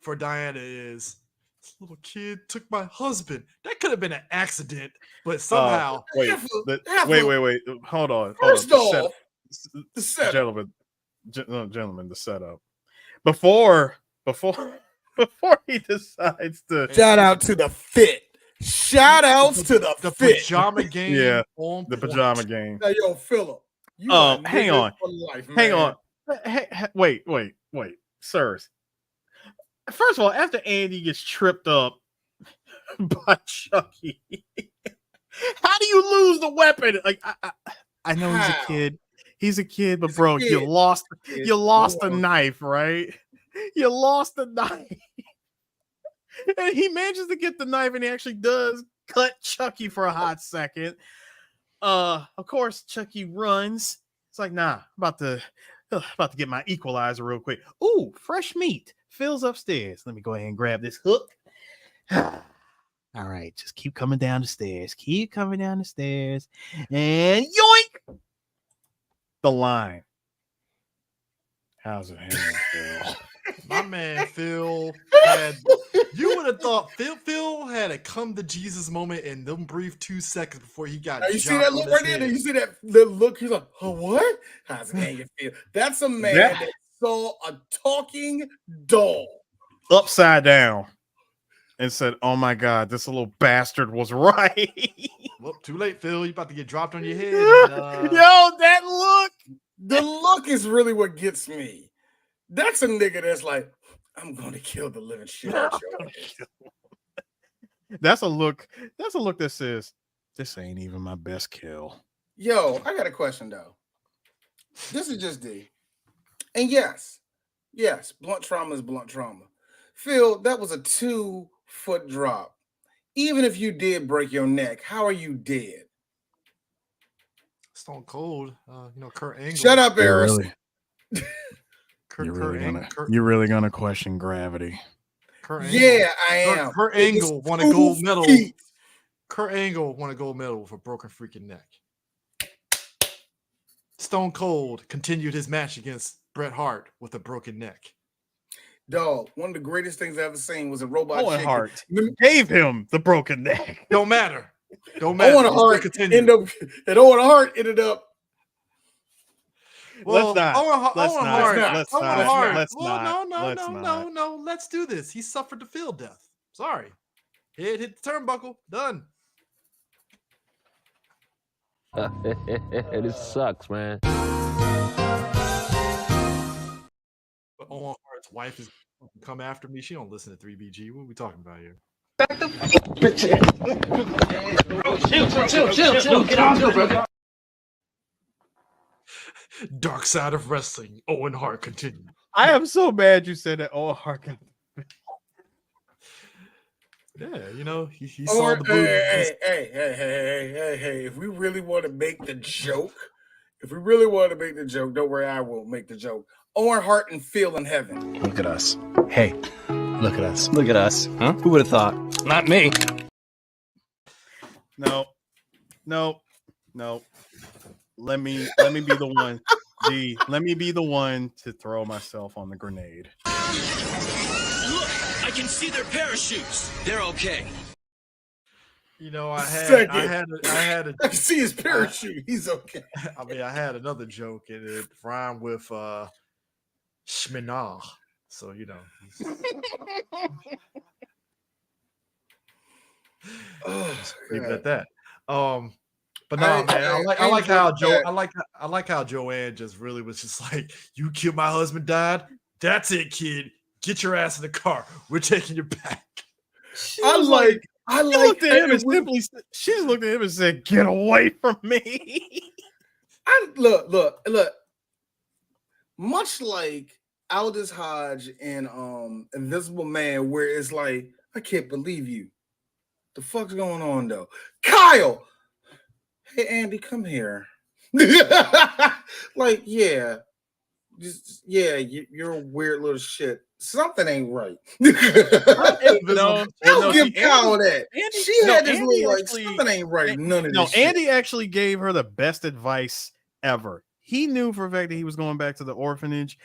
B: for Diana is this little kid took my husband. That could have been an accident, but somehow
H: Wait. Hold on.
A: First off, the setup.
H: Gentlemen, the setup. Before he decides to
A: Shout out to the fit. Shout outs to the fit.
B: pajama game.
H: Yeah,
B: on
H: the
B: point.
H: pajama game.
A: Hey, yo, Philip.
H: Hang on. Hang on. Wait, sirs. First of all, after Andy gets tripped up by Chucky, how do you lose the weapon? Like I know he's a kid. He's a kid, but bro, you lost a knife, right? You lost the knife. And he manages to get the knife, and he actually does cut Chucky for a hot second. Of course, Chucky runs. It's like, nah, about to get my equalizer real quick. Ooh, fresh meat. Phil's upstairs. Let me go ahead and grab this hook. All right, just keep coming down the stairs. Keep coming down the stairs. And yoink! The line. How's it handling, Phil?
B: My man Phil you would have thought Phil had a come to Jesus moment in them brief 2 seconds before he got.
A: Now, you see that look right there? You see that look? He's like, oh, what? How's it make you feel? That's a man that saw a talking doll
H: upside down and said, oh my God, this little bastard was right.
B: Well, too late, Phil. You about to get dropped on your head. And,
A: yo, that look. The look is really what gets me. That's a nigga that's like, I'm gonna kill the living shit out of you.
H: That's a look that says, this ain't even my best kill.
A: Yo, I got a question though. This is just D. And yes, blunt trauma is blunt trauma. Phil, that was a 2-foot drop. Even if you did break your neck, how are you dead?
B: Stone Cold, Kurt Angle.
A: Shut up, Eris.
H: You're really gonna question gravity.
A: Yeah, I am.
B: Kurt Angle won a gold medal. Kurt Angle won a gold medal for broken freaking neck. Stone Cold continued his match against Bret Hart with a broken neck.
A: Dog, one of the greatest things I've ever seen was a robot.
H: Owen Hart gave him the broken neck.
B: Don't matter.
A: Owen Hart ended up.
B: Well,
H: let's
B: No. Let's do this. He suffered the field death. Sorry. Hit the turnbuckle. Done.
F: It sucks, man.
B: But Owen Hart's wife is come after me. She don't listen to 3BG. What are we talking about here? Chill. Get on, bro. Dark side of wrestling. Owen Hart continued.
H: I am so mad you said that Owen Hart got.
B: Yeah, he saw the booty.
A: Hey. If we really want to make the joke, don't worry, I will make the joke. Owen Hart and Phil in heaven.
I: Look at us. Hey, look at us. Look at us. Huh? Who would have thought? Not me.
H: No.
E: let me be the one. Let me be the one to throw myself on the grenade.
C: Look, I can see their parachutes. They're okay.
B: You know, I
A: Second.
B: had
A: I can see his parachute. He's okay.
B: I mean, I had another joke and it rhymed with Schminar. So, you know. Leave it at that. But no, man, I like how Joanne just really was just like, you killed my husband, died. That's it, kid. Get your ass in the car. We're taking you back.
E: She looked at him and said, "Get away from me."
A: Look. Much like Aldous Hodge and Invisible Man, where it's like, I can't believe you. The fuck's going on though? Kyle, hey Andy, come here. Like, yeah, you're a weird little shit. Something ain't right. I'll give Kyle that. She had this little like, something ain't right. None of this.
E: No, Andy actually gave her the best advice ever. He knew for a fact that he was going back to the orphanage,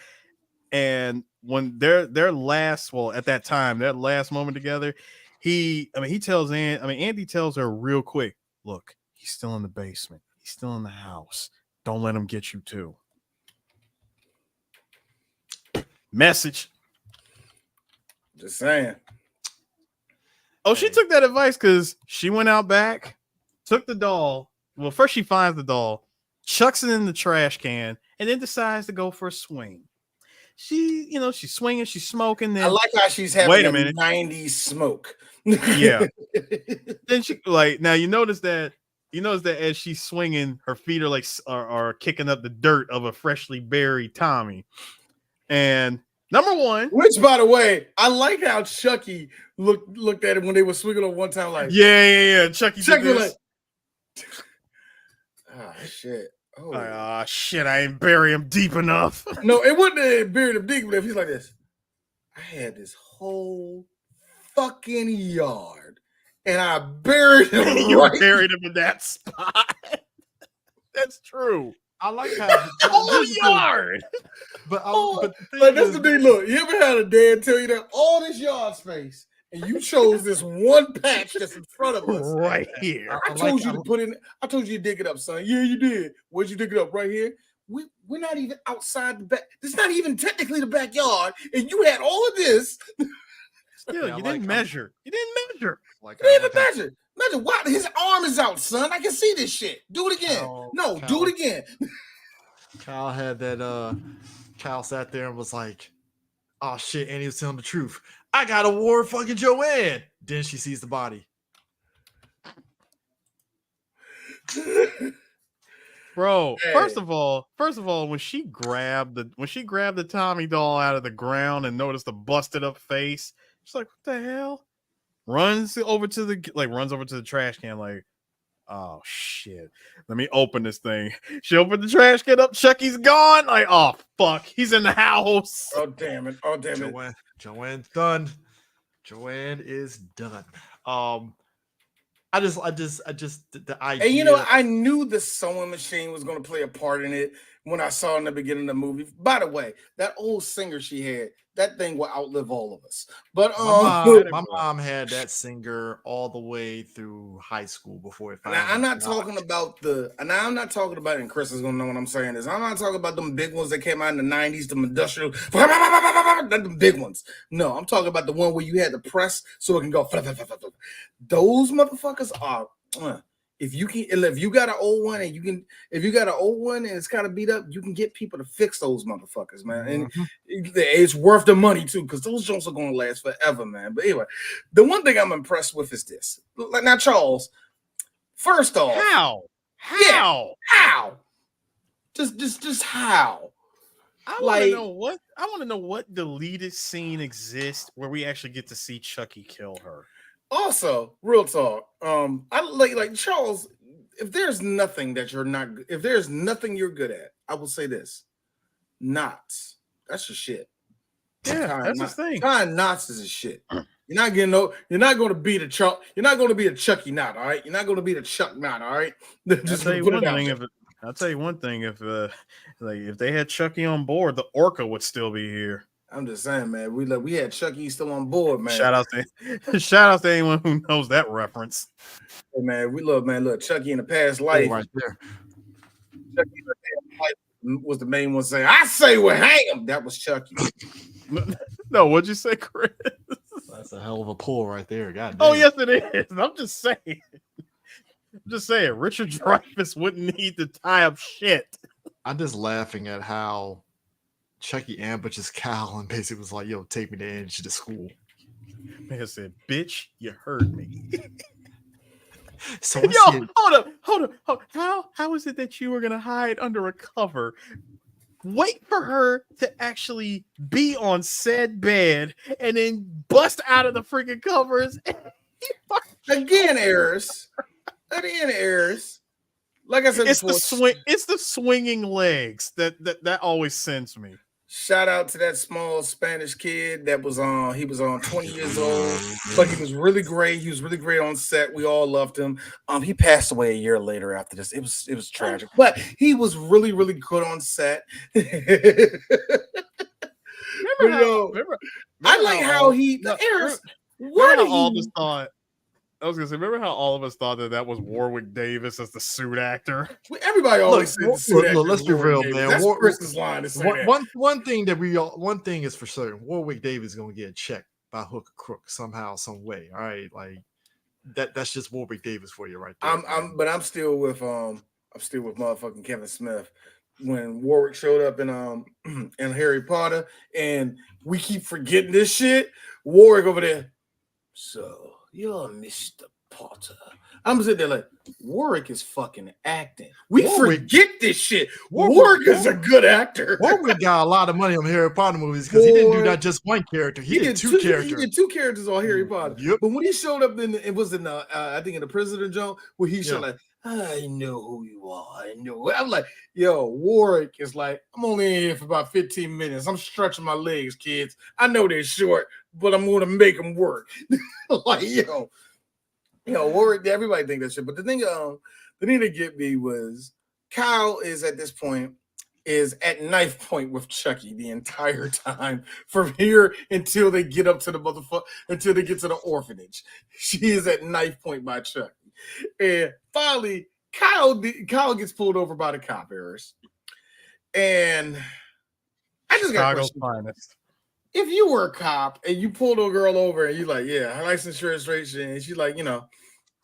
E: and when their last, well, at that time, their last moment together, Andy tells her real quick, look, he's still in the basement. He's still in the house. Don't let him get you too. Message.
A: Just saying.
E: Oh, she took that advice because she went out back, took the doll. Well, first she finds the doll, chucks it in the trash can, and then decides to go for a swing. She's swinging, she's smoking. Then
A: I like how she's having
E: wait a minute,
A: 90s smoke.
E: Yeah. Then she now you notice that as she's swinging, her feet are kicking up the dirt of a freshly buried Tommy. And number one,
A: which by the way, I like how Chucky looked at it when they were swinging on one time, like
E: Chucky
A: was like, shit.
E: Oh shit, I ain't bury him deep enough.
A: No, it wouldn't have buried him deep enough. He's like this. I had this whole fucking yard and I buried him.
E: You buried him in that spot. That's true.
B: I like how
E: the whole yard.
A: But that's the thing. Look, you ever had a dad tell you that all this yard space, and you chose this one patch that's in front of us
E: right here?
A: I told you to put in. I told you to dig it up, son. Yeah, you did. Where'd you dig it up? Right here. We're not even outside the back. This is not even technically the backyard, and you had all of this.
E: Still, you didn't measure. You didn't measure.
A: You didn't even measure. Imagine why his arm is out, son. I can see this shit. Do it again. Do it again.
B: Kyle had that. Kyle sat there and was like, "Oh shit," and he was telling the truth. I got to warn fucking Joanne. Then she sees the body.
E: Bro, first of all, when she grabbed the Tommy doll out of the ground and noticed the busted up face, she's like, "What the hell?" Runs over to the trash can, like, "Oh shit, let me open this thing." She opened the trash can up. Chucky's gone. Like, oh fuck, he's in the house.
A: Oh damn it!
B: Joanne's done. Joanne is done. I just the idea.
A: And you know, I knew the sewing machine was going to play a part in it when I saw in the beginning of the movie. By the way, that old singer she had, that thing will outlive all of us. But
B: my mom had that singer all the way through high school before it finally.
A: I'm not talking about and Chris is gonna know what I'm saying is I'm not talking about them big ones that came out in the 90s, them industrial, not the big ones. No, I'm talking about the one where you had to press so it can go. Those motherfuckers are. If you got an old one and it's kind of beat up, you can get people to fix those motherfuckers, man. And it's worth the money too, because those joints are gonna last forever, man. But anyway, the one thing I'm impressed with is this. Like now, Charles, first off,
E: how?
A: Just how?
E: I want to know what deleted scene exists where we actually get to see Chucky kill her.
A: Also, real talk. I like Charles. If there's nothing you're good at, I will say this: knots. That's your shit.
E: Yeah, that's the thing.
A: Tying knots is a shit. You're not going to beat a Chuck. You're not going to be a Chucky knot. All right. You're not going to be a Chuck knot. All right. Just put it out there.
E: I'll tell you one thing: if if they had Chucky on board, the Orca would still be here.
A: I'm just saying, man. We had Chucky still on board, man.
E: Shout out to anyone who knows that reference.
A: Hey, man, look, Chucky in the past life,
B: right there.
A: Chucky in the past life was the main one saying, "I say we hang him." That was Chucky.
E: No, what'd you say, Chris?
B: That's a hell of a pull right there. God damn.
E: Oh, yes, it is. I'm just saying. Richard Dreyfuss wouldn't need to tie up shit.
B: I'm just laughing at how Chucky ambushes Cal and basically was like, "Yo, take me to edge to school."
E: Man said, "Bitch, you heard me."
B: So
E: Yo, hold up. How is it that you were gonna hide under a cover? Wait for her to actually be on said bed and then bust out of the freaking covers.
A: Again, errors. Like I said
E: It's
A: before,
E: it's the swinging legs that always sends me.
A: shout out to that small Spanish kid that was on. He was on 20 years old, but he was really great. He was really great on set. We all loved him. He passed away a year later after this. It was tragic, but he was really, really good on set. I like how he errors. What are
E: all
A: you?
E: this thought? I was gonna say, remember how all of us thought that was Warwick Davis as the suit actor?
A: Everybody always said the suit actor.
B: Let's be real, man.
A: That's Chris's line to say that.
B: One thing is for certain: Warwick Davis is gonna get checked by hook or crook somehow, some way. All right, like that's just Warwick Davis for you, right there.
A: I'm still with motherfucking Kevin Smith when Warwick showed up in Harry Potter, and we keep forgetting this shit. Warwick over there. So you're Mr. Potter. I'm sitting there like, Warwick is fucking acting. We forget this shit. Warwick is a good actor.
B: Warwick got a lot of money on Harry Potter movies because he didn't do not just one character. He did two characters.
A: He did two characters on Harry Potter.
B: Yep.
A: But when he showed up I think in the Prisoner Joe, where he showed like, I know who you are. I know. I'm like, yo, Warwick is like, I'm only in here for about 15 minutes. I'm stretching my legs, kids. I know they're short, but I'm going to make them work. Like, yo, Warwick, everybody think that shit. But the thing to get me was Kyle is at this point is at knife point with Chucky the entire time from here until they get up to until they get to the orphanage. She is at knife point by Chucky. And finally, Kyle gets pulled over by the cop errors. And I just got a question. If you were a cop and you pulled a girl over and you're like, yeah, her license registration, and she's like, and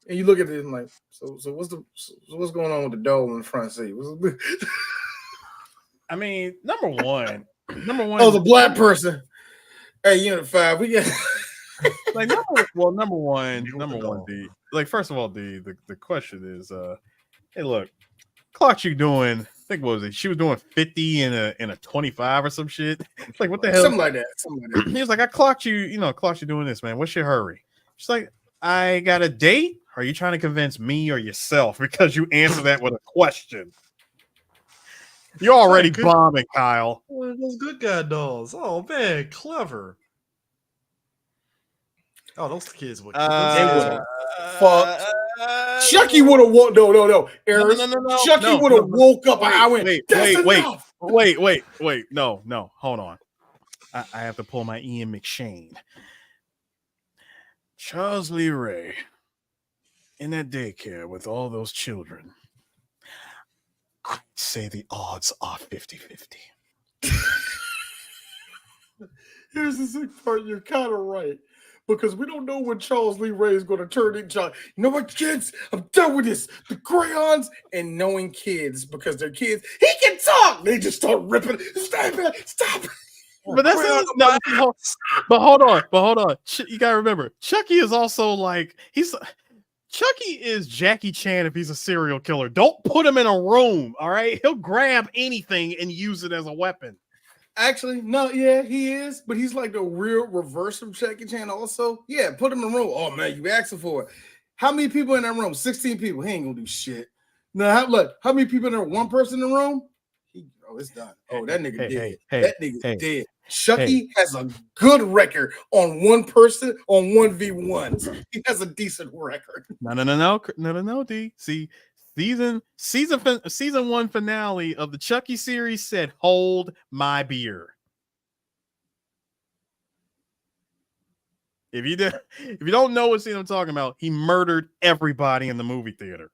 A: you look at it and like, so what's going on with the doll in the front seat?
E: I mean, number one.
A: Oh, the black person. Hey, Unit 5, we got
E: like number one, D. Like, first of all, D, the question is, hey, look, clocked you doing, I think what was it? She was doing 50 in a 25 or some shit. Like, what the hell?
A: Something like that.
E: He was like, I clocked you doing this, man. What's your hurry? She's like, I got a date. Are you trying to convince me or yourself? Because you answer that with a question. You're already bombing, Kyle.
B: One of those good guy dolls. Oh man, clever. Oh, those kids were.
A: Fucked. Chucky would have woke. No. Aaron, no. Chucky would have woke up. I went.
E: Wait. No. Hold on. I have to pull my Ian McShane. Charles Lee Ray in that daycare with all those children. I'd say the odds are 50-50.
A: Here's the sick part. You're kind of right. Because we don't know when Charles Lee Ray is going to turn into. You know what, kids? I'm done with this. The crayons and knowing kids because they're kids. He can talk. They just start ripping. Stop it.
E: But that's not. But hold on. You gotta remember, Chucky is also like Chucky is Jackie Chan if he's a serial killer. Don't put him in a room. All right, he'll grab anything and use it as a weapon.
A: Actually, no, yeah, he is, but he's like the real reverse of Jackie Chan. Also, yeah, put him in a room. Oh man, you asking for it? How many people in that room? 16 people. He ain't gonna do shit. Now, how many people in there? One person in the room. It's done. Oh, that nigga dead. That nigga's dead. Chucky has a good record on one person on 1v1s. He has a decent record.
E: No, D. See, season one finale of the Chucky series said, "Hold my beer." If you don't know what scene I'm talking about, he murdered everybody in the movie theater.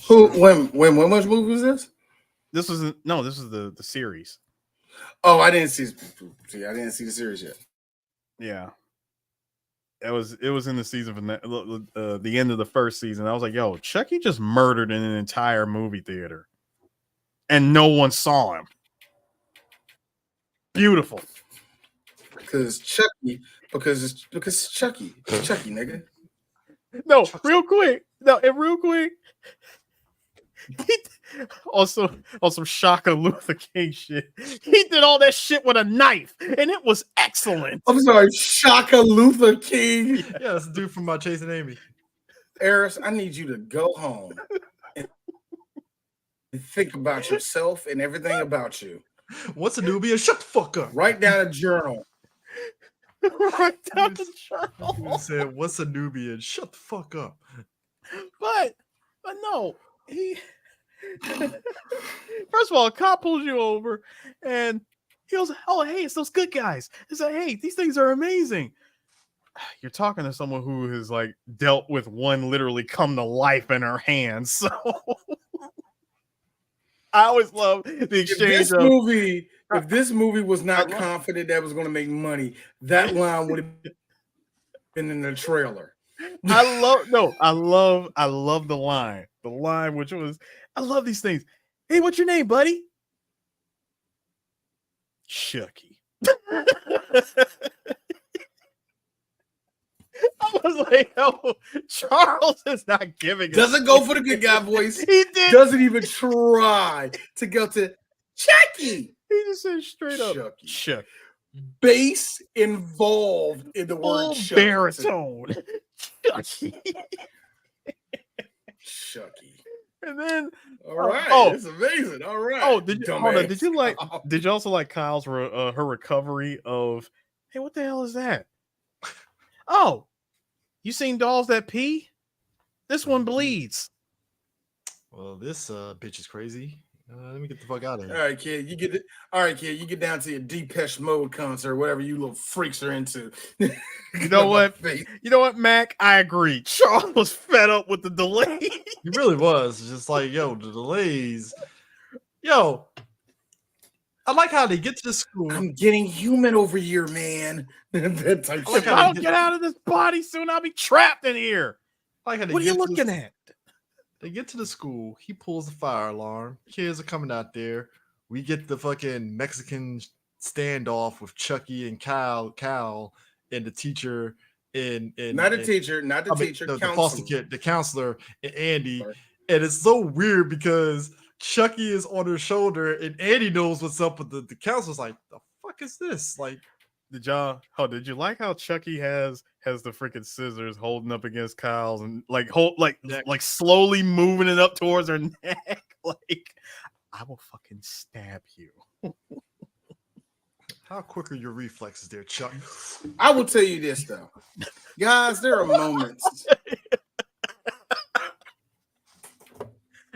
A: Who? When much movie was this?
E: This was the series.
A: Oh, I didn't see. See, I didn't see the series yet.
E: Yeah. It was in the season from the end of the first season. I was like, yo, Chucky just murdered in an entire movie theater. And no one saw him. Beautiful.
A: Because Chucky, because it's Chucky. It's Chucky, nigga.
E: No, real quick. Also, on some Shaka Luther King shit. He did all that shit with a knife, and it was excellent.
A: I'm sorry, Shaka Luther King.
B: Yeah, that's the dude from Chasing Amy.
A: Eris, I need you to go home and think about yourself and everything about you.
B: What's a Nubian? Shut the fuck up.
A: Write down a journal.
E: Write down the journal.
B: He said, "What's a Nubian? Shut the fuck up."
E: But no, he. First of all, a cop pulls you over, and he goes, "Oh, hey, it's those good guys." He said, "Hey, these things are amazing." You're talking to someone who has like dealt with one literally come to life in her hands. So I always love the exchange
A: If this movie was not confident that it was going to make money, that line would have been in the trailer.
E: I love the line. The line, which was, I love these things. Hey, what's your name, buddy? Chucky. I was like, oh, Charles is not giving.
A: Doesn't go for the good guy voice.
E: He did.
A: Doesn't even try to go to Chucky.
E: He just said straight up
A: Chucky. Bass involved in the word Chucky.
E: Baritone. Chucky.
A: Chucky.
E: And then,
A: all right, it's amazing. All right.
E: Oh, did you also like Kyle's her recovery of? Hey, what the hell is that? Oh, you seen dolls that pee? This one bleeds.
B: Well, this bitch is crazy. Let me get the fuck out of here.
A: All right, kid. You get down to your Depeche Mode concert, whatever you little freaks are into.
E: You know what, Mac? I agree. Charles was fed up with the delay.
B: He really was. Just like, yo, the delays. Yo, I like how they get to the school.
A: I'm getting human over here, man. That type
E: if I don't get out of this body soon, I'll be trapped in here.
B: Like how
E: what are you looking at?
B: They get to the school. He pulls the fire alarm. Kids are coming out there. We get the fucking Mexican standoff with Chucky and Cal, and the teacher the foster kid, the counselor, and Andy. Sorry. And it's so weird because Chucky is on her shoulder and Andy knows what's up, but the counselor's like, "The fuck is this?" Like,
E: did you like how Chucky has the freaking scissors holding up against Kyle's and like slowly moving it up towards her neck? Like, I will fucking stab you.
B: How quick are your reflexes there, Chuck?
A: I will tell you this though, guys. There are moments.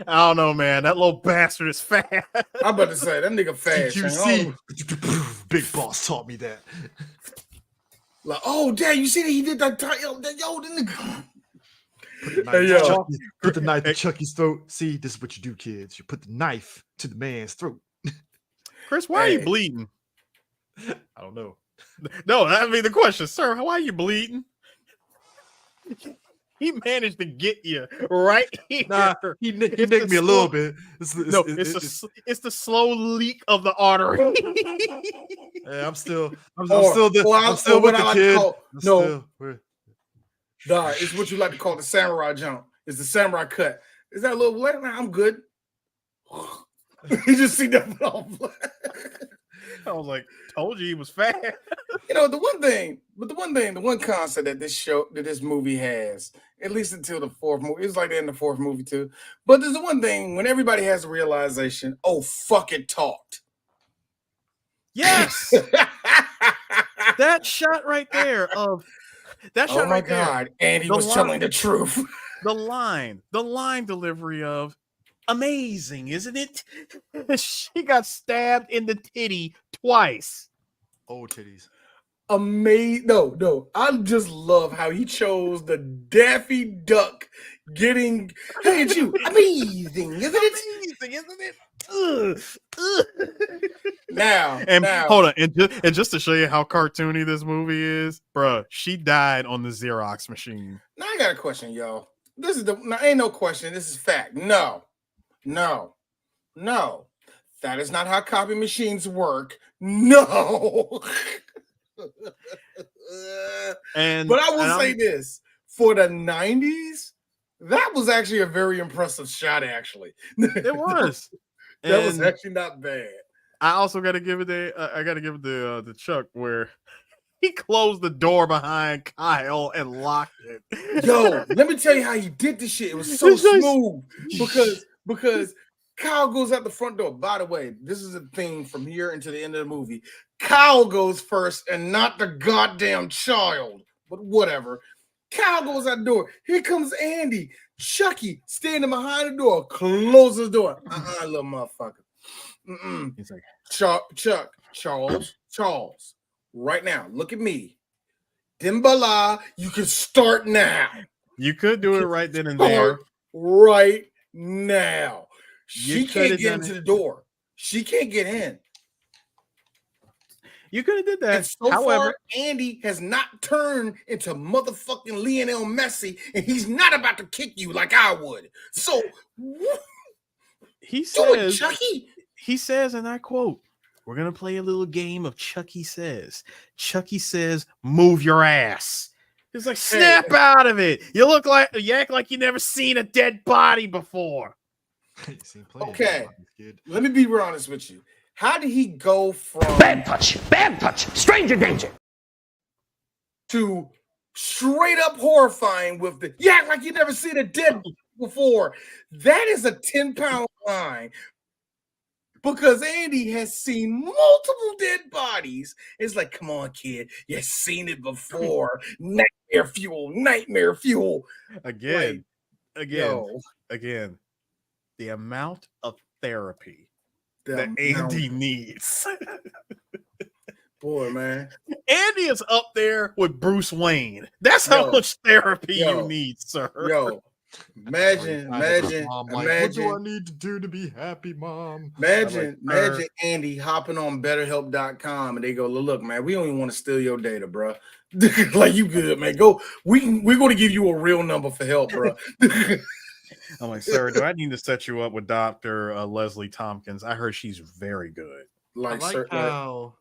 E: I don't know, man. That little bastard is fast.
A: I'm about to say that nigga fast.
B: CQC. Big boss taught me that.
A: Like, oh damn, you see that he did that? Yo, the nigga.
B: Put the knife to Chucky's throat. See, this is what you do, kids. You put the knife to the man's throat.
E: Chris, why are you bleeding?
B: I don't know.
E: No, I mean the question, sir. Why are you bleeding? He managed to get you right here.
B: Nah, he nicked me a little bit. It's
E: the slow leak of the artery.
B: Hey, I'm still with the kid.
A: Nah, it's what you like to call the samurai jump. It's the samurai cut. Is that a little blood? I'm good. You just see that off.
E: I was like, told you he was fast.
A: The one concept that this movie has, at least until the fourth movie, it was like that in the fourth movie too. But there's the one thing when everybody has a realization, oh fuck, it talked.
E: Yes. That shot right there of that shot.
A: Oh my god, and he was telling the truth.
E: the line delivery of amazing, isn't it? She got stabbed in the titty twice.
B: Old titties.
A: Amazing. No. I just love how he chose the Daffy Duck getting, hey, it's you. Amazing, isn't it?
E: Amazing, isn't it? Ugh.
A: Now,
E: Hold on, and just to show you how cartoony this movie is, bruh, she died on the Xerox machine.
A: Now I got a question, y'all. This is ain't no question. This is fact. No. That is not how copy machines work. No. But I will say this, for the 90s, that was actually a very impressive shot, actually.
E: It was.
A: That was actually not bad.
E: I also got to give it the Chuck where he closed the door behind Kyle and locked it.
A: Yo, let me tell you how he did this shit. It was so smooth because Kyle goes out the front door. By the way, this is a thing from here into the end of the movie. Kyle goes first and not the goddamn child. But whatever. Kyle goes out the door. Here comes Andy. Chucky standing behind the door. Closes the door. Little motherfucker.
E: He's like,
A: Charles. Right now, look at me. Dimbala, you can start now.
E: You could do it right then and there.
A: Right now. She can't get into the door. She can't get in.
E: You could have did that.
A: And so far, Andy has not turned into motherfucking Lionel Messi, and he's not about to kick you like I would. So
E: he says,
A: Chucky.
E: He says, and I quote, "We're gonna play a little game of Chucky says." Chucky says, "Move your ass." It's like, snap out of it. You act like you never seen a dead body before.
A: Okay, let me be real honest with you. How did he go from
G: bad touch, stranger danger,
A: to straight up horrifying with the you act like you never seen a dead before? That is a 10-pound line. Because Andy has seen multiple dead bodies. It's like, come on, kid. You've seen it before. Nightmare fuel.
E: Again. The amount of therapy that Andy needs.
A: Boy, man.
E: Andy is up there with Bruce Wayne. That's how much therapy you need, sir.
A: Imagine.
B: What do I need to do to be happy, Mom?
A: Imagine Andy hopping on BetterHelp.com and they go, look, man, we don't even want to steal your data, bro. Like, you good, man. Go. We're going to give you a real number for help, bro.
E: I'm like, sir, do I need to set you up with Dr. Leslie Tompkins? I heard she's very good.
B: I like how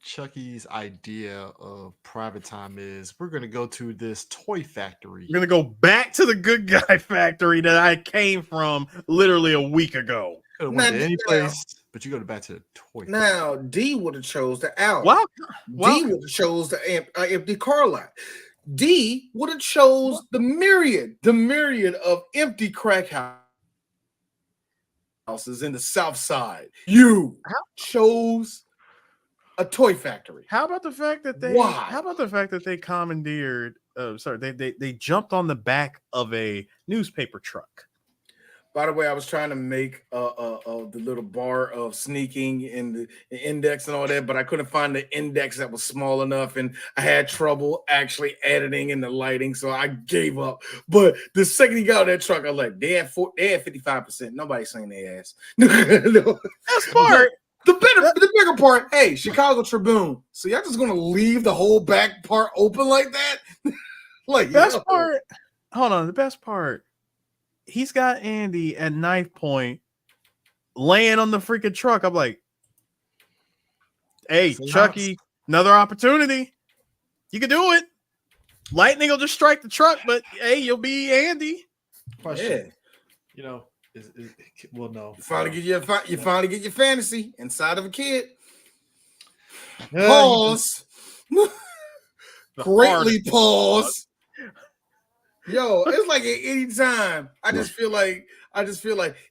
B: Chucky's idea of private time is we're going to go to this toy factory.
E: We're going to go back to the good guy factory that I came from literally a week ago.
B: Could have went to any place, but you go back to the toy factory.
A: Now, D would have chose the Alley. D would have chose the empty car lot. D would have chose the myriad of empty crack houses in the South Side. You chose a toy factory.
E: How about the fact that they commandeered? They jumped on the back of a newspaper truck.
A: By the way, I was trying to make the little bar of sneaking in the index and all that, but I couldn't find the index that was small enough, and I had trouble actually editing in the lighting, so I gave up. But the second he got out of that truck, I was like, they had 55%. Nobody's saying their ass.
E: That's part.
A: The bigger part, hey, Chicago Tribune. So y'all just gonna leave the whole back part open like that? Like,
E: best part. Hold on, the best part. He's got Andy at knife point, laying on the freaking truck. I'm like, hey, Chucky, another opportunity. You can do it. Lightning will just strike the truck, but hey, you'll be Andy.
B: Question. Yeah. Well, no.
A: You finally get your fantasy inside of a kid. Pause. Greatly pause. Yo, it's like at any time, I just feel like,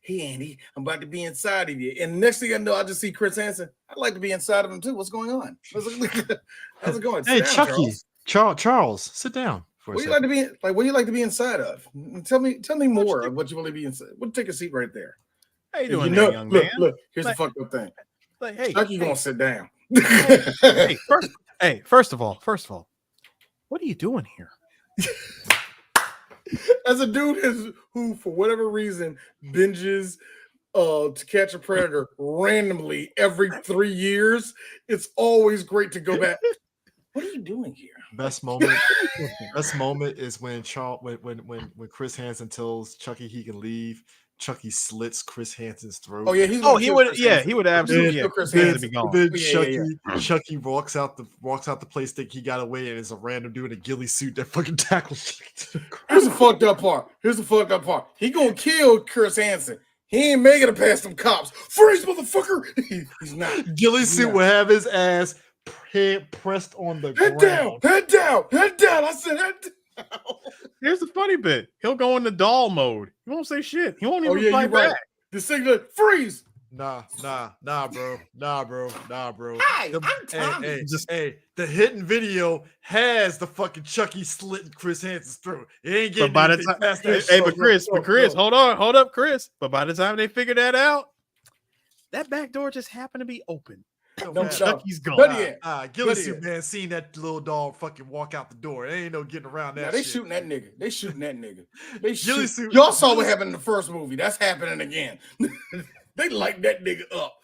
A: hey Andy, I'm about to be inside of you. And next thing I know, I just see Chris Hansen. I'd like to be inside of him too. What's going on? How's it going?
B: Hey, Chucky, Charles, sit down.
A: What do you like to be like? What do you like to be inside of? Tell me more of what you want to be inside. We'll take a seat right there.
E: How you doing, there, young man?
A: Look. Here's
E: Like-
A: the fucked up thing.
E: Like, hey,
A: Chucky gonna sit down.
E: First of all, what are you doing here?
A: As a dude who, for whatever reason, binges To Catch a Predator randomly every 3 years, it's always great to go back. What are you doing here?
B: Best moment is when Chris Hansen tells Chucky he can leave. Chucky slits Chris Hansen's throat.
A: Oh yeah, he
E: would absolutely.
A: Chris
E: Hansen
A: Hansen.
E: to be gone.
B: Then Chucky walks out the place thinking he got away, and it's a random dude in a ghillie suit that fucking tackles Chucky to the ground.
A: Here's the fucked up part. He gonna kill Chris Hansen. He ain't making it past them cops. Freeze, motherfucker! He's not.
B: Ghillie suit will have his ass head pressed on the
A: Head
B: ground.
A: down. I said head down.
E: Here's the funny bit. He'll go into doll mode. He won't say shit. He won't even fight
A: you're right.
E: back.
A: The signal, freeze.
B: Nah, bro.
A: Hey,
B: The hidden video has the fucking Chucky slitting Chris Hansen's throat. It ain't getting
E: But by the
B: anything
E: time,
B: past that
E: hey,
B: shit.
E: but Chris, hold up, Chris. But by the time they figure that out, that back door just happened to be open. Chucky's gone.
B: Ghillie suit man seen that little dog fucking walk out the door. There ain't no getting around that.
A: They
B: shit.
A: shooting that nigga.
B: Ghillie suit.
A: Y'all saw what happened in the first movie. That's happening again. They light that nigga up.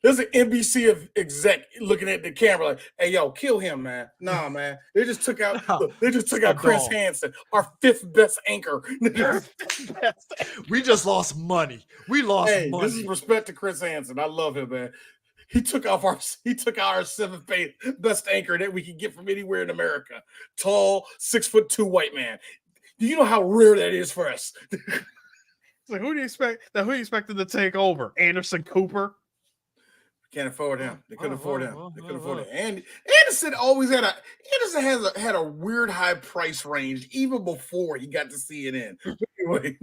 A: There's an NBC exec looking at the camera like, "Hey, yo, kill him, man." Nah, man. They just took out Chris Hansen, our 5th best anchor.
B: We just lost money. We lost money.
A: This is respect to Chris Hansen. I love him, man. He took our 7th best anchor that we could get from anywhere in America. Tall, 6'2" white man. Do you know how rare that is for us?
E: So who do you expected to take over? Anderson Cooper?
A: Can't afford him. They couldn't afford him. They couldn't afford it. And Anderson always had a weird high price range even before he got to CNN. Anyway,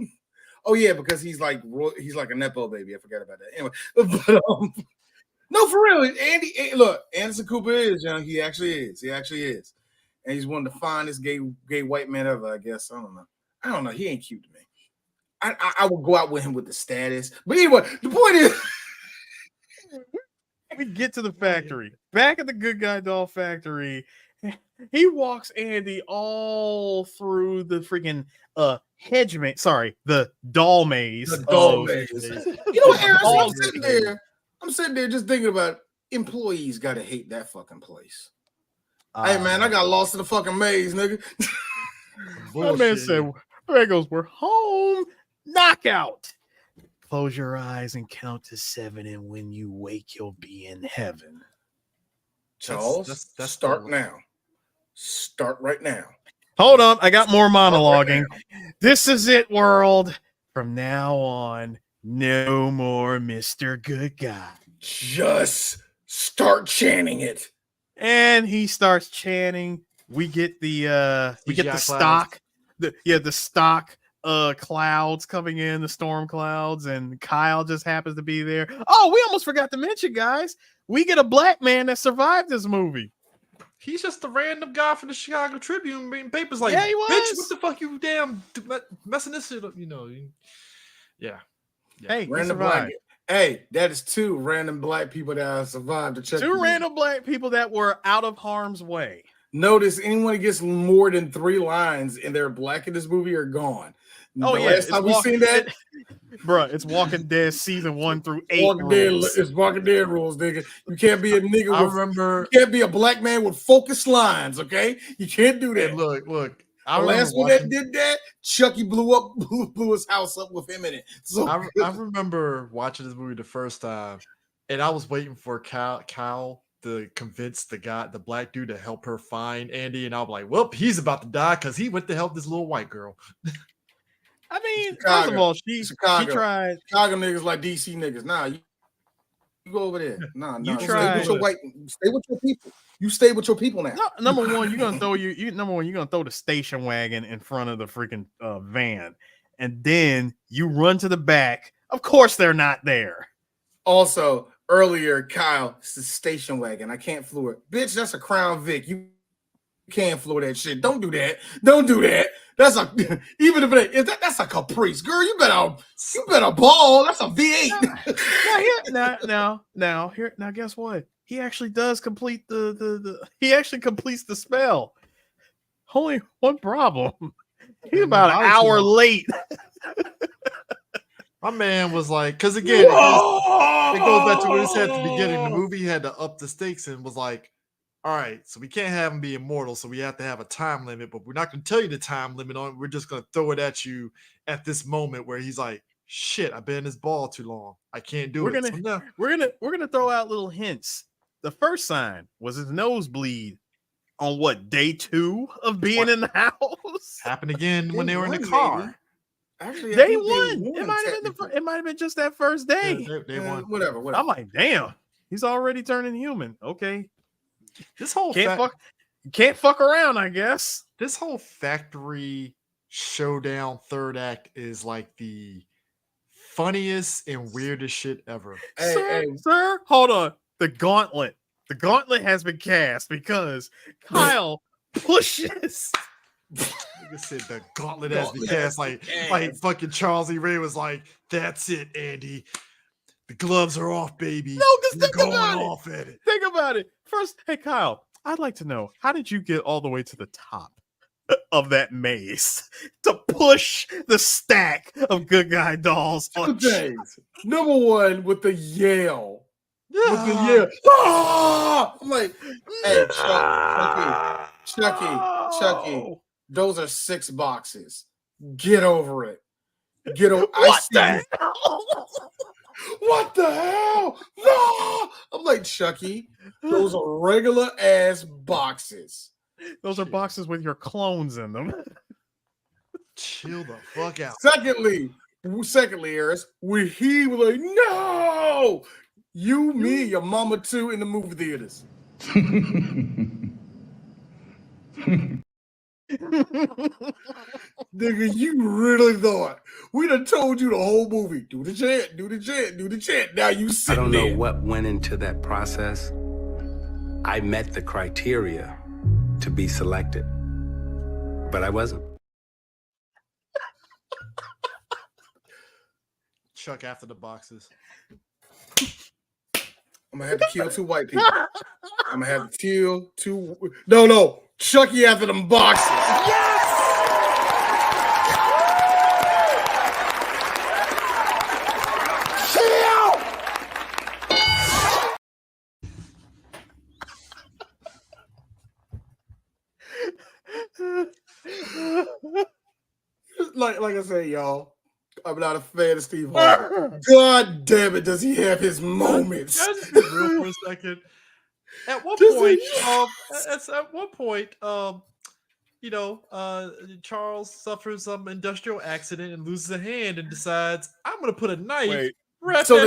A: oh yeah, because he's like a nepo baby. I forgot about that. Anyway, but no, for real, Anderson Cooper is young. He actually is, and he's one of the finest gay white men ever. I guess I don't know. He ain't cute to me. I would go out with him with the status, but anyway, the point is.
E: We get to the factory. Back at the Good Guy Doll Factory, he walks Andy all through the freaking the doll maze.
A: The doll maze. You know what, Aaron? I'm sitting there just thinking about employees gotta hate that fucking place. Hey man, I got lost in the fucking maze, nigga.
E: My man said, "There goes, we're home. Knockout. Close your eyes and count to 7, and when you wake, you'll be in heaven."
A: Charles, start now. Start right now.
E: Hold on, I got more monologuing. This is it, world. From now on, no more Mr. Good Guy.
A: Just start chanting it.
E: And he starts chanting. We get the stock. The stock clouds coming in, the storm clouds, and Kyle just happens to be there. Oh, we almost forgot to mention, guys, we get a black man that survived this movie.
B: He's just a random guy from the Chicago Tribune reading papers like,
E: yeah, he was.
B: Bitch, what the fuck you damn messing this shit up, Yeah.
E: Hey,
A: random black. Hey, that is 2 random black people that survived the Chucky.
E: 2 random black people that were out of harm's way.
A: Notice anyone who gets more than 3 lines and they're black in this movie are gone.
E: Oh,
A: the last time we seen that,
E: bro, it's Walking Dead season 1 through 8.
A: It's Walking Dead rules, nigga. You can't be a nigga. You can't be a black man with focused lines. Okay, you can't do that.
B: Hey, look.
A: The last one that did that, Chucky blew his house up with him in it. So
B: I remember watching this movie the first time, and I was waiting for Kyle to convince the black dude to help her find Andy, and I'm like, well, he's about to die because he went to help this little white girl.
E: I mean,
A: Chicago.
E: first of all, she tried.
A: Chicago niggas like DC niggas. Nah, you go over there. Nah.
E: You tried.
A: Stay with your people. You stay with your people now.
E: No, number one, you're gonna throw the station wagon in front of the freaking van, and then you run to the back. Of course, they're not there.
A: Also, earlier, Kyle, it's the station wagon. I can't flew it. Bitch, that's a Crown Vic. You can floor that shit. Don't do that. Don't do that. That's a even if it is that's a caprice, girl. You better ball. That's a V8.
E: Now guess what? He actually does complete he actually completes the spell. Only one problem. He's about an hour late.
B: My man was like, because again, it goes back to what he said at the beginning. The movie had to up the stakes and was like, all right, so we can't have him be immortal, so we have to have a time limit, but we're not going to tell you the time limit on it. We're just going to throw it at you at this moment where he's like, shit, I've been in this ball too long. I can't do it.
E: We're gonna throw out little hints. The first sign was his nosebleed on what, day 2 of being in the house?
B: Happened again when they were in the car.
A: Maybe. Actually,
E: Day one. It might have been just that first day.
B: Yeah, day one.
A: Whatever.
E: I'm like, damn, he's already turning human. Okay.
B: This whole
E: can't fuck around, I guess.
B: This whole factory showdown third act is like the funniest and weirdest shit ever.
E: Sir, hold on. The gauntlet has been cast because Kyle pushes.
B: Like I said, the gauntlet has been cast. Like fucking Charles E. Ray was like, "That's it, Andy. The gloves are off, baby.
E: No, because think about it. First, hey Kyle, I'd like to know, how did you get all the way to the top of that maze to push the stack of good guy dolls?
A: Two things. Number one, with the yell. With the yell. Ah! I'm like, hey, Chucky. Those are 6 boxes. Get over it. Get over. What the hell? No! I'm like, Chucky, those are regular ass boxes.
E: Those are boxes with your clones in them.
B: Chill the fuck out.
A: Secondly, Eris, he was like, no! You, me, your mama too in the movie theaters. Nigga, you really thought we done told you the whole movie. Do the chant. Now you sitting
I: I don't know
A: there.
I: what went into that process. I met the criteria to be selected, but I wasn't.
B: Chuck after the boxes.
A: I'm gonna have to kill 2 white people. I'm gonna have to kill 2. No. Chucky after them boxes. Yes! like I said, y'all, I'm not a fan of Steve Harvey. God damn it, does he have his moments?
B: Just be real for a second. At one point, Charles suffers some industrial accident and loses a hand and decides, I'm gonna put a knife.
A: So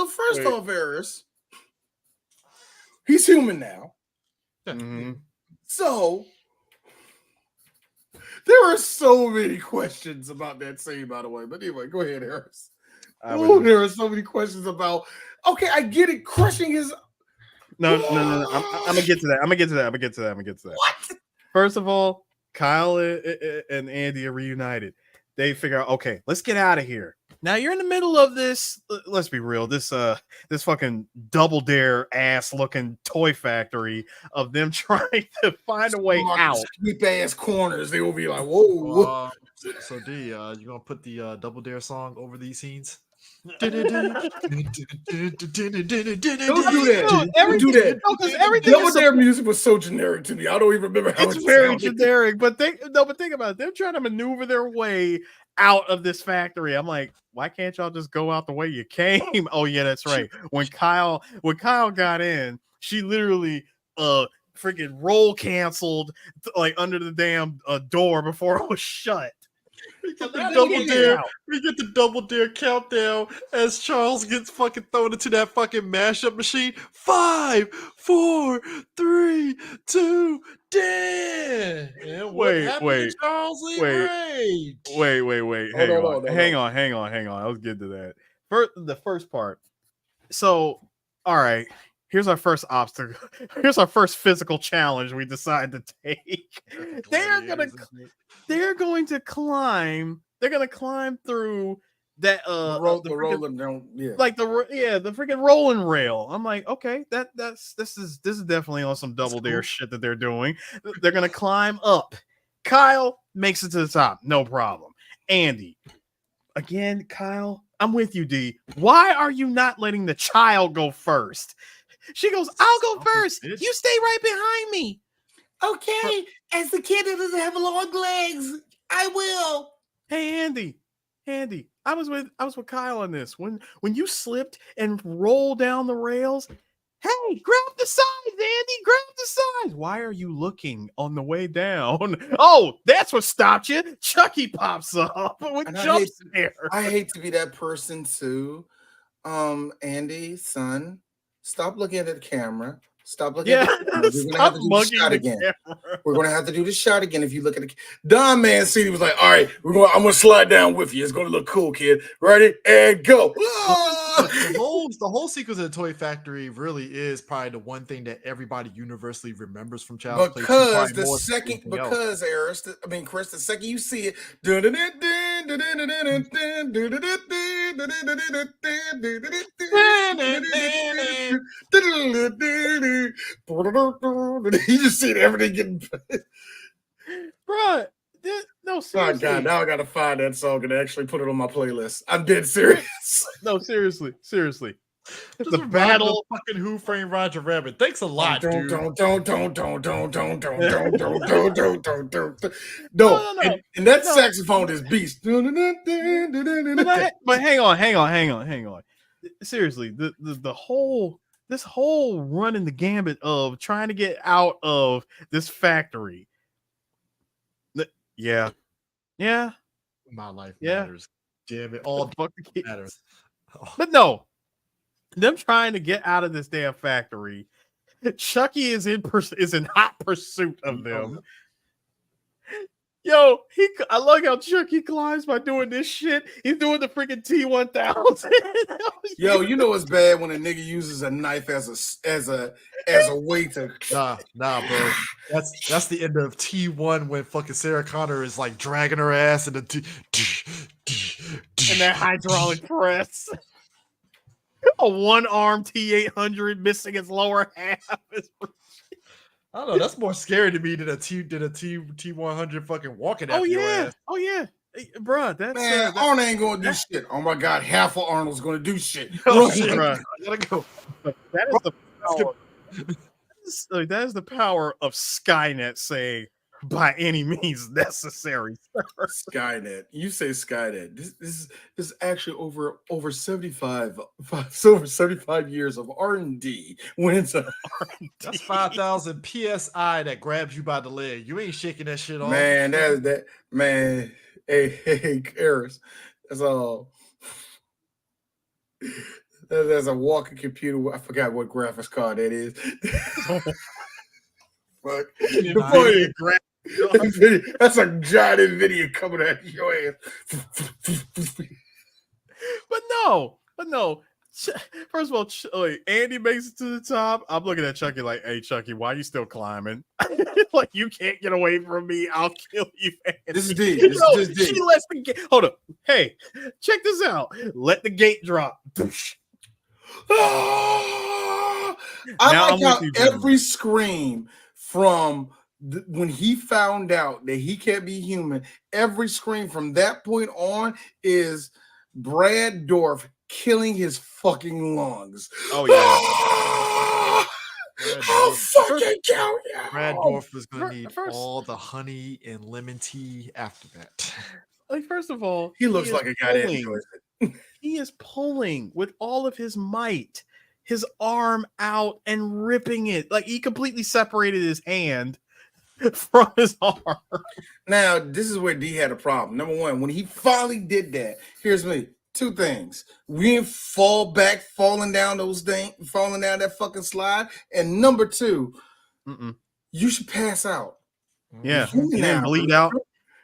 A: first off, Eris, he's human now.
E: Mm-hmm.
A: So there are so many questions about that scene, by the way. But anyway, go ahead, Eris. There are so many questions about. Okay, I get it. Crushing his.
E: No. I'm gonna get to that. What? First of all, Kyle and Andy are reunited. They figure out, okay, let's get out of here. Now you're in the middle of this. Let's be real. This fucking Double Dare ass looking toy factory of them trying to find a way out.
A: Sweep ass corners. They will be like, whoa.
B: So D, you gonna put the Double Dare song over these scenes? Don't do that.
A: Don't do that.
E: Because everything
A: Double Dare music was so generic to me. I don't even remember how
E: it's very generic. But think about it. They're trying to maneuver their way out of this factory. I'm like, why can't y'all just go out the way you came? Oh yeah, that's right. When Kyle got in, she literally freaking roll canceled like under the damn door before it was shut.
B: We get the Double Dare countdown as Charles gets fucking thrown into that fucking mashup machine. 5, 4, 3, 2, damn. And what happened to Charles Lee Ray?
E: Wait. Hang on. Let's get to that. The first part. So, all right.
H: here's our first obstacle. Here's our first physical challenge we decide to take. They're going to climb. They're going to climb through that
A: the rolling down,
H: like the freaking rolling rail. I'm like, okay, this is definitely on some double dare shit that they're doing. They're going to climb up. Kyle makes it to the top, no problem. Andy, again, Kyle, I'm with you, D. Why are you not letting the child go first? She goes, I'll go first. You stay right behind me.
A: Okay, as the kid that doesn't have long legs, I will.
H: Hey, Andy, I was with Kyle on this. When you slipped and rolled down the rails, hey, grab the sides, Andy, grab the sides. Why are you looking on the way down? Oh, that's what stopped you. Chucky pops up with jump scare.
A: I hate to be that person too. Andy, son, stop looking at the camera. Stop looking at the camera. We're gonna have to do the shot again. We're gonna have to do the shot again. If you look at the Don Mancini was like, all right, I'm gonna slide down with you. It's gonna look cool, kid. Ready? And go.
B: The whole sequence of the Toy Factory really is probably the one thing that everybody universally remembers from Child's Play.
A: Because Eris, Chris, the second you see it, you just see everything getting.
H: Bruh, no, seriously.
A: Oh God, now I gotta find that song and actually put it on my playlist. I'm dead serious.
H: No, seriously.
B: The battle, fucking Who Framed Roger Rabbit. Thanks a lot, dude.
A: No. And that saxophone is beast.
H: But hang on. Seriously, this whole running the gambit of trying to get out of this factory. Yeah.
B: My life matters. Damn it, all
H: fuck
B: matters.
H: Oh. But no, them trying to get out of this damn factory. Chucky is in hot pursuit of them. Yo, I love how Chucky climbs by doing this shit. He's doing the freaking T-1000.
A: Yo, you know it's bad when a nigga uses a knife as a way to.
B: Nah, bro. That's the end of T1 when fucking Sarah Connor is like dragging her ass in the
H: and that hydraulic press. A one-arm T-800 missing its lower half.
B: I don't know. That's more scary to me than a T100 fucking walking at your ass.
H: Oh yeah, hey, bro. That's
A: Arnold ain't gonna do shit. Oh my God, half of Arnold's gonna do shit.
B: Oh, shit. Bro. I gotta go.
H: That is the power. That is the power of Skynet saying, "By any means necessary."
A: Skynet. You say Skynet. This is actually over 75 years of R&D. When it's a R&D.
B: That's 5,000 PSI that grabs you by the leg. You ain't shaking that shit off.
A: Man, that man. Hey, Eris. That's all. There's a walking computer. I forgot what graphics card that is. Fuck. That's a giant video coming at your ass.
H: But no. First of all, Andy makes it to the top. I'm looking at Chucky like, "Hey, Chucky, why are you still climbing? Like, you can't get away from me. I'll kill you." Andy.
A: This is D. She
H: lets the gate. Hold up. Hey, check this out. Let the gate drop.
A: I like how every scream from when he found out that he can't be human, every scream from that point on is Brad Dourif killing his fucking lungs.
H: Oh yeah.
A: I'll fucking kill you.
B: Brad Dourif is gonna need all the honey and lemon tea after that.
H: Like, first of all,
A: he looks like a guy that enjoys it.
H: He is pulling with all of his might, his arm out and ripping it. Like, he completely separated his hand from his arm.
A: Now, this is where D had a problem. Number one, when he finally did that, here's me. Two things. We didn't falling down that fucking slide. And number two, you should pass out.
H: Yeah. You didn't bleed out.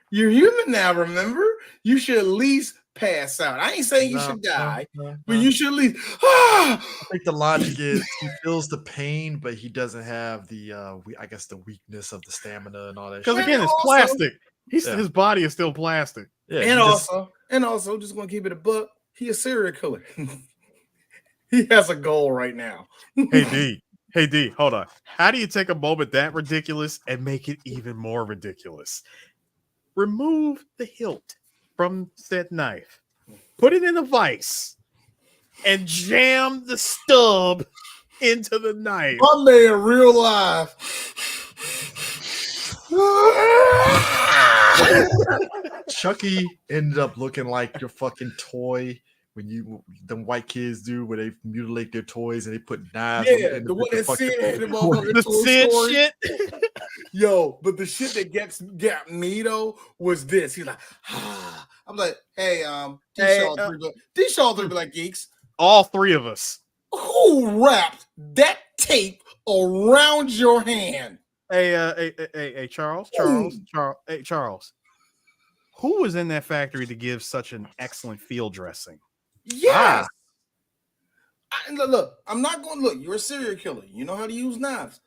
A: You're human now, remember? You should at least pass out. I ain't saying you
B: No,
A: should
B: no,
A: die,
B: no,
A: but
B: no.
A: you should at least.
B: I think the logic is he feels the pain, but he doesn't have the I guess the weakness of the stamina and all that
H: Because
B: shit.
H: again, it's
A: also-
H: plastic.
B: Yeah.
H: His body is still plastic.
B: Yeah,
A: and
B: he just-
A: also, just gonna keep it a buck. He a serial killer. He has a goal right now.
H: Hey D, hold on. How do you take a moment that ridiculous and make it even more ridiculous? Remove the hilt from said knife, put it in a vise, and jam the stub into the knife.
A: My man, real life.
B: Chucky ended up looking like your fucking toy when them white kids do where they mutilate their toys and they put knives
A: Yeah,
B: in
A: the one that
B: fucking
A: Sid had the motherfucking
H: The
A: Toy
H: Sid
A: Story.
H: shit.
A: Yo, but the shit that got me though was this. He's like, I'm like, hey, these y'all three black geeks.
H: All three of us.
A: Who wrapped that tape around your hand?
H: Hey, Charles. Hey, Charles. Who was in that factory to give such an excellent field dressing?
A: Yes. Look, I'm not going to look. You're a serial killer. You know how to use knives.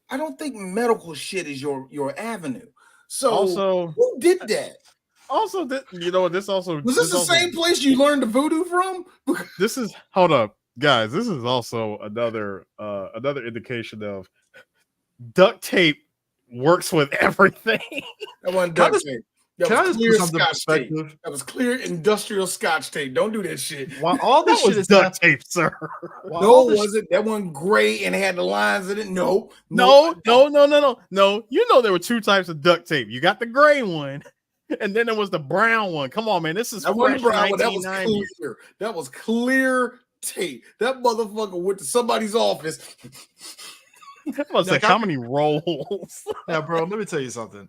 A: I don't think medical shit is your avenue. So
H: Also,
A: who did that?
H: Also, you know what? This also
A: Was this the same place you learned the voodoo from?
H: This is hold up, guys. This is also another indication of duct tape works with everything.
A: That wasn't duct tape. That
B: Can I
A: was
B: just
A: clear
B: put something in
A: Scotch tape.
B: perspective?
A: That was clear industrial Scotch tape. Don't do that shit.
B: While all this
H: That
B: shit
H: was
B: is
H: duct tape, sir.
A: No, it wasn't. That one gray and it had the lines in it. No.
H: No. You know there were two types of duct tape. You got the gray one, and then there was the brown one. Come on, man. This is
A: That
H: fresh
A: wasn't brown one. That was
H: 1990s.
A: clear. That was clear tape. That motherfucker went to somebody's office.
H: I was like, how many rolls?
B: Yeah, bro. Let me tell you something.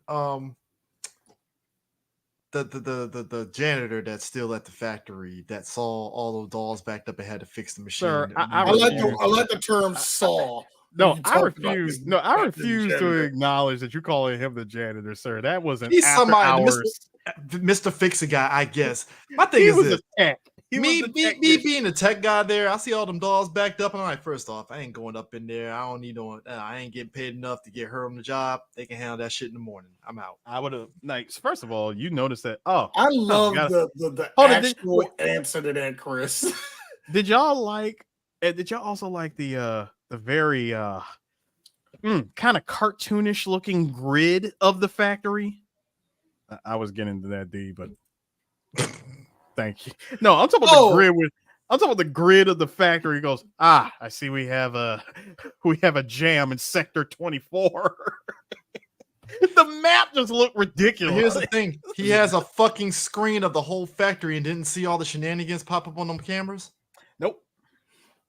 B: The janitor that's still at the factory that saw all those dolls backed up and had to fix the machine.
H: Sir,
A: I like the term saw.
H: No, I refuse. No, I refuse to acknowledge that you're calling him the janitor, sir. That was an
B: He's
H: after
B: somebody,
H: hours.
B: Mr. Fix-a guy, I guess. My thing
H: He
B: is
H: was
B: this.
H: a tech.
B: Me being the tech guy there, I see all them dolls backed up, and I'm like, first off, I ain't going up in there. I don't need no. I ain't getting paid enough to get her on the job. They can handle that shit in the morning. I'm out.
H: I would have like. First of all, you noticed that. Oh,
A: I love the actual answer to that, Chris.
H: Did y'all like? Did y'all also like the very kind of cartoonish looking grid of the factory? I was getting into that, D, but thank you. No, I'm talking about the grid with. I'm talking about the grid of the factory. He goes, I see we have a jam in sector 24. The map just looked ridiculous.
B: But here's the thing: he has a fucking screen of the whole factory and didn't see all the shenanigans pop up on them cameras.
H: Nope.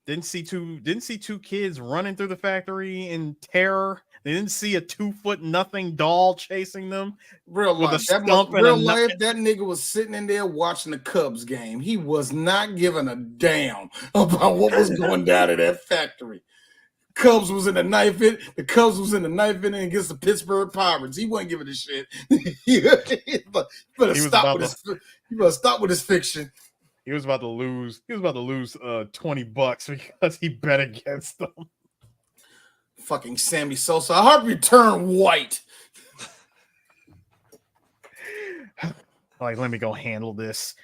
H: Didn't see two kids running through the factory in terror. They didn't see a 2-foot nothing doll chasing them.
A: Real life. That nigga was sitting in there watching the Cubs game. He was not giving a damn about what was going down in that factory. Cubs was in the ninth inning. The Cubs was in the ninth inning against the Pittsburgh Pirates. He wasn't giving a shit. You better stop with his fiction.
H: He was about to lose. He was about to lose $20 because he bet against them.
A: Fucking Sammy Sosa. I hope you turn white.
H: Like, let me go handle this.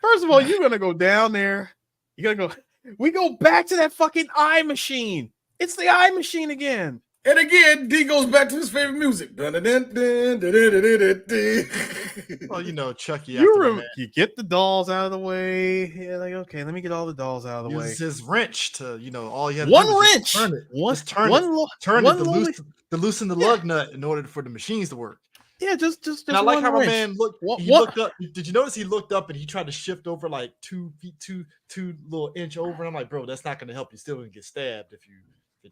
H: First of all, you're gonna go down there. You gotta go. We go back to that fucking eye machine. It's the eye machine again.
A: And again, D goes back to his favorite music. Dun, dun, dun, dun, dun, dun, dun, dun, dun.
B: Well, you know, Chucky.
H: You get the dolls out of the way. Yeah, like, okay, let me get all the dolls out of the way.
B: Uses his wrench to, all you have to
H: one
B: do is
H: wrench.
B: just turn it.
H: Just
B: turn it to loosen the lug nut in order for the machines to work.
H: Yeah, just
B: and I like how
H: wrench.
B: my man looked. He looked up. Did you notice he looked up and he tried to shift over like 2 feet, two little inch over? And I'm like, bro, that's not going to help you. Still going to get stabbed if you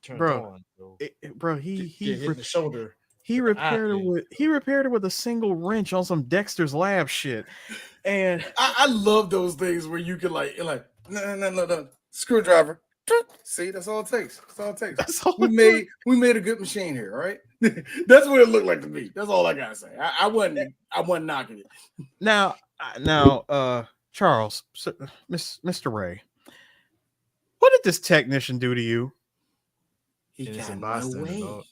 B: turn on.
H: Bro, he
B: hit in the shoulder.
H: He repaired it with a single wrench on some Dexter's Lab shit. And
A: I love those things where you can no screwdriver. See, that's all it takes. That's all it takes. We made a good machine here, right? That's what it looked like to me. That's all I gotta say. I wasn't knocking it.
H: Now, Charles, Mr. Ray, what did this technician do to you?
A: He got
B: Innocent
A: in my
B: bystander,
A: way.
B: dog.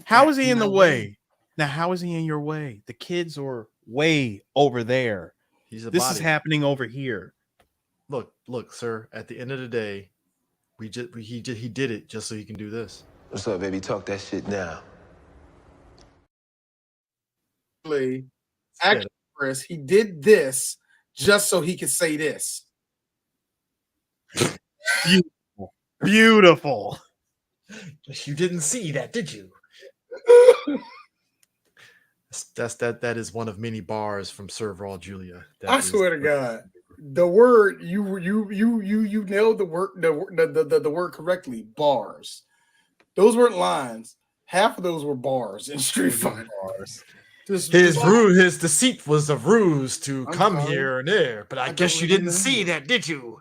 H: How is he in the way? Now, how is he in your way? The kids are way over there.
B: He's a
H: This
B: body.
H: is happening over here.
B: Look, sir. At the end of the day, he did it just so he can do this.
G: What's up, baby? Talk that shit now.
A: Actually, Chris, he did this just so he could say this.
H: Beautiful. Beautiful.
B: You didn't see that, did you? That is one of many bars from Sir Raw Julia.
A: I swear to God, the word you nailed the word correctly. Bars. Those weren't lines. Half of those were bars in Street Fighter.
H: Bars.
B: His deceit was a ruse to come here and there. But I guess you didn't see that, did you?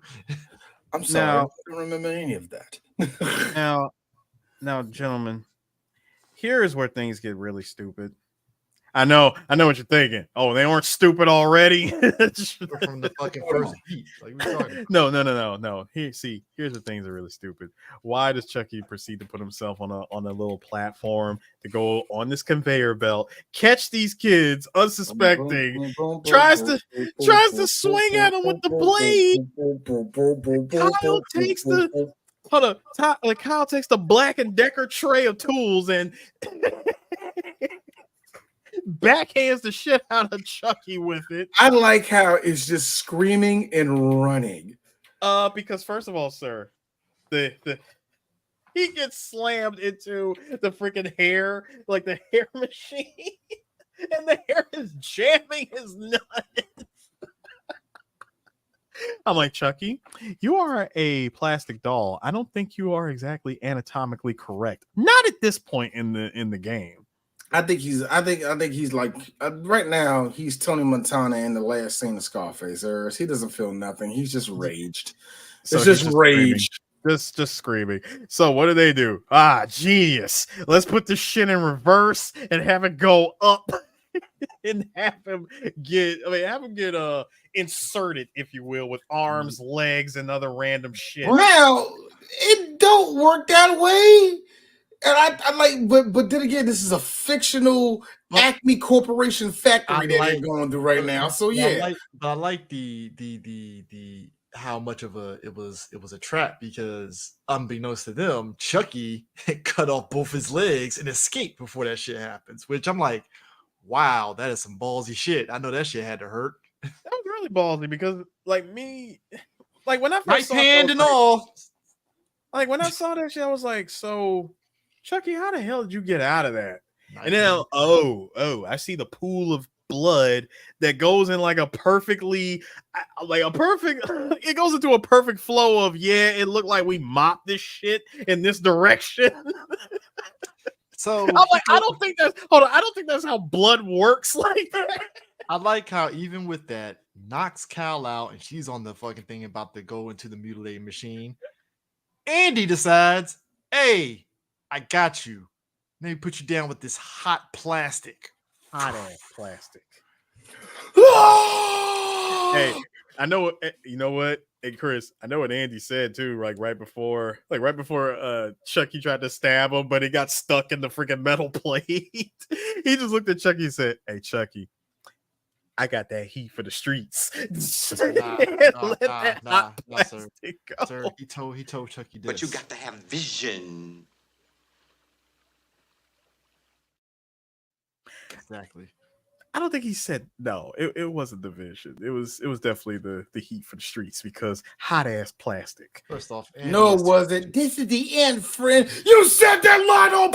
A: I'm sorry. I don't remember any of that.
H: Now, gentlemen, here is where things get really stupid. I know what you're thinking. Oh, they weren't stupid already.
B: From the fucking first beat. Like, we talking.
H: No. Here's the things that are really stupid. Why does Chucky proceed to put himself on a little platform to go on this conveyor belt, catch these kids unsuspecting, tries to swing at them with the blade. Kyle takes Kyle takes the Black and Decker tray of tools and backhands the shit out of Chucky with it.
A: I like how it's just screaming and running.
H: Because first of all, sir, the he gets slammed into the freaking hair, like the hair machine, and the hair is jamming his nuts. I'm like, Chucky, you are a plastic doll. I don't think you are exactly anatomically correct. Not at this point in the game.
A: I think he's like right now he's Tony Montana in the last scene of Scarface. He doesn't feel nothing. He's just raged. It's just rage.
H: Just screaming. So what do? Genius. Let's put this shit in reverse and have it go up and have him get inserted, if you will, with arms, legs, and other random shit.
A: Now it don't work that way. And I like, but then again, this is a fictional Acme Corporation factory that they're going through right now. So yeah,
B: I like the how much of it was a trap, because unbeknownst to them, Chucky cut off both his legs and escaped before that shit happens. Which I'm like, wow, that is some ballsy shit. I know that shit had to hurt.
H: That was really ballsy because, when I first
B: right
H: saw
B: hand and all,
H: when I saw that shit, I was like, so. Chucky, how the hell did you get out of that?
B: Nice.
H: And then, I see the pool of blood that goes in it goes into a perfect flow of, it looked like we mopped this shit in this direction.
B: So
H: I'm like, I don't think that's how blood works like that.
B: I like how even with that, knocks Cal out and she's on the fucking thing about to go into the mutilating machine. Andy decides, hey, I got you. Let me put you down with this hot plastic.
H: Hot ass plastic. Hey, I know. You know what? Hey, Chris, I know what Andy said too. Right before Chucky tried to stab him, but he got stuck in the freaking metal plate. He just looked at Chucky and said, "Hey, Chucky, I got that heat for the streets."
B: Nah, sir. Sir, he told Chucky this.
J: But you got to have vision.
B: Exactly.
H: I don't think he said no. It wasn't the vision. It was definitely the heat for the streets, because hot ass plastic.
B: First off,
A: no, it wasn't. This is the end, friend. You said that line on.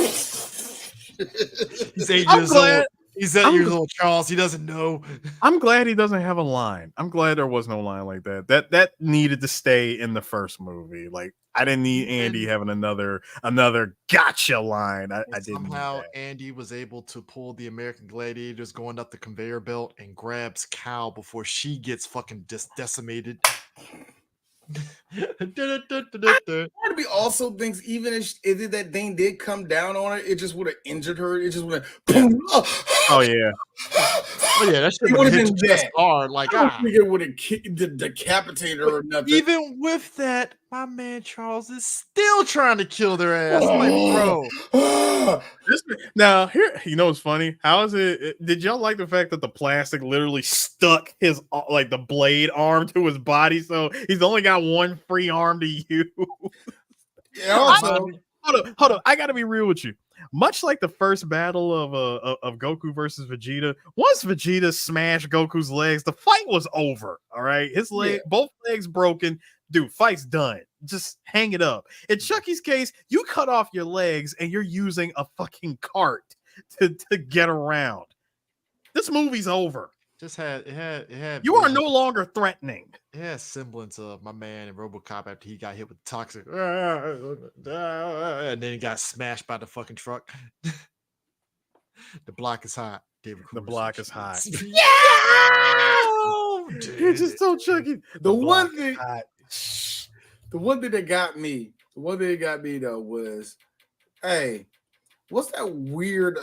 B: He's 8 years old. He's 8 years old, Charles. He doesn't know. I'm
H: glad he doesn't have a line. I'm glad there was no line like that. That needed to stay in the first movie. Like, I didn't need Andy having another gotcha line. I didn't.
B: Somehow Andy was able to pull the American Gladiators going up the conveyor belt and grabs Cal before she gets fucking decimated.
A: Part of me also thinks even if that thing did come down on her, it just would have injured her. It just would have.
H: Oh yeah.
B: Oh yeah, that shit
A: It
B: would
A: would
B: have
A: have
B: hit
A: been
B: you just
A: that.
B: hard. Like,
A: I don't think it would have decapitated her or nothing.
B: even with that, my man Charles is still trying to kill their ass. I'm like, bro,
E: Now, here, you know what's funny? How is it? Did y'all like the fact that the plastic literally stuck his like the blade arm to his body, so he's only got one free arm to use?
A: Yeah, also,
E: Hold on. I gotta be real with you. Much like the first battle of Goku versus Vegeta, once Vegeta smashed Goku's legs, the fight was over. All right, his leg, both legs broken. Dude, fight's done. Just hang it up. In Chucky's case, you cut off your legs and you're using a fucking cart to get around. This movie's over.
B: just had it had
E: You are no longer threatening.
B: It has semblance of my man in RoboCop after he got hit with toxic, and then he got smashed by the fucking truck. The block is hot. David
E: The
B: Cruz.
E: block is hot.
B: Yeah,
E: You just told Chucky.
A: the one thing that got me, though was, hey, what's that weird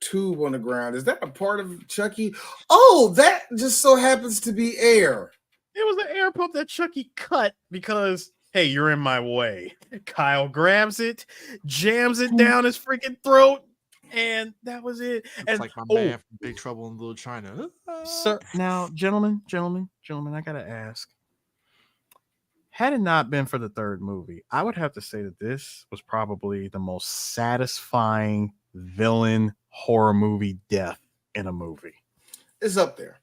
A: tube on the ground? Is that a part of Chucky? Oh, that just so happens to be air.
E: It was the air pump that Chucky cut because, hey, you're in my way. Kyle grabs it, jams it down his freaking throat, and that was it.
B: It's like my man from Big Trouble in Little China.
E: Sir, now, gentlemen, I gotta ask. Had it not been for the third movie, I would have to say that this was probably the most satisfying villain horror movie death in a movie.
A: It's up there.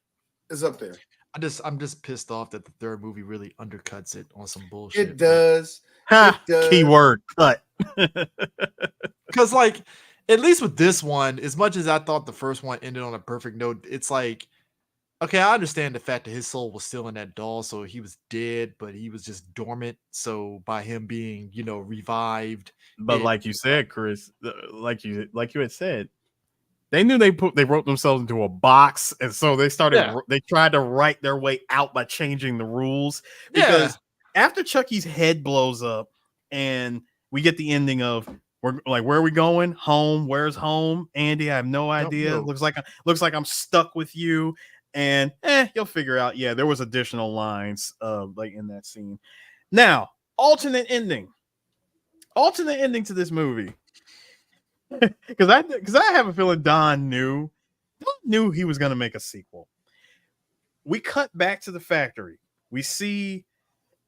B: I'm just pissed off that the third movie really undercuts it on some bullshit.
A: It does.
E: Ha! Keyword cut.
B: Because like, at least with this one, as much as I thought the first one ended on a perfect note, it's like, okay, I understand the fact that his soul was still in that doll, so he was dead, but he was just dormant. So by him being, revived,
E: But like you said, Chris, like you had said, they knew they wrote themselves into a box, and so they tried to write their way out by changing the rules. Because after Chucky's head blows up, and we get the ending of where are we going? Home? Where's home? Andy, I have no idea. Looks like I'm stuck with you. And you'll figure out. Yeah, there was additional lines like in that scene. Now, alternate ending to this movie. Because I have a feeling Don knew he was going to make a sequel. We cut back to the factory. We see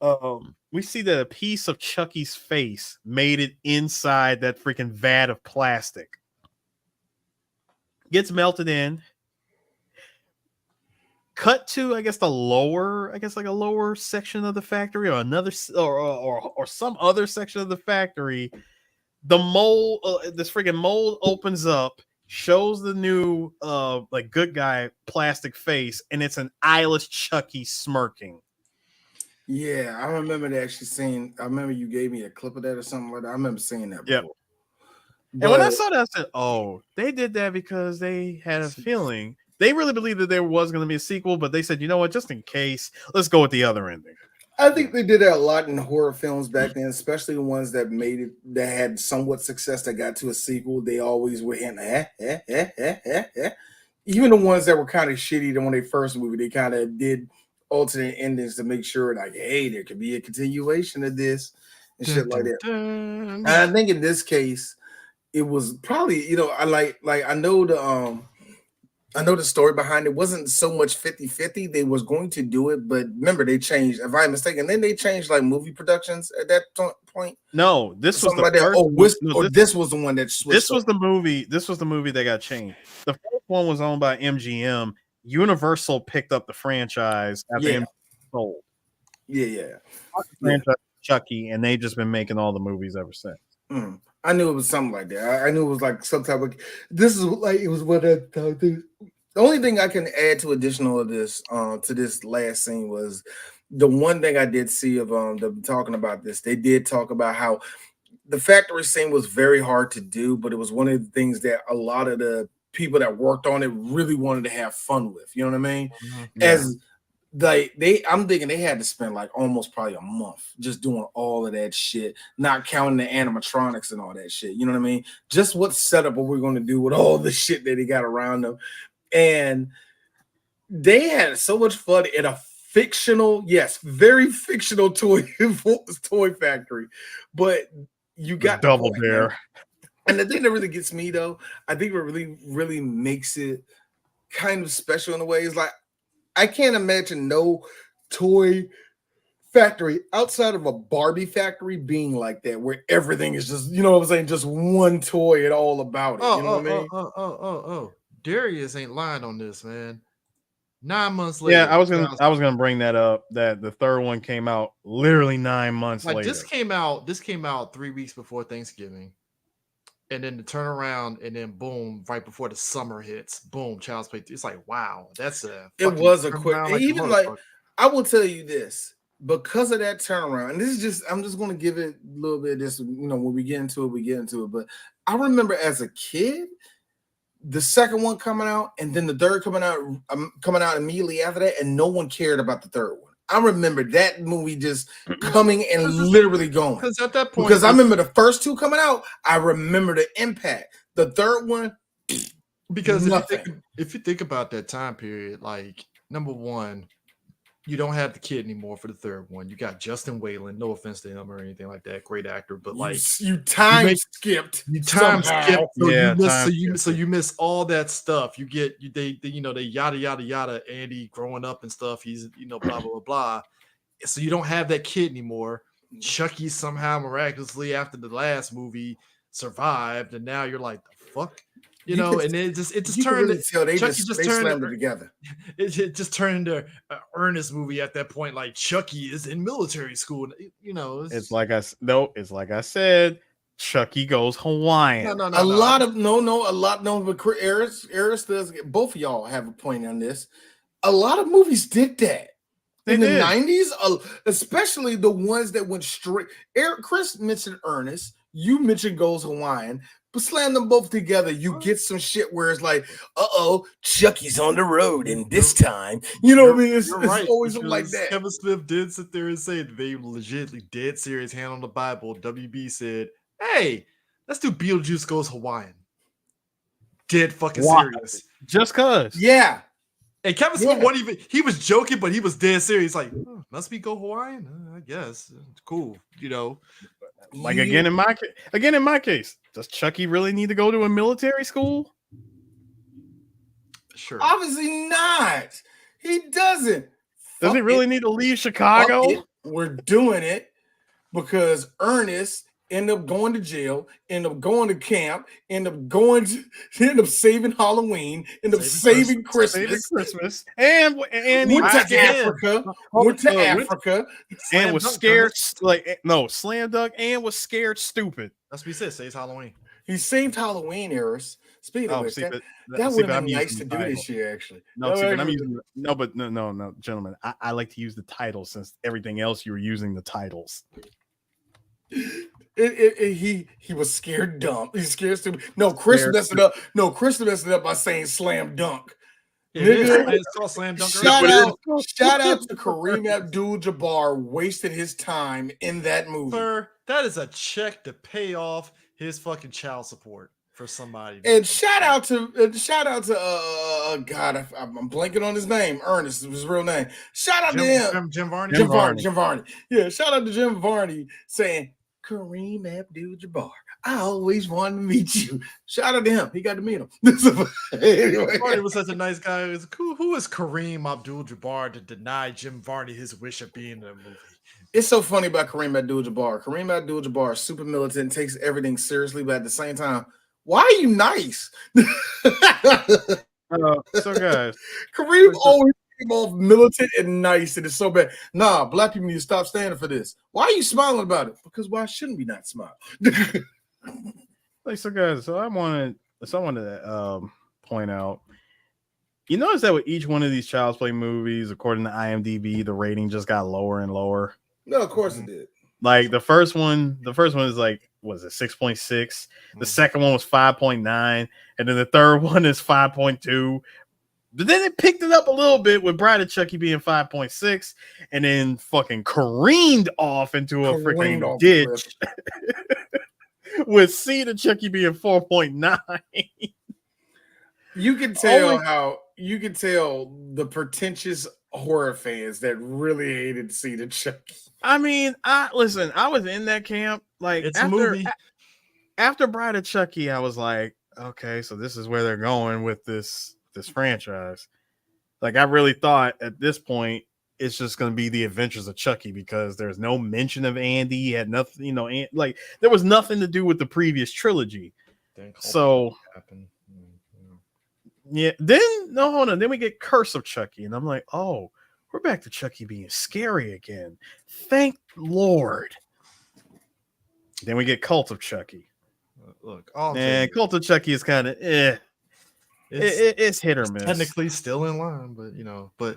E: that a piece of Chucky's face made it inside that freaking vat of plastic. Gets melted in. Cut to, I guess, a lower section of the factory, or another, or some other section of the factory. The mold, this freaking mold opens up, shows the new good guy plastic face, and it's an eyeless Chucky smirking.
A: Yeah, I remember actually seeing. I remember you gave me a clip of that or something like that. I remember seeing that before.
E: Yep. And when I saw that, I said, "Oh, they did that because they had a feeling. They really believed that there was going to be a sequel, but they said, you know what? Just in case, let's go with the other ending."
A: I think they did that a lot in horror films back then, especially the ones that had somewhat success that got to a sequel. They always were in, even the ones that were kind of shitty when they first movie, they kind of did alternate endings to make sure, like, hey, there could be a continuation of this and shit like that. And I think in this case, it was probably, I know the story behind it wasn't so much 50-50. They was going to do it, but remember they changed, if I'm mistaken, then they changed like movie productions at that point.
E: No, this was the
A: like
E: first.
A: This was the one that switched.
E: This was the movie that got changed. The first one was owned by MGM. Universal picked up the franchise after MGM sold. Franchise Chucky, and they've just been making all the movies ever since.
A: I knew it was something like that. I knew it was like some type of. This is like it was what I thought. The only thing I can add to additional of this to this last scene was the one thing I did see of them talking about this. They did talk about how the factory scene was very hard to do, but it was one of the things that a lot of the people that worked on it really wanted to have fun with. You know what I mean? Yeah. I'm thinking they had to spend like almost probably a month just doing all of that shit, not counting the animatronics and all that shit. You know what I mean? Just what setup are we going to do with all the shit that they got around them? And they had so much fun in a fictional, yes, very fictional toy factory. But you got the
H: Double
A: point, man.
H: Dare.
A: And the thing that really gets me though, I think what really makes it kind of special in a way is like I can't imagine no toy factory outside of a Barbie factory being like that, where everything is just, you know what I'm saying, just one toy and all about it. You know what I mean?
B: Darius ain't lying on this, man. 9 months
H: Yeah,
B: later,
H: I was gonna bring that up. That the third one came out literally 9 months
B: like
H: later.
B: this came out 3 weeks before Thanksgiving. And then to turn around and then boom, right before the summer hits, boom, Child's Play 3. It's like, wow, that's a
A: It
B: fucking
A: was a quick,
B: turnaround
A: and
B: like a
A: even like
B: motherfucker.
A: I will tell you this because of that turnaround, and this is just I'm just gonna give it a little bit of this, when we get into it, we get into it. But I remember as a kid, the second one coming out, and then the third coming out immediately after that, and no one cared about the third one. I remember that movie just coming and literally going.
B: Because at that point,
A: because I remember the first two coming out, I remember the impact. The third one,
B: because
A: nothing.
B: if you think about that time period, like number one, you don't have the kid anymore for the third one. You got Justin Whalen. No offense to him or anything like that, great actor, but like
A: you time skipped.
B: You time skip, so
H: Yeah,
B: you miss,
H: time
B: so you miss all that stuff. You get they yada yada yada. Andy growing up and stuff. He's blah blah blah blah. So you don't have that kid anymore. Chucky somehow miraculously after the last movie survived, and now you're like the fuck, and it just turned.
A: Really tell they
B: Chucky
A: just
B: turned
A: slammed it together.
B: It just turned into an Ernest movie at that point. Like Chucky is in military school.
H: It's like I said. Chucky Goes Hawaiian.
B: No.
A: A lot, but Eris does. Both of y'all have a point on this. A lot of movies did that in the 90s, especially the ones that went straight. Chris mentioned Ernest. You mentioned Goes Hawaiian. But slam them both together, you get some shit where it's like, Chucky's on the road, and this time, what I mean? It's
B: right,
A: always something like that.
B: Kevin Smith did sit there and say that they legitimately dead serious, hand on the Bible. WB said, "Hey, let's do Beetlejuice Goes Hawaiian." Dead fucking serious.
H: Just cause.
A: Yeah.
B: And Kevin Smith he was joking, but he was dead serious. Like, must we go Hawaiian? I guess. Cool,
H: Like again in my case, does Chucky really need to go to a military school?
B: Sure.
A: Obviously not. He doesn't.
H: Does he really need to leave Chicago?
A: We're doing it because Ernest ended up going to jail, ended up going to camp, ended up saving Halloween, ended up saving Christmas,
H: and
A: went to Africa,
H: and was scared slam dunk and was scared stupid.
B: That's what he said. Saves Halloween.
A: He saved Halloween, Eris. Speaking of which, that would have been nice to do this year, actually.
H: No, gentlemen. I like to use the title since everything else you were using the titles.
A: He was scared dumb. He's scared stupid. No, Chris messed it up. No, Chris messed it up by saying slam dunk.
B: It's called slam dunk.
A: Shout out to Kareem Abdul-Jabbar wasting his time in that movie.
B: Sir, that is a check to pay off his fucking child support for somebody.
A: And shout out to God, I'm blanking on his name. Ernest is his real name. Shout out to him.
B: Jim Varney.
A: Jim Varney. Yeah, shout out to Jim Varney saying, Kareem Abdul-Jabbar, I always wanted to meet you. Shout out to him. He got to meet him. Anyway.
B: Varney was such a nice guy. Who is Kareem Abdul-Jabbar to deny Jim Varney his wish of being in a movie?
A: It's so funny about Kareem Abdul-Jabbar. Kareem Abdul-Jabbar is super militant, takes everything seriously, but at the same time, why are you nice?
H: So guys,
A: Kareem always came off militant and nice, and it's so bad. Nah, black people need to stop standing for this. Why are you smiling about it? Because why shouldn't we not smile?
H: So guys, so I wanted to point out. You notice that with each one of these Child's Play movies, according to IMDb, the rating just got lower and lower.
A: No, of course it did.
H: Like the first one is like, was it 6.6? The second one was 5.9, and then the third one is 5.2. But then it picked it up a little bit with Bride of Chucky being 5.6, and then fucking careened off into a freaking ditch with Seed of Chucky being 4.9.
A: You can tell the pretentious horror fans that really hated seeing the Chucky.
E: I mean, I was in that camp. Like
B: It's a movie.
E: After Bride of Chucky, I was like, okay, so this is where they're going with this franchise. Like, I really thought at this point it's just going to be the Adventures of Chucky because there's no mention of Andy. He had nothing, like there was nothing to do with the previous trilogy. So yeah, hold on. Then we get Curse of Chucky, and I'm like, oh, we're back to Chucky being scary again. Thank Lord. Then we get Cult of Chucky.
B: Look,
E: and Cult of Chucky is kind of it's hit or miss.
B: Technically still in line, but
E: but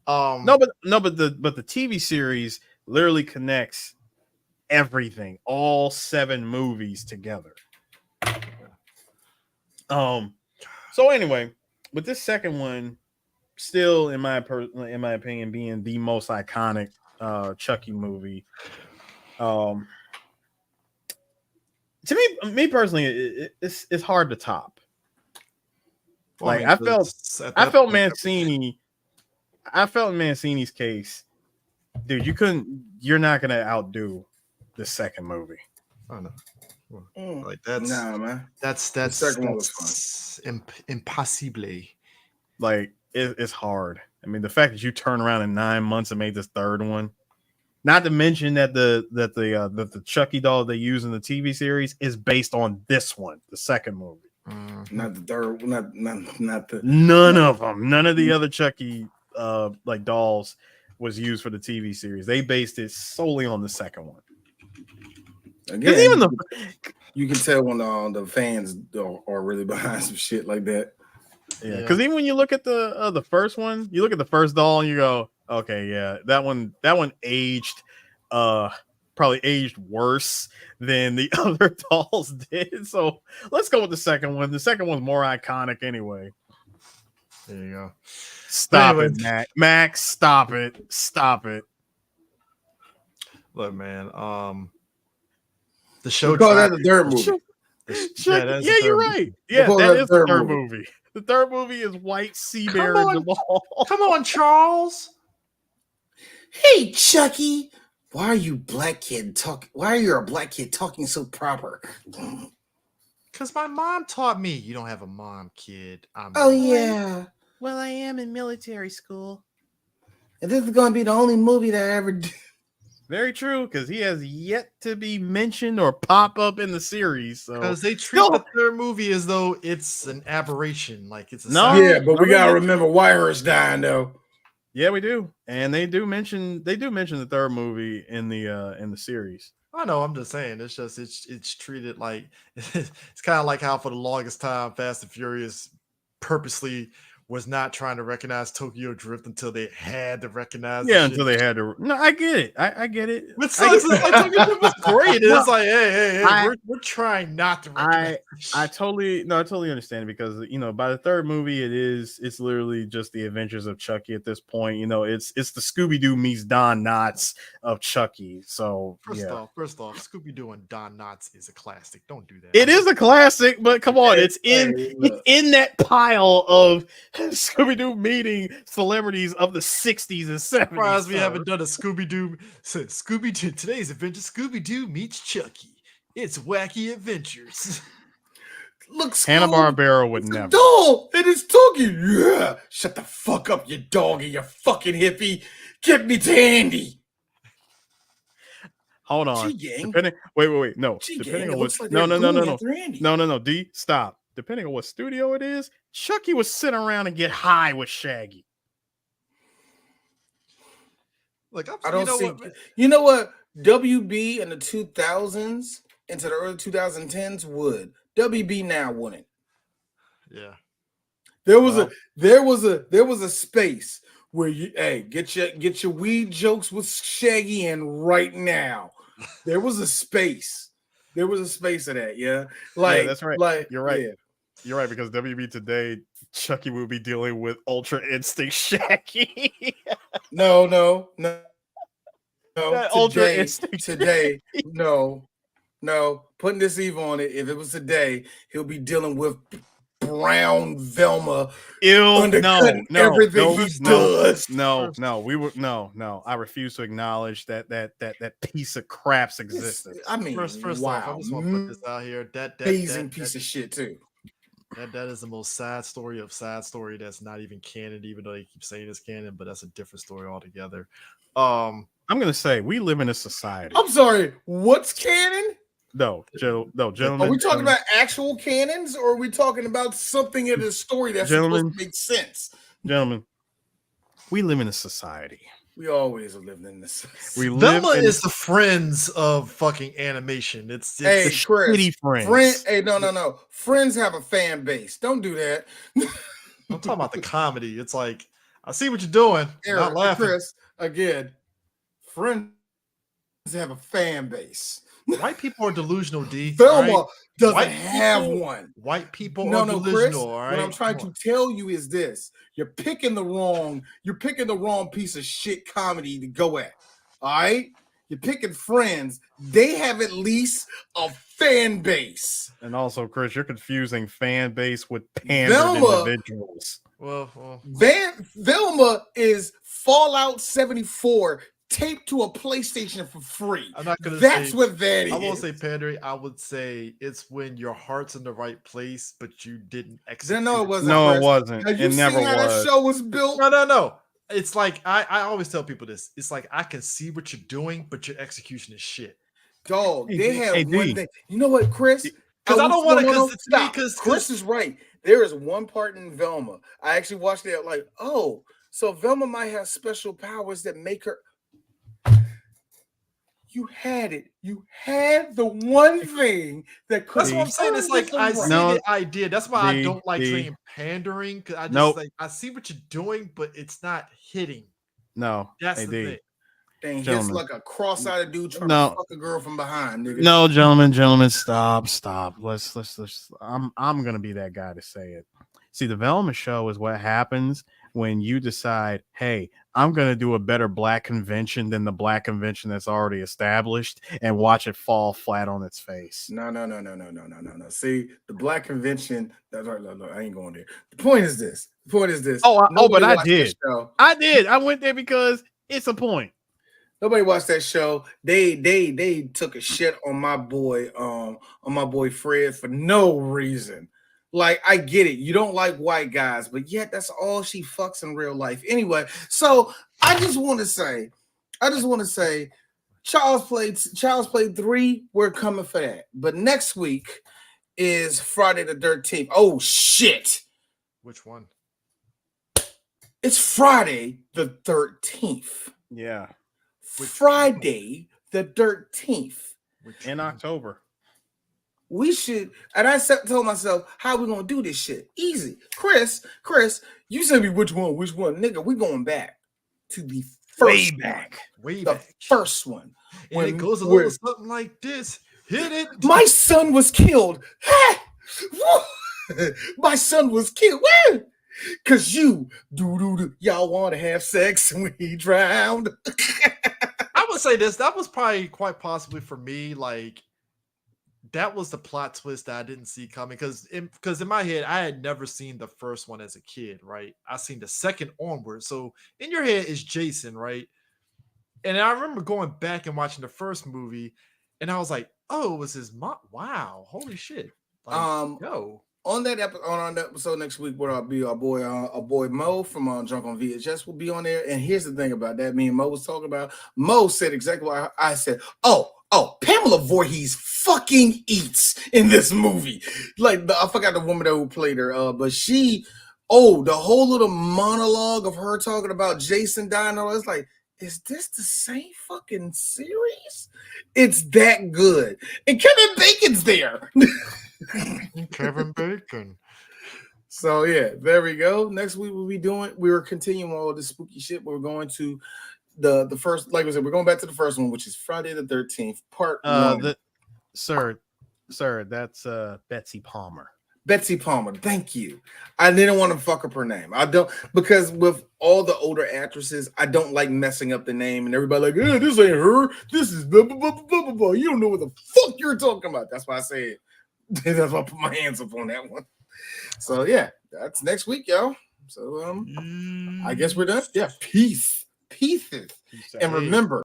E: the TV series literally connects everything, all 7 movies together. So anyway, but this second one still in my opinion being the most iconic Chucky movie. To me personally, it's hard to top. Well, I felt Mancini. I felt in Mancini's case, dude. You're not gonna outdo the second movie.
B: Oh no, like that's
A: man.
B: That's
A: the second one was fun.
B: Impossible.
E: Like it's hard. I mean, the fact that you turn around in 9 months and made this third one. Not to mention that the Chucky doll they use in the TV series is based on this one, the second movie.
A: Not the third, not the
E: of them. None of the other Chucky like dolls was used for the TV series. They based it solely on the second one.
A: Again, even you can tell when the fans are really behind some shit like that.
E: Yeah, because even when you look at the first one, you look at the first doll and you go, okay, yeah, that one aged, probably aged worse than the other dolls did. So let's go with the second one. The second one's more iconic anyway.
B: There you go.
E: Stop it, Max. Stop it.
B: Look, man. The show.
A: We call that the third movie.
E: Yeah, you're right. Yeah, that is the third movie. The third movie is White Sea Bear and Jamal.
B: Come on, Charles.
A: Hey, Chucky. Why are you a black kid talking so proper?
B: Because my mom taught me. You don't have a mom, kid.
A: Yeah.
E: Well, I am in military school.
A: And this is going to be the only movie that I ever did.
E: Very true, because he has yet to be mentioned or pop up in the series.
B: Because they treat the third movie as though it's an aberration, like it's a
A: but we gotta remember Whitehurst dying though.
E: Yeah, we do, and they do mention the third movie in the series.
B: I know. I'm just saying. It's just it's treated like it's kind of like how for the longest time Fast and Furious purposely was not trying to recognize Tokyo Drift until they had to recognize.
E: Yeah, until they had to. No, I get it. I get it.
B: But so it's like Tokyo Drift was great. It's like, hey, we're trying not to recognize.
E: I totally understand because by the third movie it's literally just the Adventures of Chucky at this point. It's the Scooby-Doo meets Don Knotts of Chucky. So
B: first off, Scooby-Doo and Don Knotts is a classic. Don't do that.
E: It is a classic, but come on, it's in that pile of Scooby-Doo meeting celebrities of the 60s and 70s.
B: Surprised we haven't done a Scooby-Doo. Today's adventure, Scooby-Doo meets Chucky. It's wacky adventures.
A: Looks
E: Hanna-Barbera would never.
A: Dog, it is talking. Yeah, shut the fuck up, you dog, and you fucking hippie. Get me to Andy.
E: Hold on. Wait. No. Depending on what. No. D, stop. Depending on what studio it is, Chucky would sit around and get high with Shaggy.
B: Like
A: you know what? WB in the 2000s into the early 2010s would. WB now wouldn't.
B: Yeah.
A: There was a space where you get your weed jokes with Shaggy in right now. There was a space. There was a space of that, yeah. Like
E: that's right.
A: Like
E: you're right.
A: Yeah.
E: You're right, because WB today, Chucky will be dealing with Ultra Instinct Shaggy.
A: No.
E: Ultra Instinct
A: today, no. Putting this Eve on it. If it was today, he'll be dealing with brown Velma
H: No,
A: undercutting
H: no,
A: everything he does.
H: no. No. I refuse to acknowledge that piece of crap's existence.
A: I mean,
B: First off, I
A: wow,
B: just want to put this out here.
A: amazing piece of shit too.
B: That is the most sad story of sad story that's not even canon, even though they keep saying it's canon, but that's a different story altogether.
H: I'm gonna say we live in a society.
A: I'm sorry, what's canon?
H: No, gentlemen.
A: Are we talking about actual canons, or are we talking about something in a story that's supposed to make sense?
H: Gentlemen, we live in a society.
A: We always have lived in this.
B: Velma is the Friends of fucking animation. It's
A: hey, Chris,
H: shitty Friends.
A: Hey, no. Friends have a fan base. Don't do that.
B: I'm talking about the comedy. It's like, I see what you're doing.
A: Eric,
B: Not laughing.
A: Chris, again, Friends have a fan base.
B: White people are delusional, D.
A: Velma
B: right?
A: doesn't have one.
B: White people
A: no,
B: are delusional.
A: Chris,
B: all right?
A: What I'm trying to tell you is this: you're picking the wrong piece of shit comedy to go at. All right, you're picking Friends. They have at least a fan base.
H: And also, Chris, you're confusing fan base with pandered individuals.
B: Well.
A: Velma is Fallout 74 taped to a PlayStation for free.
B: I'm not gonna.
A: That's what that is.
B: I won't say pandering. I would say it's when your heart's in the right place, but you didn't execute.
A: No, it wasn't.
H: No, it wasn't.
A: Have you
H: It
A: seen
H: never
A: how
H: was.
A: that show was built?
B: No. It's like I always tell people this. It's like I can see what you're doing, but your execution is shit.
A: Dog,
H: Hey,
A: they have
H: hey,
A: one
H: D.
A: thing. You know what, Chris?
B: Because I don't want to.
A: Stop. Chris is right. There is one part in Velma. I actually watched it like, oh, so Velma might have special powers that make her. You had it. You had the one thing that could.
B: That's what I'm saying. It's like I see the idea. That's why I don't like saying pandering, because I just like I see what you're doing, but it's not hitting.
H: No,
B: that's the thing.
A: Dang, it's like a cross-eyed dude trying to fuck a girl from behind, nigga.
H: No, gentlemen, stop. Let's. I'm gonna be that guy to say it. See, the Velma show is what happens when you decide, hey, I'm gonna do a better black convention than the black convention that's already established, and watch it fall flat on its face.
A: No. See, the black convention. I ain't going there. The point is this.
H: But I did. I went there because it's a point.
A: Nobody watched that show. They took a shit on my boy Fred for no reason. Like, I get it. You don't like white guys, but yet that's all she fucks in real life. Anyway, so I just want to say, Child's Play 3, we're coming for that. But next week is Friday the 13th. Oh shit.
B: Which one?
A: It's Friday the 13th.
H: Yeah.
A: Friday the 13th.
H: In October.
A: We should, and I told myself, how we gonna do this shit? Easy. Chris, you said me which one, nigga. We going back to the first first one.
B: And it goes a little something like this. Hit it.
A: My son was killed. My son was killed. Cause y'all want to have sex and we drowned.
B: I would say this. That was probably quite possibly for me, like, that was the plot twist that I didn't see coming, because in my head I had never seen the first one as a kid, right? I seen the second onward. So in your head is Jason, right? And I remember going back and watching the first movie, and I was like, "Oh, it was his mom." Wow, holy shit! Like,
A: on that episode next week, where I'll be our boy Mo from Drunk on VHS will be on there. And here's the thing about that: me and Mo was talking about. Mo said exactly what I said. Oh, Pamela Voorhees fucking eats in this movie. Like, I forgot the woman who played her, but she, the whole little monologue of her talking about Jason dying. It's like, is this the same fucking series? It's that good. And Kevin Bacon's there.
B: Kevin Bacon.
A: So yeah, there we go. Next week we're continuing all this spooky shit. We're going to the first, like I said, we're going back to the first one, which is Friday the 13th, part 1.
H: Sir, that's Betsy Palmer.
A: Betsy Palmer, thank you. I didn't want to fuck up her name. I don't, because with all the older actresses, I don't like messing up the name, and everybody like, this ain't her. This is blah, blah, blah, blah, blah, blah. You don't know what the fuck you're talking about. That's why I say it. That's why I put my hands up on that one. So yeah, that's next week, y'all. So I guess we're done. Yeah, peace. Pieces.
H: Peace
A: And
H: out.
A: remember,